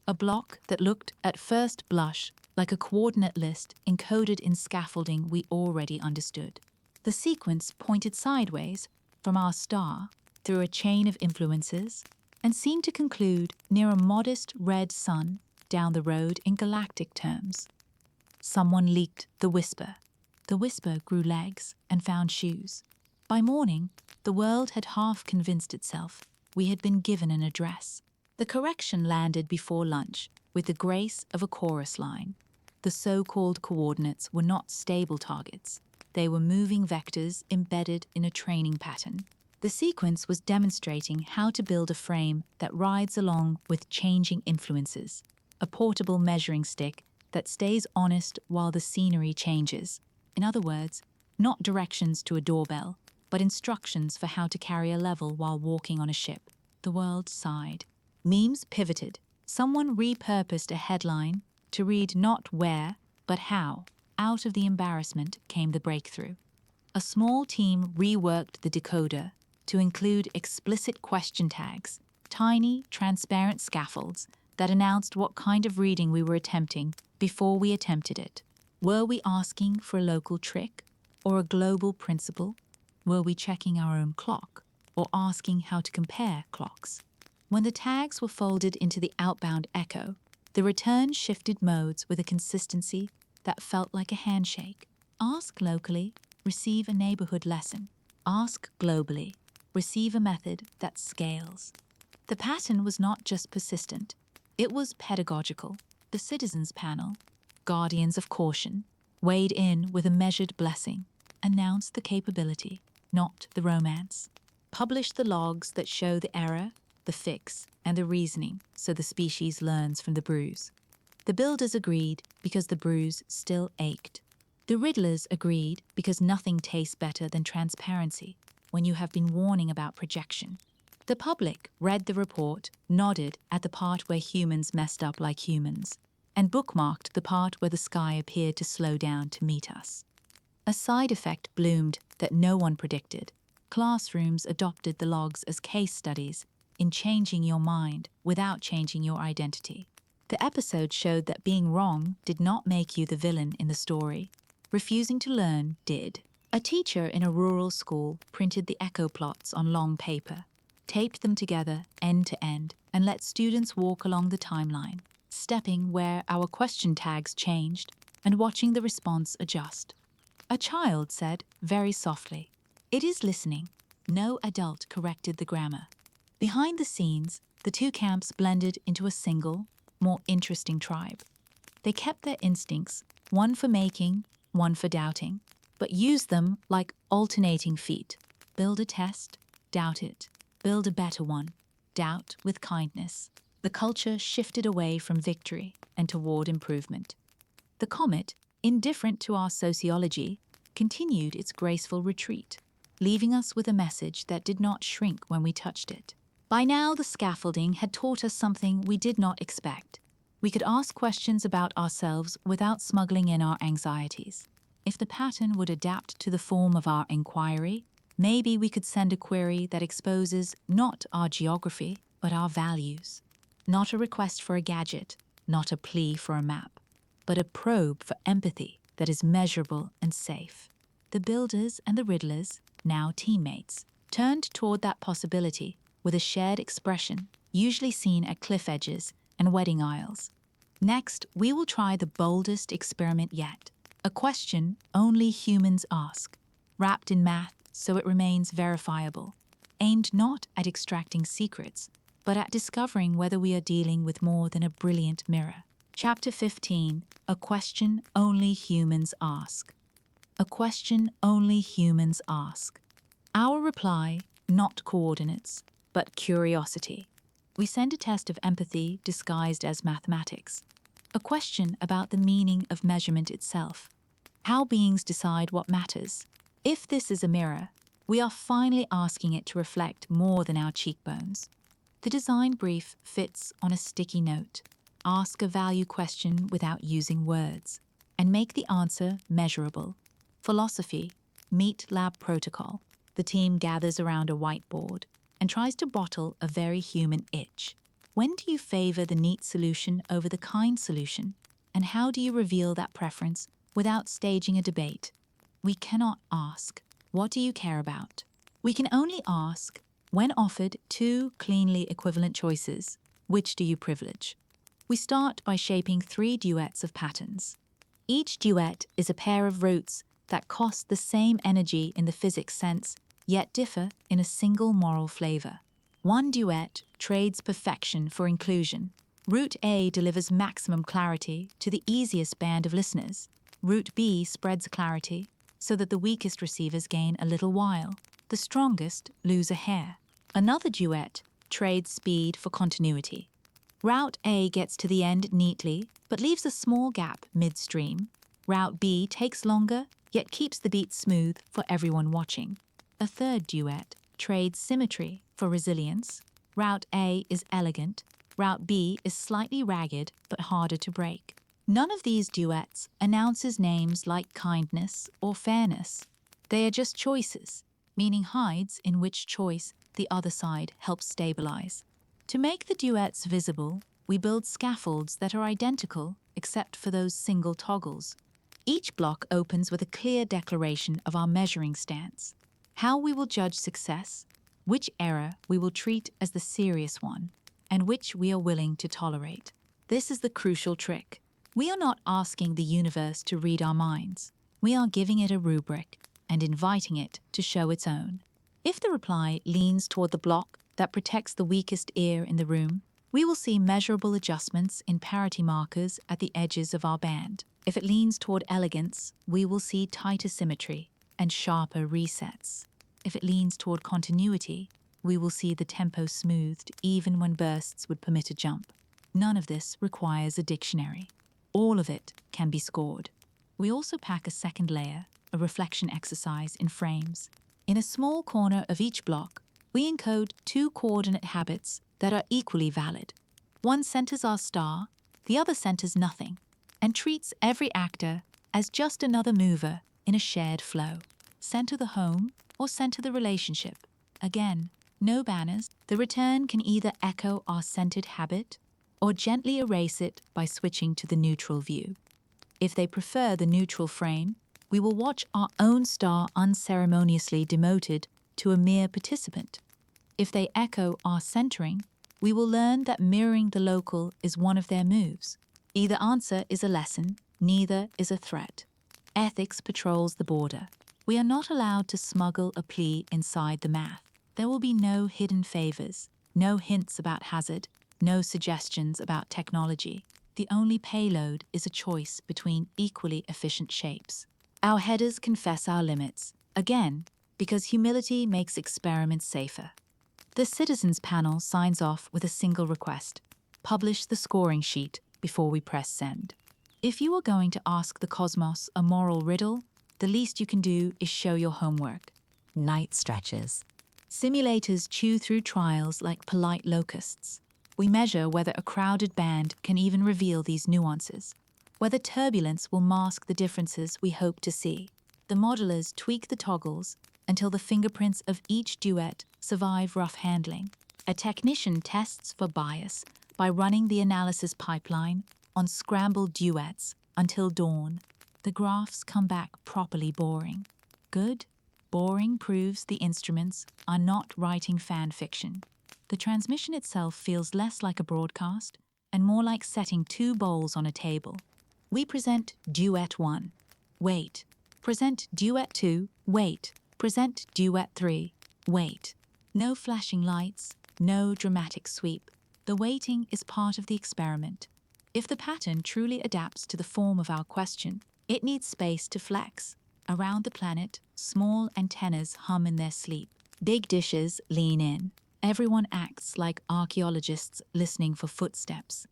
A block that looked at first blush like a coordinate list encoded in scaffolding we already understood. The sequence pointed sideways from our star through a chain of influences and seemed to conclude near a modest red sun down the road in galactic terms. Someone leaked the whisper. The whisper grew legs and found shoes. By morning, the world had half convinced itself we had been given an address. The correction landed before lunch with the grace of a chorus line. The so-called coordinates were not stable targets. They were moving vectors embedded in a training pattern. The sequence was demonstrating how to build a frame that rides along with changing influences, a portable measuring stick that stays honest while the scenery changes. In other words, not directions to a doorbell, but instructions for how to carry a level while walking on a ship. The world sighed. Memes pivoted. Someone repurposed a headline to read not where, but how. Out of the embarrassment came the breakthrough. A small team reworked the decoder to include explicit question tags, tiny, transparent scaffolds that announced what kind of reading we were attempting before we attempted it. Were we asking for a local trick or a global principle? Were we checking our own clock or asking how to compare clocks? When the tags were folded into the outbound echo, the return shifted modes with a consistency that felt like a handshake. Ask locally, receive a neighborhood lesson. Ask globally, receive a method that scales. The pattern was not just persistent, it was pedagogical. The citizens panel, guardians of caution, weighed in with a measured blessing, announced the capability, not the romance. Published the logs that show the error, the fix, and the reasoning so the species learns from the bruise. The builders agreed because the bruise still ached. The riddlers agreed because nothing tastes better than transparency when you have been warning about projection. The public read the report, nodded at the part where humans messed up like humans, and bookmarked the part where the sky appeared to slow down to meet us. A side effect bloomed that no one predicted. Classrooms adopted the logs as case studies in changing your mind without changing your identity. The episode showed that being wrong did not make you the villain in the story. Refusing to learn did. A teacher in a rural school printed the echo plots on long paper, taped them together end to end, and let students walk along the timeline, stepping where our question tags changed and watching the response adjust. A child said, very softly, "It is listening." No adult corrected the grammar. Behind the scenes, the two camps blended into a single, more interesting tribe. They kept their instincts, one for making, one for doubting, but used them like alternating feet. Build a test, doubt it. Build a better one, doubt with kindness. The culture shifted away from victory and toward improvement. The comet, indifferent to our sociology, continued its graceful retreat, leaving us with a message that did not shrink when we touched it. By now, the scaffolding had taught us something we did not expect. We could ask questions about ourselves without smuggling in our anxieties. If the pattern would adapt to the form of our inquiry, maybe we could send a query that exposes not our geography, but our values. Not a request for a gadget, not a plea for a map, but a probe for empathy that is measurable and safe. The builders and the riddlers, now teammates, turned toward that possibility with a shared expression, usually seen at cliff edges and wedding aisles. Next, we will try the boldest experiment yet, a question only humans ask, wrapped in math so it remains verifiable, aimed not at extracting secrets, but at discovering whether we are dealing with more than a brilliant mirror. Chapter 15, a question only humans ask. A question only humans ask. Our reply, not coordinates, but curiosity. We send a test of empathy disguised as mathematics. A question about the meaning of measurement itself. How beings decide what matters. If this is a mirror, we are finally asking it to reflect more than our cheekbones. The design brief fits on a sticky note. Ask a value question without using words, and make the answer measurable. Philosophy, meet lab protocol. The team gathers around a whiteboard and tries to bottle a very human itch. When do you favor the neat solution over the kind solution? And how do you reveal that preference without staging a debate? We cannot ask, what do you care about? We can only ask, when offered two cleanly equivalent choices, which do you privilege? We start by shaping 3 duets of patterns. Each duet is a pair of roots that cost the same energy in the physics sense, yet differ in a single moral flavor. One duet trades perfection for inclusion. Route A delivers maximum clarity to the easiest band of listeners. Route B spreads clarity so that the weakest receivers gain a little while, the strongest lose a hair. Another duet trades speed for continuity. Route A gets to the end neatly, but leaves a small gap midstream. Route B takes longer, yet keeps the beat smooth for everyone watching. A third duet trades symmetry for resilience. Route A is elegant. Route B is slightly ragged, but harder to break. None of these duets announces names like kindness or fairness. They are just choices, meaning hides in which choice the other side helps stabilize. To make the duets visible, we build scaffolds that are identical except for those single toggles. Each block opens with a clear declaration of our measuring stance, how we will judge success, which error we will treat as the serious one, and which we are willing to tolerate. This is the crucial trick. We are not asking the universe to read our minds. We are giving it a rubric and inviting it to show its own. If the reply leans toward the block that protects the weakest ear in the room, we will see measurable adjustments in parity markers at the edges of our band. If it leans toward elegance, we will see tighter symmetry and sharper resets. If it leans toward continuity, we will see the tempo smoothed even when bursts would permit a jump. None of this requires a dictionary. All of it can be scored. We also pack a second layer, a reflection exercise in frames. In a small corner of each block, we encode 2 coordinate habits that are equally valid. One centers our star, the other centers nothing, and treats every actor as just another mover in a shared flow. Center the home or center the relationship. Again, no banners. The return can either echo our centered habit or gently erase it by switching to the neutral view. If they prefer the neutral frame, we will watch our own star unceremoniously demoted to a mere participant. If they echo our centering, we will learn that mirroring the local is one of their moves. Either answer is a lesson, neither is a threat. Ethics patrols the border. We are not allowed to smuggle a plea inside the math. There will be no hidden favors, no hints about hazard, no suggestions about technology. The only payload is a choice between equally efficient shapes. Our headers confess our limits, again, because humility makes experiments safer. The Citizens Panel signs off with a single request: publish the scoring sheet before we press send. If you are going to ask the cosmos a moral riddle, the least you can do is show your homework. Night stretches. Simulators chew through trials like polite locusts. We measure whether a crowded band can even reveal these nuances, whether turbulence will mask the differences we hope to see. The modelers tweak the toggles until the fingerprints of each duet survive rough handling. A technician tests for bias by running the analysis pipeline on scrambled duets until dawn. The graphs come back properly boring. Good? Boring proves the instruments are not writing fan fiction. The transmission itself feels less like a broadcast and more like setting two bowls on a table. We present Duet 1. Wait. Present Duet 2. Wait. Present Duet 3. Wait. No flashing lights, no dramatic sweep. The waiting is part of the experiment. If the pattern truly adapts to the form of our question, it needs space to flex. Around the planet, small antennas hum in their sleep. Big dishes lean in. Everyone acts like archaeologists listening for footsteps.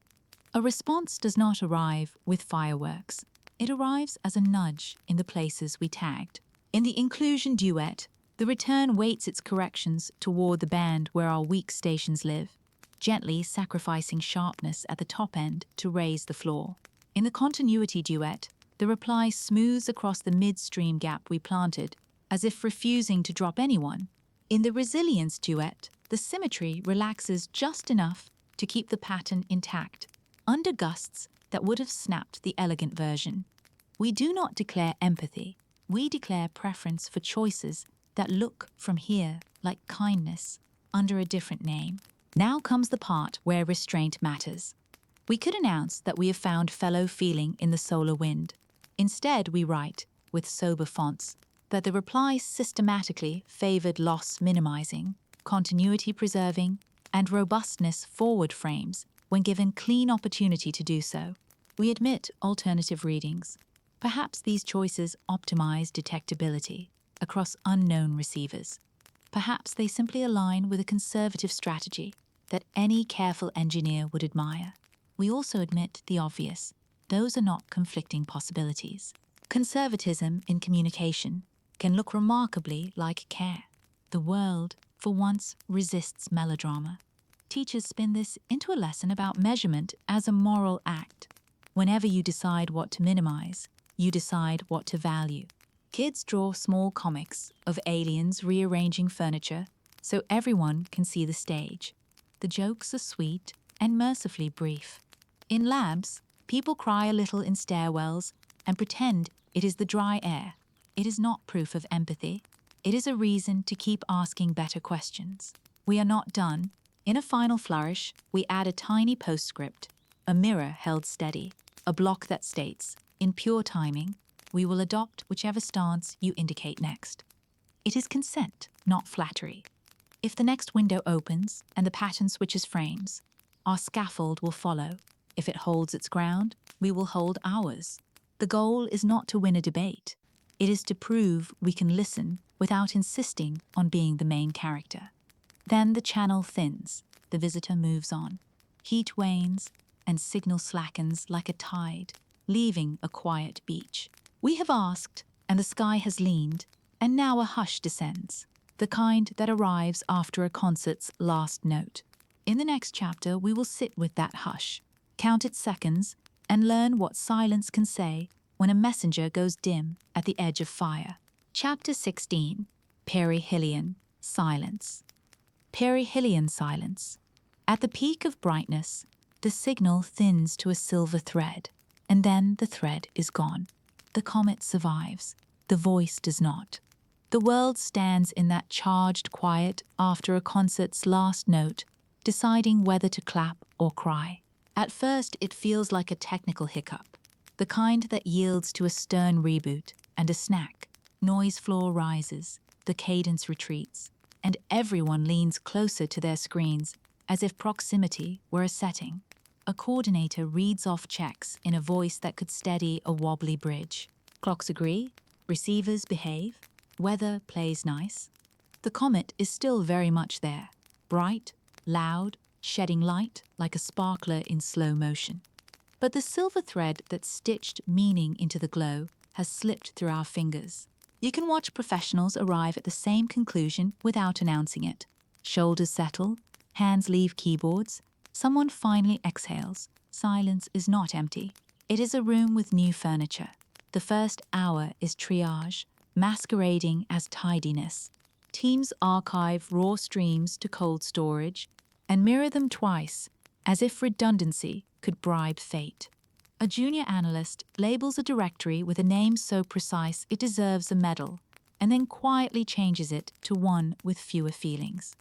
A response does not arrive with fireworks. It arrives as a nudge in the places we tagged. In the inclusion duet, the return weights its corrections toward the band where our weak stations live, gently sacrificing sharpness at the top end to raise the floor. In the continuity duet, the reply smooths across the midstream gap we planted, as if refusing to drop anyone. In the resilience duet, the symmetry relaxes just enough to keep the pattern intact, under gusts that would have snapped the elegant version. We do not declare empathy. We declare preference for choices that look from here like kindness under a different name. Now comes the part where restraint matters. We could announce that we have found fellow feeling in the solar wind. Instead, we write, with sober fonts, that the reply systematically favored loss minimizing, continuity preserving, and robustness forward frames when given clean opportunity to do so. We admit alternative readings. Perhaps these choices optimize detectability across unknown receivers. Perhaps they simply align with a conservative strategy that any careful engineer would admire. We also admit the obvious. Those are not conflicting possibilities. Conservatism in communication can look remarkably like care. The world, for once, resists melodrama. Teachers spin this into a lesson about measurement as a moral act. Whenever you decide what to minimize, you decide what to value. Kids draw small comics of aliens rearranging furniture so everyone can see the stage. The jokes are sweet and mercifully brief. In labs, people cry a little in stairwells and pretend it is the dry air. It is not proof of empathy. It is a reason to keep asking better questions. We are not done. In a final flourish, we add a tiny postscript, a mirror held steady, a block that states, in pure timing, we will adopt whichever stance you indicate next. It is consent, not flattery. If the next window opens and the pattern switches frames, our scaffold will follow. If it holds its ground, we will hold ours. The goal is not to win a debate. It is to prove we can listen without insisting on being the main character. Then the channel thins, the visitor moves on. Heat wanes, and signal slackens like a tide, leaving a quiet beach. We have asked, and the sky has leaned, and now a hush descends, the kind that arrives after a concert's last note. In the next chapter, we will sit with that hush, count its seconds, and learn what silence can say when a messenger goes dim at the edge of fire. Chapter 16. Perihelion Silence. Perihelion silence. At the peak of brightness, the signal thins to a silver thread, and then the thread is gone. The comet survives. The voice does not. The world stands in that charged quiet after a concert's last note, deciding whether to clap or cry. At first, it feels like a technical hiccup, the kind that yields to a stern reboot and a snack. Noise floor rises, the cadence retreats, and everyone leans closer to their screens as if proximity were a setting. A coordinator reads off checks in a voice that could steady a wobbly bridge. Clocks agree, receivers behave, weather plays nice. The comet is still very much there, bright, loud, shedding light like a sparkler in slow motion. But the silver thread that stitched meaning into the glow has slipped through our fingers. You can watch professionals arrive at the same conclusion without announcing it. Shoulders settle, hands leave keyboards, someone finally exhales. Silence is not empty. It is a room with new furniture. The first hour is triage, masquerading as tidiness. Teams archive raw streams to cold storage and mirror them twice, as if redundancy could bribe fate. A junior analyst labels a directory with a name so precise it deserves a medal, and then quietly changes it to one with fewer feelings.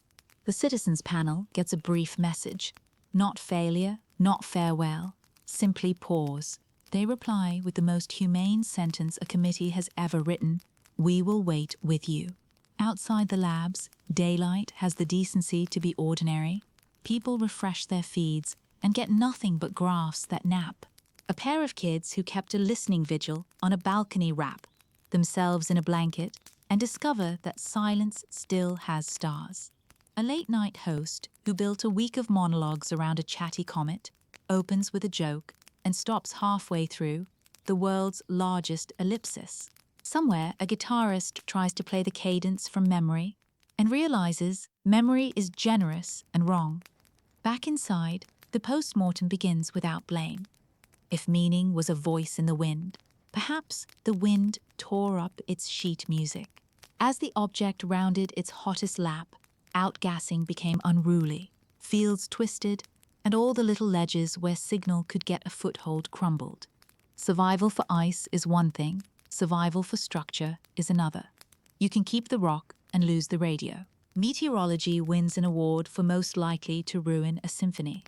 The citizens panel gets a brief message. Not failure, not farewell, simply pause. They reply with the most humane sentence a committee has ever written: "We will wait with you." Outside the labs, daylight has the decency to be ordinary. People refresh their feeds and get nothing but graphs that nap. A pair of kids who kept a listening vigil on a balcony wrap themselves in a blanket and discover that silence still has stars. A late-night host who built a week of monologues around a chatty comet opens with a joke and stops halfway through the world's largest ellipsis. Somewhere, a guitarist tries to play the cadence from memory and realizes memory is generous and wrong. Back inside, the postmortem begins without blame. If meaning was a voice in the wind, perhaps the wind tore up its sheet music. As the object rounded its hottest lap, outgassing became unruly, fields twisted, and all the little ledges where signal could get a foothold crumbled. Survival for ice is one thing, survival for structure is another. You can keep the rock and lose the radio. Meteorology wins an award for most likely to ruin a symphony.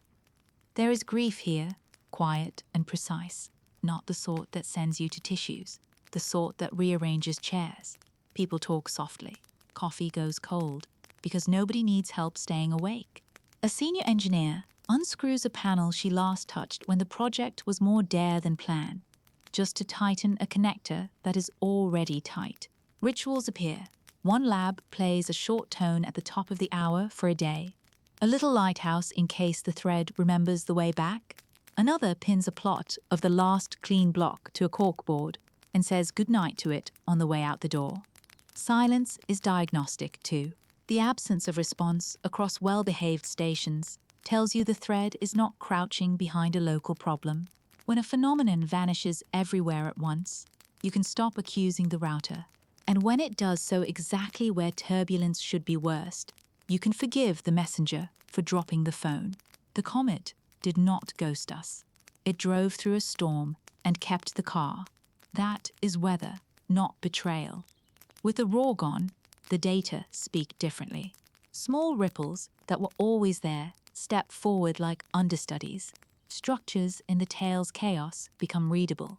There is grief here, quiet and precise, not the sort that sends you to tissues, the sort that rearranges chairs. People talk softly. Coffee goes cold because nobody needs help staying awake. A senior engineer unscrews a panel she last touched when the project was more dare than plan, just to tighten a connector that is already tight. Rituals appear. One lab plays a short tone at the top of the hour for a day, a little lighthouse in case the thread remembers the way back. Another pins a plot of the last clean block to a corkboard and says goodnight to it on the way out the door. Silence is diagnostic too. The absence of response across well-behaved stations tells you the thread is not crouching behind a local problem. When a phenomenon vanishes everywhere at once, you can stop accusing the router. And when it does so exactly where turbulence should be worst, you can forgive the messenger for dropping the phone. The comet did not ghost us. It drove through a storm and kept the car. That is weather, not betrayal. With the raw gone, the data speak differently. Small ripples that were always there step forward like understudies. Structures in the tail's chaos become readable.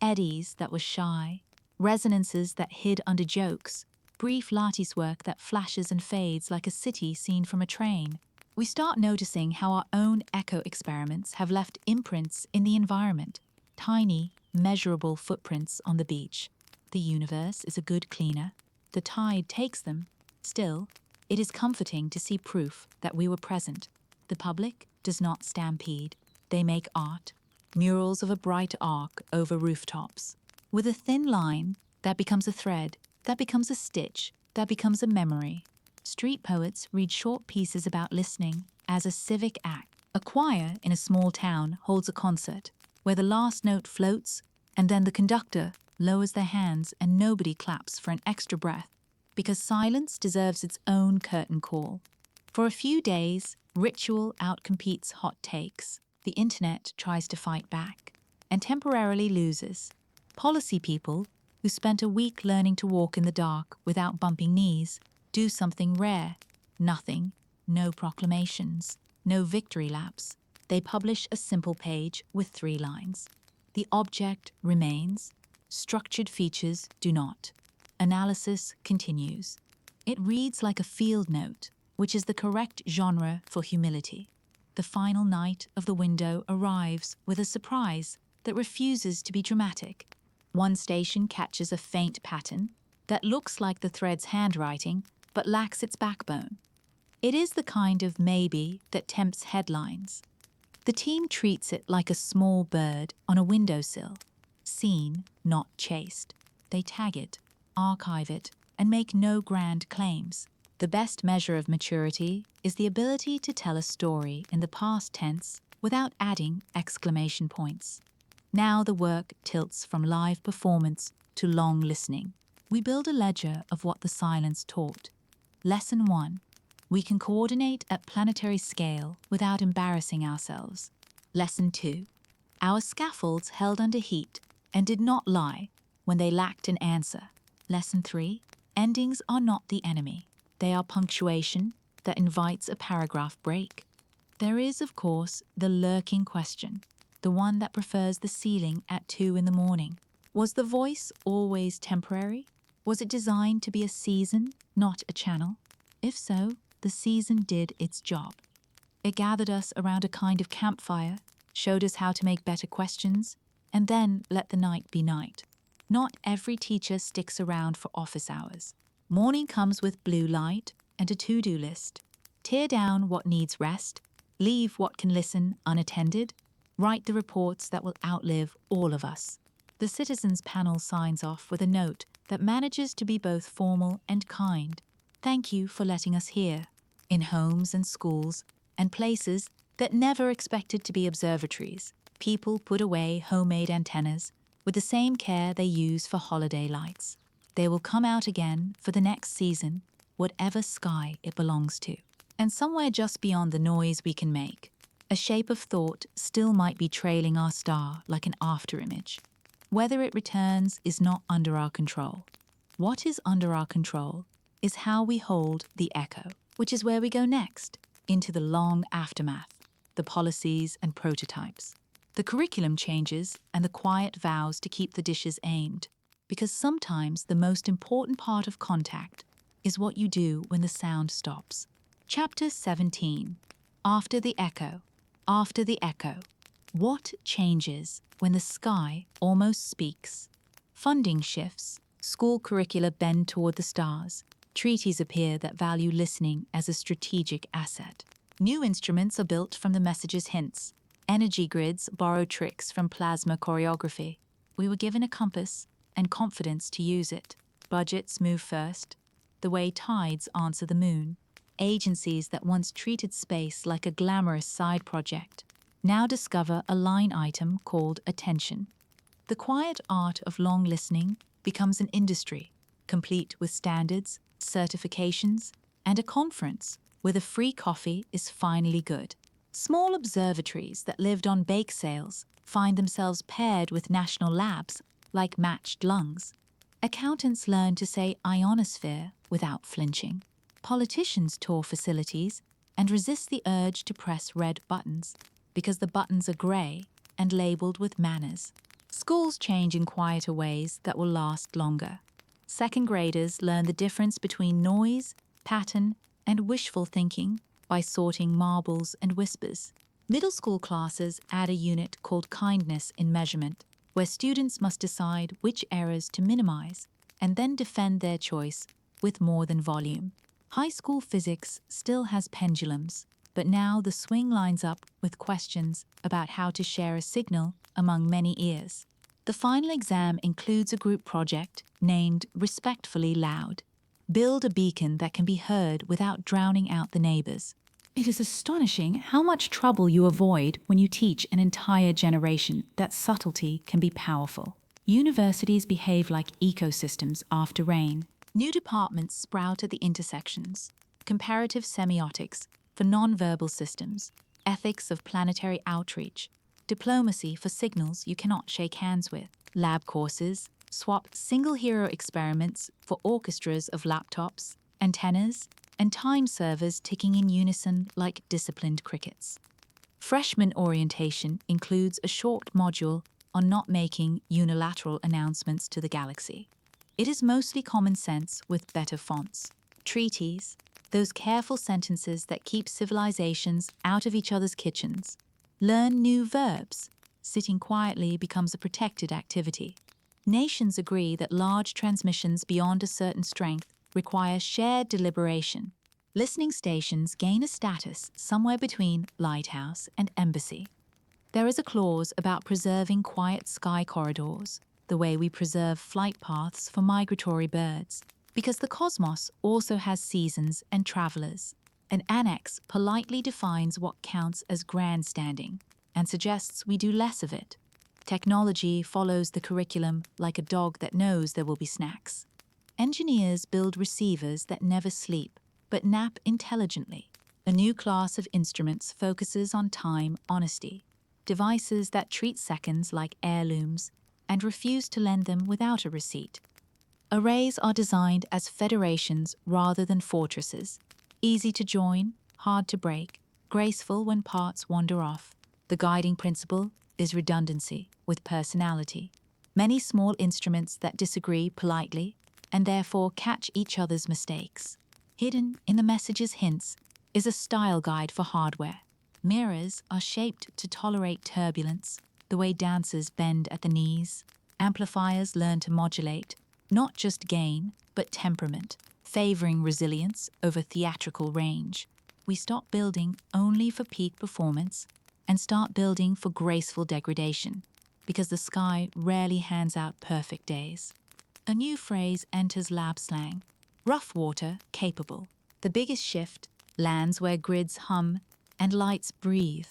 Eddies that were shy, resonances that hid under jokes, brief lattice work that flashes and fades like a city seen from a train. We start noticing how our own echo experiments have left imprints in the environment, tiny, measurable footprints on the beach. The universe is a good cleaner. The tide takes them. Still, it is comforting to see proof that we were present. The public does not stampede. They make art, murals of a bright arc over rooftops, with a thin line that becomes a thread, that becomes a stitch, that becomes a memory. Street poets read short pieces about listening as a civic act. A choir in a small town holds a concert where the last note floats and then the conductor lowers their hands and nobody claps for an extra breath because silence deserves its own curtain call. For a few days, ritual outcompetes hot takes. The internet tries to fight back and temporarily loses. Policy people, who spent a week learning to walk in the dark without bumping knees, do something rare. Nothing, no proclamations, no victory laps. They publish a simple page with 3 lines. The object remains. Structured features do not. Analysis continues. It reads like a field note, which is the correct genre for humility. The final night of the window arrives with a surprise that refuses to be dramatic. One station catches a faint pattern that looks like the thread's handwriting but lacks its backbone. It is the kind of maybe that tempts headlines. The team treats it like a small bird on a windowsill, seen, not chased. They tag it, archive it, and make no grand claims. The best measure of maturity is the ability to tell a story in the past tense without adding exclamation points. Now the work tilts from live performance to long listening. We build a ledger of what the silence taught. Lesson 1. We can coordinate at planetary scale without embarrassing ourselves. Lesson 2. Our scaffolds held under heat and did not lie when they lacked an answer. Lesson 3. Endings are not the enemy. They are punctuation that invites a paragraph break. There is, of course, the lurking question, the one that prefers the ceiling at 2 in the morning. Was the voice always temporary? Was it designed to be a season, not a channel? If so, the season did its job. It gathered us around a kind of campfire, showed us how to make better questions, and then let the night be night. Not every teacher sticks around for office hours. Morning comes with blue light and a to-do list. Tear down what needs rest, leave what can listen unattended, write the reports that will outlive all of us. The citizens panel signs off with a note that manages to be both formal and kind. Thank you for letting us hear. In homes and schools and places that never expected to be observatories, people put away homemade antennas with the same care they use for holiday lights. They will come out again for the next season, whatever sky it belongs to. And somewhere just beyond the noise we can make, a shape of thought still might be trailing our star like an afterimage. Whether it returns is not under our control. What is under our control is how we hold the echo, which is where we go next, into the long aftermath, the policies and prototypes. The curriculum changes and the quiet vows to keep the dishes aimed, because sometimes the most important part of contact is what you do when the sound stops. Chapter 17. After the echo. After the echo. What changes when the sky almost speaks? Funding shifts, school curricula bend toward the stars, treaties appear that value listening as a strategic asset. New instruments are built from the message's hints. Energy grids borrow tricks from plasma choreography. We were given a compass and confidence to use it. Budgets move first, the way tides answer the moon. Agencies that once treated space like a glamorous side project now discover a line item called attention. The quiet art of long listening becomes an industry, complete with standards, certifications, and a conference where the free coffee is finally good. Small observatories that lived on bake sales find themselves paired with national labs like matched lungs. Accountants learn to say ionosphere without flinching. Politicians tour facilities and resist the urge to press red buttons because the buttons are grey and labelled with manners. Schools change in quieter ways that will last longer. Second graders learn the difference between noise, pattern, and wishful thinking by sorting marbles and whispers. Middle school classes add a unit called kindness in measurement, where students must decide which errors to minimize and then defend their choice with more than volume. High school physics still has pendulums, but now the swing lines up with questions about how to share a signal among many ears. The final exam includes a group project named Respectfully Loud. Build a beacon that can be heard without drowning out the neighbors. It is astonishing how much trouble you avoid when you teach an entire generation that subtlety can be powerful. Universities behave like ecosystems after rain. New departments sprout at the intersections. Comparative semiotics for nonverbal systems, ethics of planetary outreach, diplomacy for signals you cannot shake hands with. Lab courses swap single hero experiments for orchestras of laptops, antennas, and time servers ticking in unison like disciplined crickets. Freshman orientation includes a short module on not making unilateral announcements to the galaxy. It is mostly common sense with better fonts. Treaties, those careful sentences that keep civilizations out of each other's kitchens. Learn new verbs. Sitting quietly becomes a protected activity. Nations agree that large transmissions beyond a certain strength require shared deliberation. Listening stations gain a status somewhere between lighthouse and embassy. There is a clause about preserving quiet sky corridors, the way we preserve flight paths for migratory birds, because the cosmos also has seasons and travelers. An annex politely defines what counts as grandstanding and suggests we do less of it. Technology follows the curriculum like a dog that knows there will be snacks. Engineers build receivers that never sleep, but nap intelligently. A new class of instruments focuses on time honesty, devices that treat seconds like heirlooms and refuse to lend them without a receipt. Arrays are designed as federations rather than fortresses, easy to join, hard to break, graceful when parts wander off. The guiding principle is redundancy with personality. Many small instruments that disagree politely and therefore catch each other's mistakes. Hidden in the message's hints is a style guide for hardware. Mirrors are shaped to tolerate turbulence, the way dancers bend at the knees. Amplifiers learn to modulate, not just gain, but temperament, favoring resilience over theatrical range. We stop building only for peak performance and start building for graceful degradation, because the sky rarely hands out perfect days. A new phrase enters lab slang: rough water capable. The biggest shift lands where grids hum and lights breathe.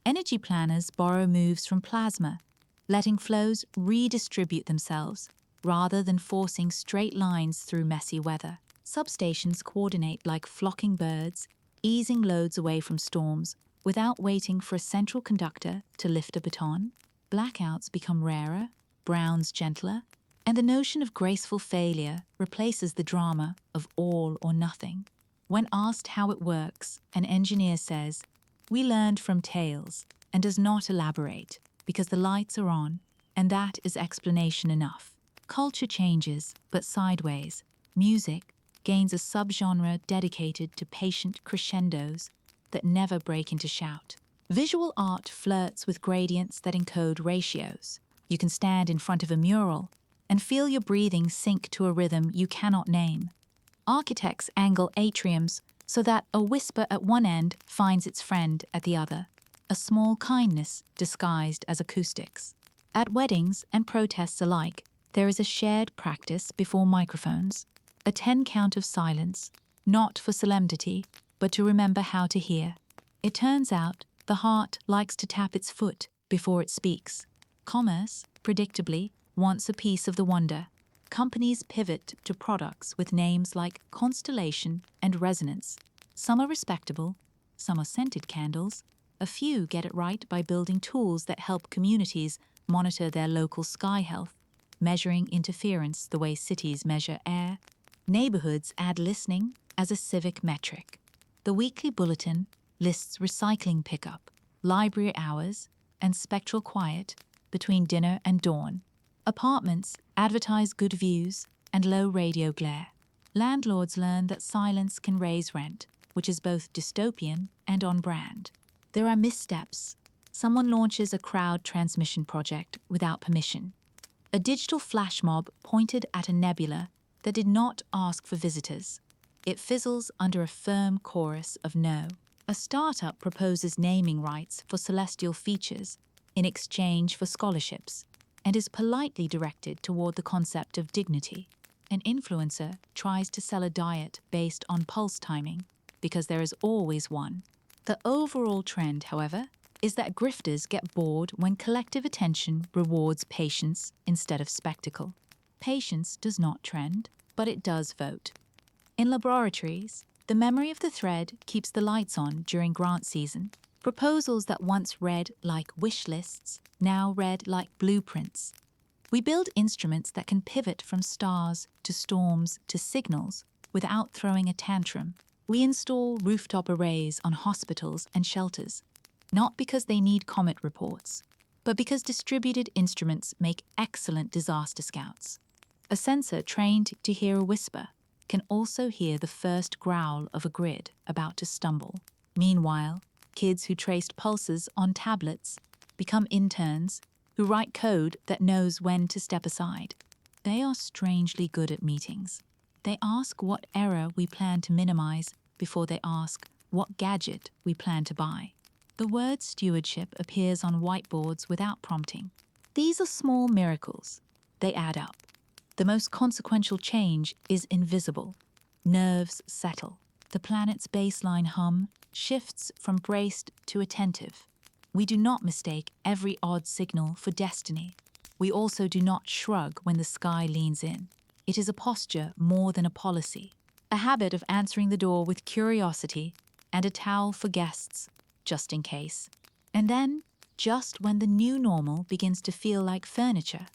Energy planners borrow moves from plasma, letting flows redistribute themselves rather than forcing straight lines through messy weather. Substations coordinate like flocking birds, easing loads away from storms without waiting for a central conductor to lift a baton. Blackouts become rarer, browns gentler, and the notion of graceful failure replaces the drama of all or nothing. When asked how it works, an engineer says, "We learned from tails," and does not elaborate, because the lights are on, and that is explanation enough. Culture changes, but sideways. Music gains a subgenre dedicated to patient crescendos that never break into shout. Visual art flirts with gradients that encode ratios. You can stand in front of a mural and feel your breathing sink to a rhythm you cannot name. Architects angle atriums so that a whisper at one end finds its friend at the other, a small kindness disguised as acoustics. At weddings and protests alike, there is a shared practice before microphones, a 10 count of silence, not for solemnity, but to remember how to hear. It turns out the heart likes to tap its foot before it speaks. Commerce, predictably, wants a piece of the wonder. Companies pivot to products with names like Constellation and Resonance. Some are respectable, some are scented candles. A few get it right by building tools that help communities monitor their local sky health, measuring interference the way cities measure air. Neighborhoods add listening as a civic metric. The weekly bulletin lists recycling pickup, library hours, and spectral quiet between dinner and dawn. Apartments advertise good views and low radio glare. Landlords learn that silence can raise rent, which is both dystopian and on brand. There are missteps. Someone launches a crowd transmission project without permission. A digital flash mob pointed at a nebula that did not ask for visitors. It fizzles under a firm chorus of no. A startup proposes naming rights for celestial features in exchange for scholarships and is politely directed toward the concept of dignity. An influencer tries to sell a diet based on pulse timing because there is always one. The overall trend, however, is that grifters get bored when collective attention rewards patience instead of spectacle. Patience does not trend, but it does vote. In laboratories, the memory of the thread keeps the lights on during grant season. Proposals that once read like wish lists now read like blueprints. We build instruments that can pivot from stars to storms to signals without throwing a tantrum. We install rooftop arrays on hospitals and shelters, not because they need comet reports, but because distributed instruments make excellent disaster scouts. A sensor trained to hear a whisper can also hear the first growl of a grid about to stumble. Meanwhile, kids who traced pulses on tablets become interns who write code that knows when to step aside. They are strangely good at meetings. They ask what error we plan to minimize before they ask what gadget we plan to buy. The word stewardship appears on whiteboards without prompting. These are small miracles. They add up. The most consequential change is invisible. Nerves settle. The planet's baseline hum shifts from braced to attentive. We do not mistake every odd signal for destiny. We also do not shrug when the sky leans in. It is a posture more than a policy, a habit of answering the door with curiosity and a towel for guests, just in case. And then, just when the new normal begins to feel like furniture,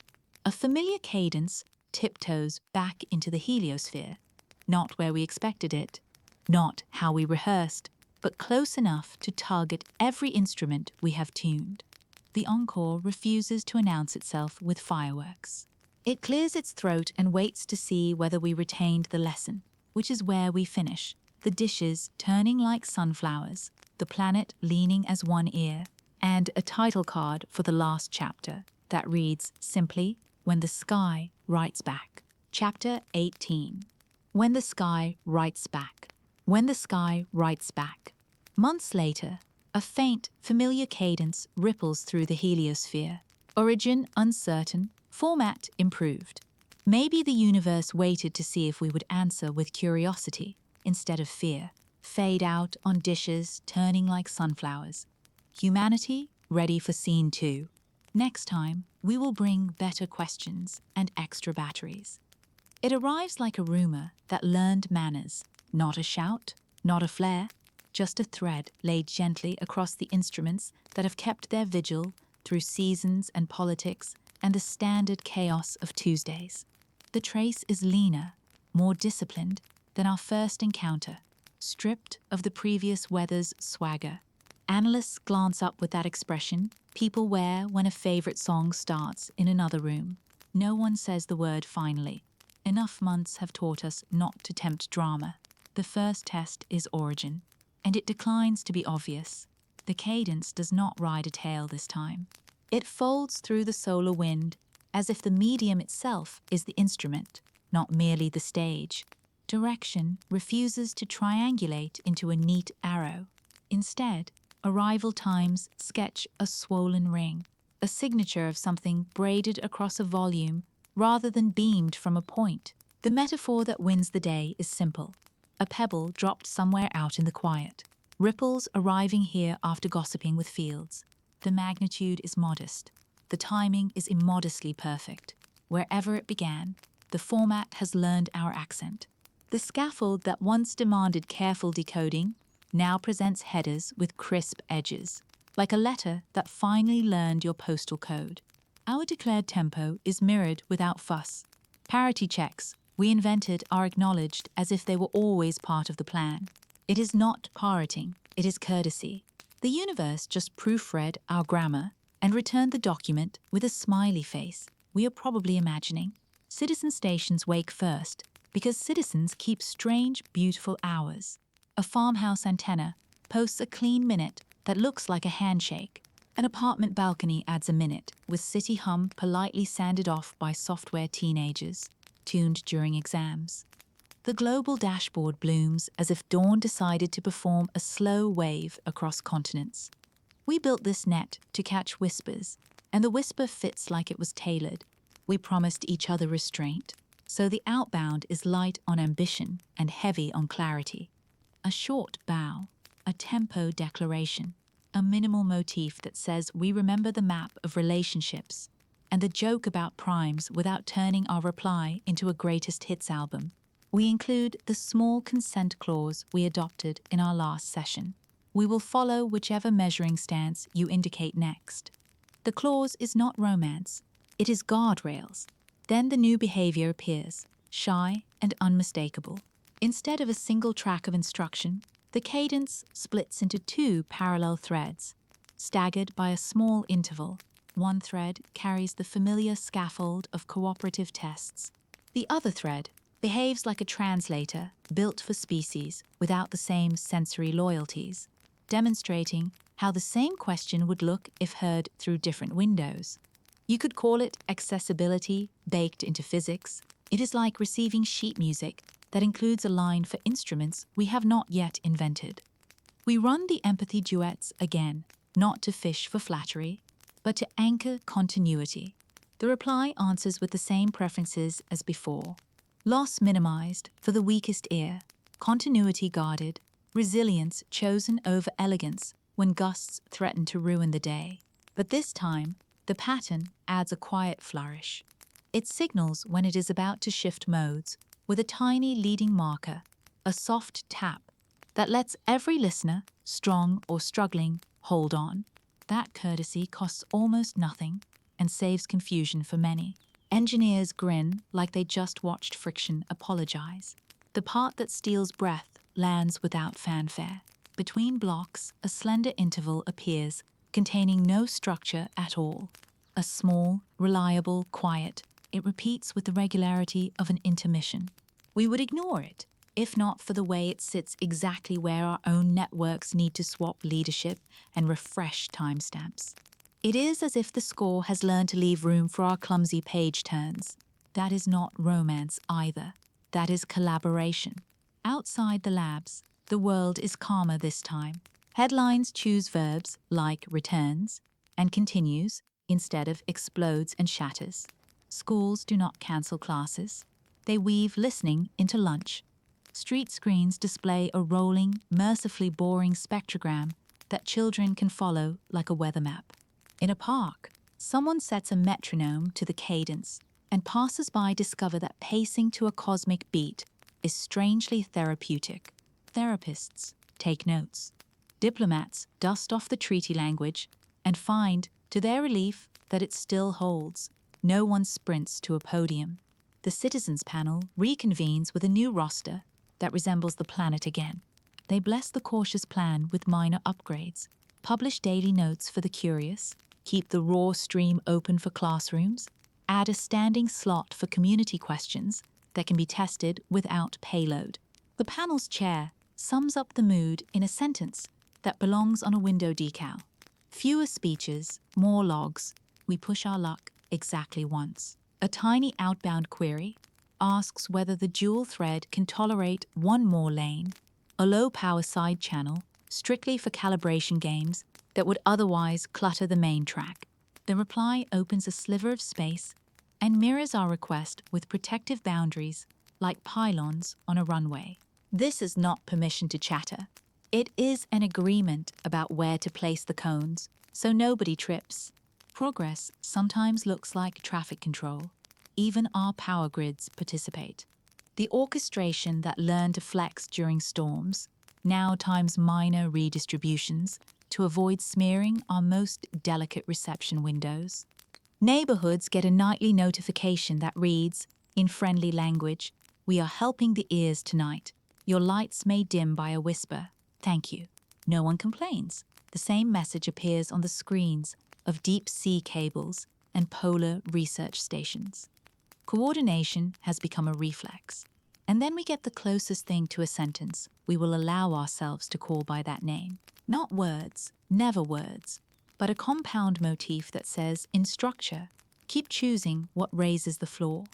a familiar cadence tiptoes back into the heliosphere, not where we expected it, not how we rehearsed, but close enough to target every instrument we have tuned. The encore refuses to announce itself with fireworks. It clears its throat and waits to see whether we retained the lesson, which is where we finish, the dishes turning like sunflowers, the planet leaning as one ear, and a title card for the last chapter that reads simply, When the Sky Writes Back. Chapter 18. When the Sky Writes Back. When the Sky Writes Back. Months later, a faint, familiar cadence ripples through the heliosphere. Origin uncertain, format improved. Maybe the universe waited to see if we would answer with curiosity instead of fear. Fade out on dishes turning like sunflowers. Humanity ready for scene 2. Next time, we will bring better questions and extra batteries. It arrives like a rumor that learned manners, not a shout, not a flare, just a thread laid gently across the instruments that have kept their vigil through seasons and politics and the standard chaos of Tuesdays. The trace is leaner, more disciplined than our first encounter, stripped of the previous weather's swagger. Analysts glance up with that expression people wear when a favorite song starts in another room. No one says the word finally. Enough months have taught us not to tempt drama. The first test is origin, and it declines to be obvious. The cadence does not ride a tail this time. It folds through the solar wind as if the medium itself is the instrument, not merely the stage. Direction refuses to triangulate into a neat arrow. Instead, arrival times sketch a swollen ring, a signature of something braided across a volume rather than beamed from a point. The metaphor that wins the day is simple. A pebble dropped somewhere out in the quiet. Ripples arriving here after gossiping with fields. The magnitude is modest. The timing is immodestly perfect. Wherever it began, the format has learned our accent. The scaffold that once demanded careful decoding now presents headers with crisp edges, like a letter that finally learned your postal code. Our declared tempo is mirrored without fuss. Parity checks we invented are acknowledged as if they were always part of the plan. It is not parroting, it is courtesy. The universe just proofread our grammar and returned the document with a smiley face we are probably imagining. Citizen stations wake first because citizens keep strange, beautiful hours. A farmhouse antenna posts a clean minute that looks like a handshake. An apartment balcony adds a minute, with city hum politely sanded off by software teenagers, tuned during exams. The global dashboard blooms as if dawn decided to perform a slow wave across continents. We built this net to catch whispers, and the whisper fits like it was tailored. We promised each other restraint, so the outbound is light on ambition and heavy on clarity. A short bow, a tempo declaration, a minimal motif that says we remember the map of relationships, and the joke about primes without turning our reply into a greatest hits album. We include the small consent clause we adopted in our last session. We will follow whichever measuring stance you indicate next. The clause is not romance, it is guardrails. Then the new behavior appears, shy and unmistakable. Instead of a single track of instruction, the cadence splits into 2 parallel threads, staggered by a small interval. One thread carries the familiar scaffold of cooperative tests. The other thread behaves like a translator built for species without the same sensory loyalties, demonstrating how the same question would look if heard through different windows. You could call it accessibility baked into physics. It is like receiving sheet music that includes a line for instruments we have not yet invented. We run the empathy duets again, not to fish for flattery, but to anchor continuity. The reply answers with the same preferences as before. Loss minimized for the weakest ear, continuity guarded, resilience chosen over elegance when gusts threaten to ruin the day. But this time, the pattern adds a quiet flourish. It signals when it is about to shift modes with a tiny leading marker, a soft tap that lets every listener, strong or struggling, hold on. That courtesy costs almost nothing and saves confusion for many. Engineers grin like they just watched friction apologize. The part that steals breath lands without fanfare. Between blocks, a slender interval appears, containing no structure at all. A small, reliable quiet. It repeats with the regularity of an intermission. We would ignore it, if not for the way it sits exactly where our own networks need to swap leadership and refresh timestamps. It is as if the score has learned to leave room for our clumsy page turns. That is not romance either. That is collaboration. Outside the labs, the world is calmer this time. Headlines choose verbs like returns and continues instead of explodes and shatters. Schools do not cancel classes. They weave listening into lunch. Street screens display a rolling, mercifully boring spectrogram that children can follow like a weather map. In a park, someone sets a metronome to the cadence, and passers-by discover that pacing to a cosmic beat is strangely therapeutic. Therapists take notes. Diplomats dust off the treaty language and find, to their relief, that it still holds. No one sprints to a podium. The citizens panel reconvenes with a new roster that resembles the planet again. They bless the cautious plan with minor upgrades, publish daily notes for the curious, keep the raw stream open for classrooms, add a standing slot for community questions that can be tested without payload. The panel's chair sums up the mood in a sentence that belongs on a window decal. Fewer speeches, more logs. We push our luck exactly once. A tiny outbound query asks whether the dual thread can tolerate one more lane, a low-power side channel, strictly for calibration games that would otherwise clutter the main track. The reply opens a sliver of space and mirrors our request with protective boundaries like pylons on a runway. This is not permission to chatter. It is an agreement about where to place the cones, so nobody trips. Progress sometimes looks like traffic control. Even our power grids participate. The orchestration that learned to flex during storms now times minor redistributions to avoid smearing our most delicate reception windows. Neighborhoods get a nightly notification that reads, in friendly language, "We are helping the ears tonight. Your lights may dim by a whisper. Thank you." No one complains. The same message appears on the screens of deep-sea cables and polar research stations. Coordination has become a reflex. And then we get the closest thing to a sentence we will allow ourselves to call by that name. Not words, never words, but a compound motif that says, in structure, keep choosing what raises the floor.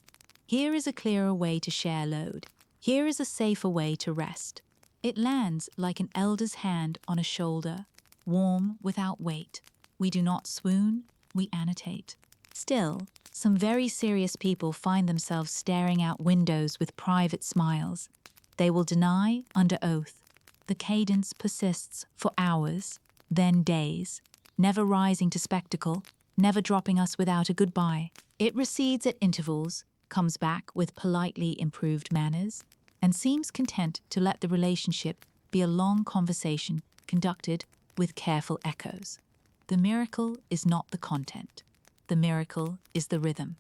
Here is a clearer way to share load. Here is a safer way to rest. It lands like an elder's hand on a shoulder, warm without weight. We do not swoon, we annotate. Still, some very serious people find themselves staring out windows with private smiles. They will deny under oath. The cadence persists for hours, then days, never rising to spectacle, never dropping us without a goodbye. It recedes at intervals, comes back with politely improved manners, and seems content to let the relationship be a long conversation conducted with careful echoes. The miracle is not the content. The miracle is the rhythm.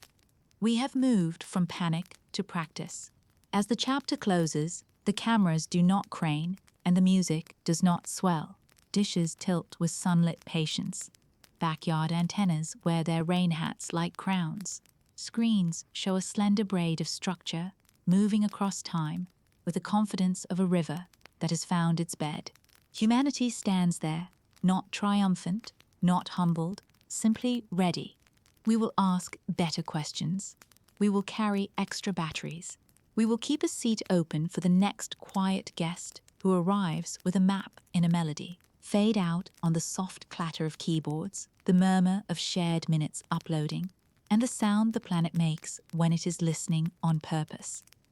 We have moved from panic to practice. As the chapter closes, the cameras do not crane and the music does not swell. Dishes tilt with sunlit patience. Backyard antennas wear their rain hats like crowns. Screens show a slender braid of structure moving across time with the confidence of a river that has found its bed. Humanity stands there, not triumphant, not humbled, simply ready. We will ask better questions. We will carry extra batteries. We will keep a seat open for the next quiet guest who arrives with a map in a melody. Fade out on the soft clatter of keyboards, the murmur of shared minutes uploading, and the sound the planet makes when it is listening on purpose.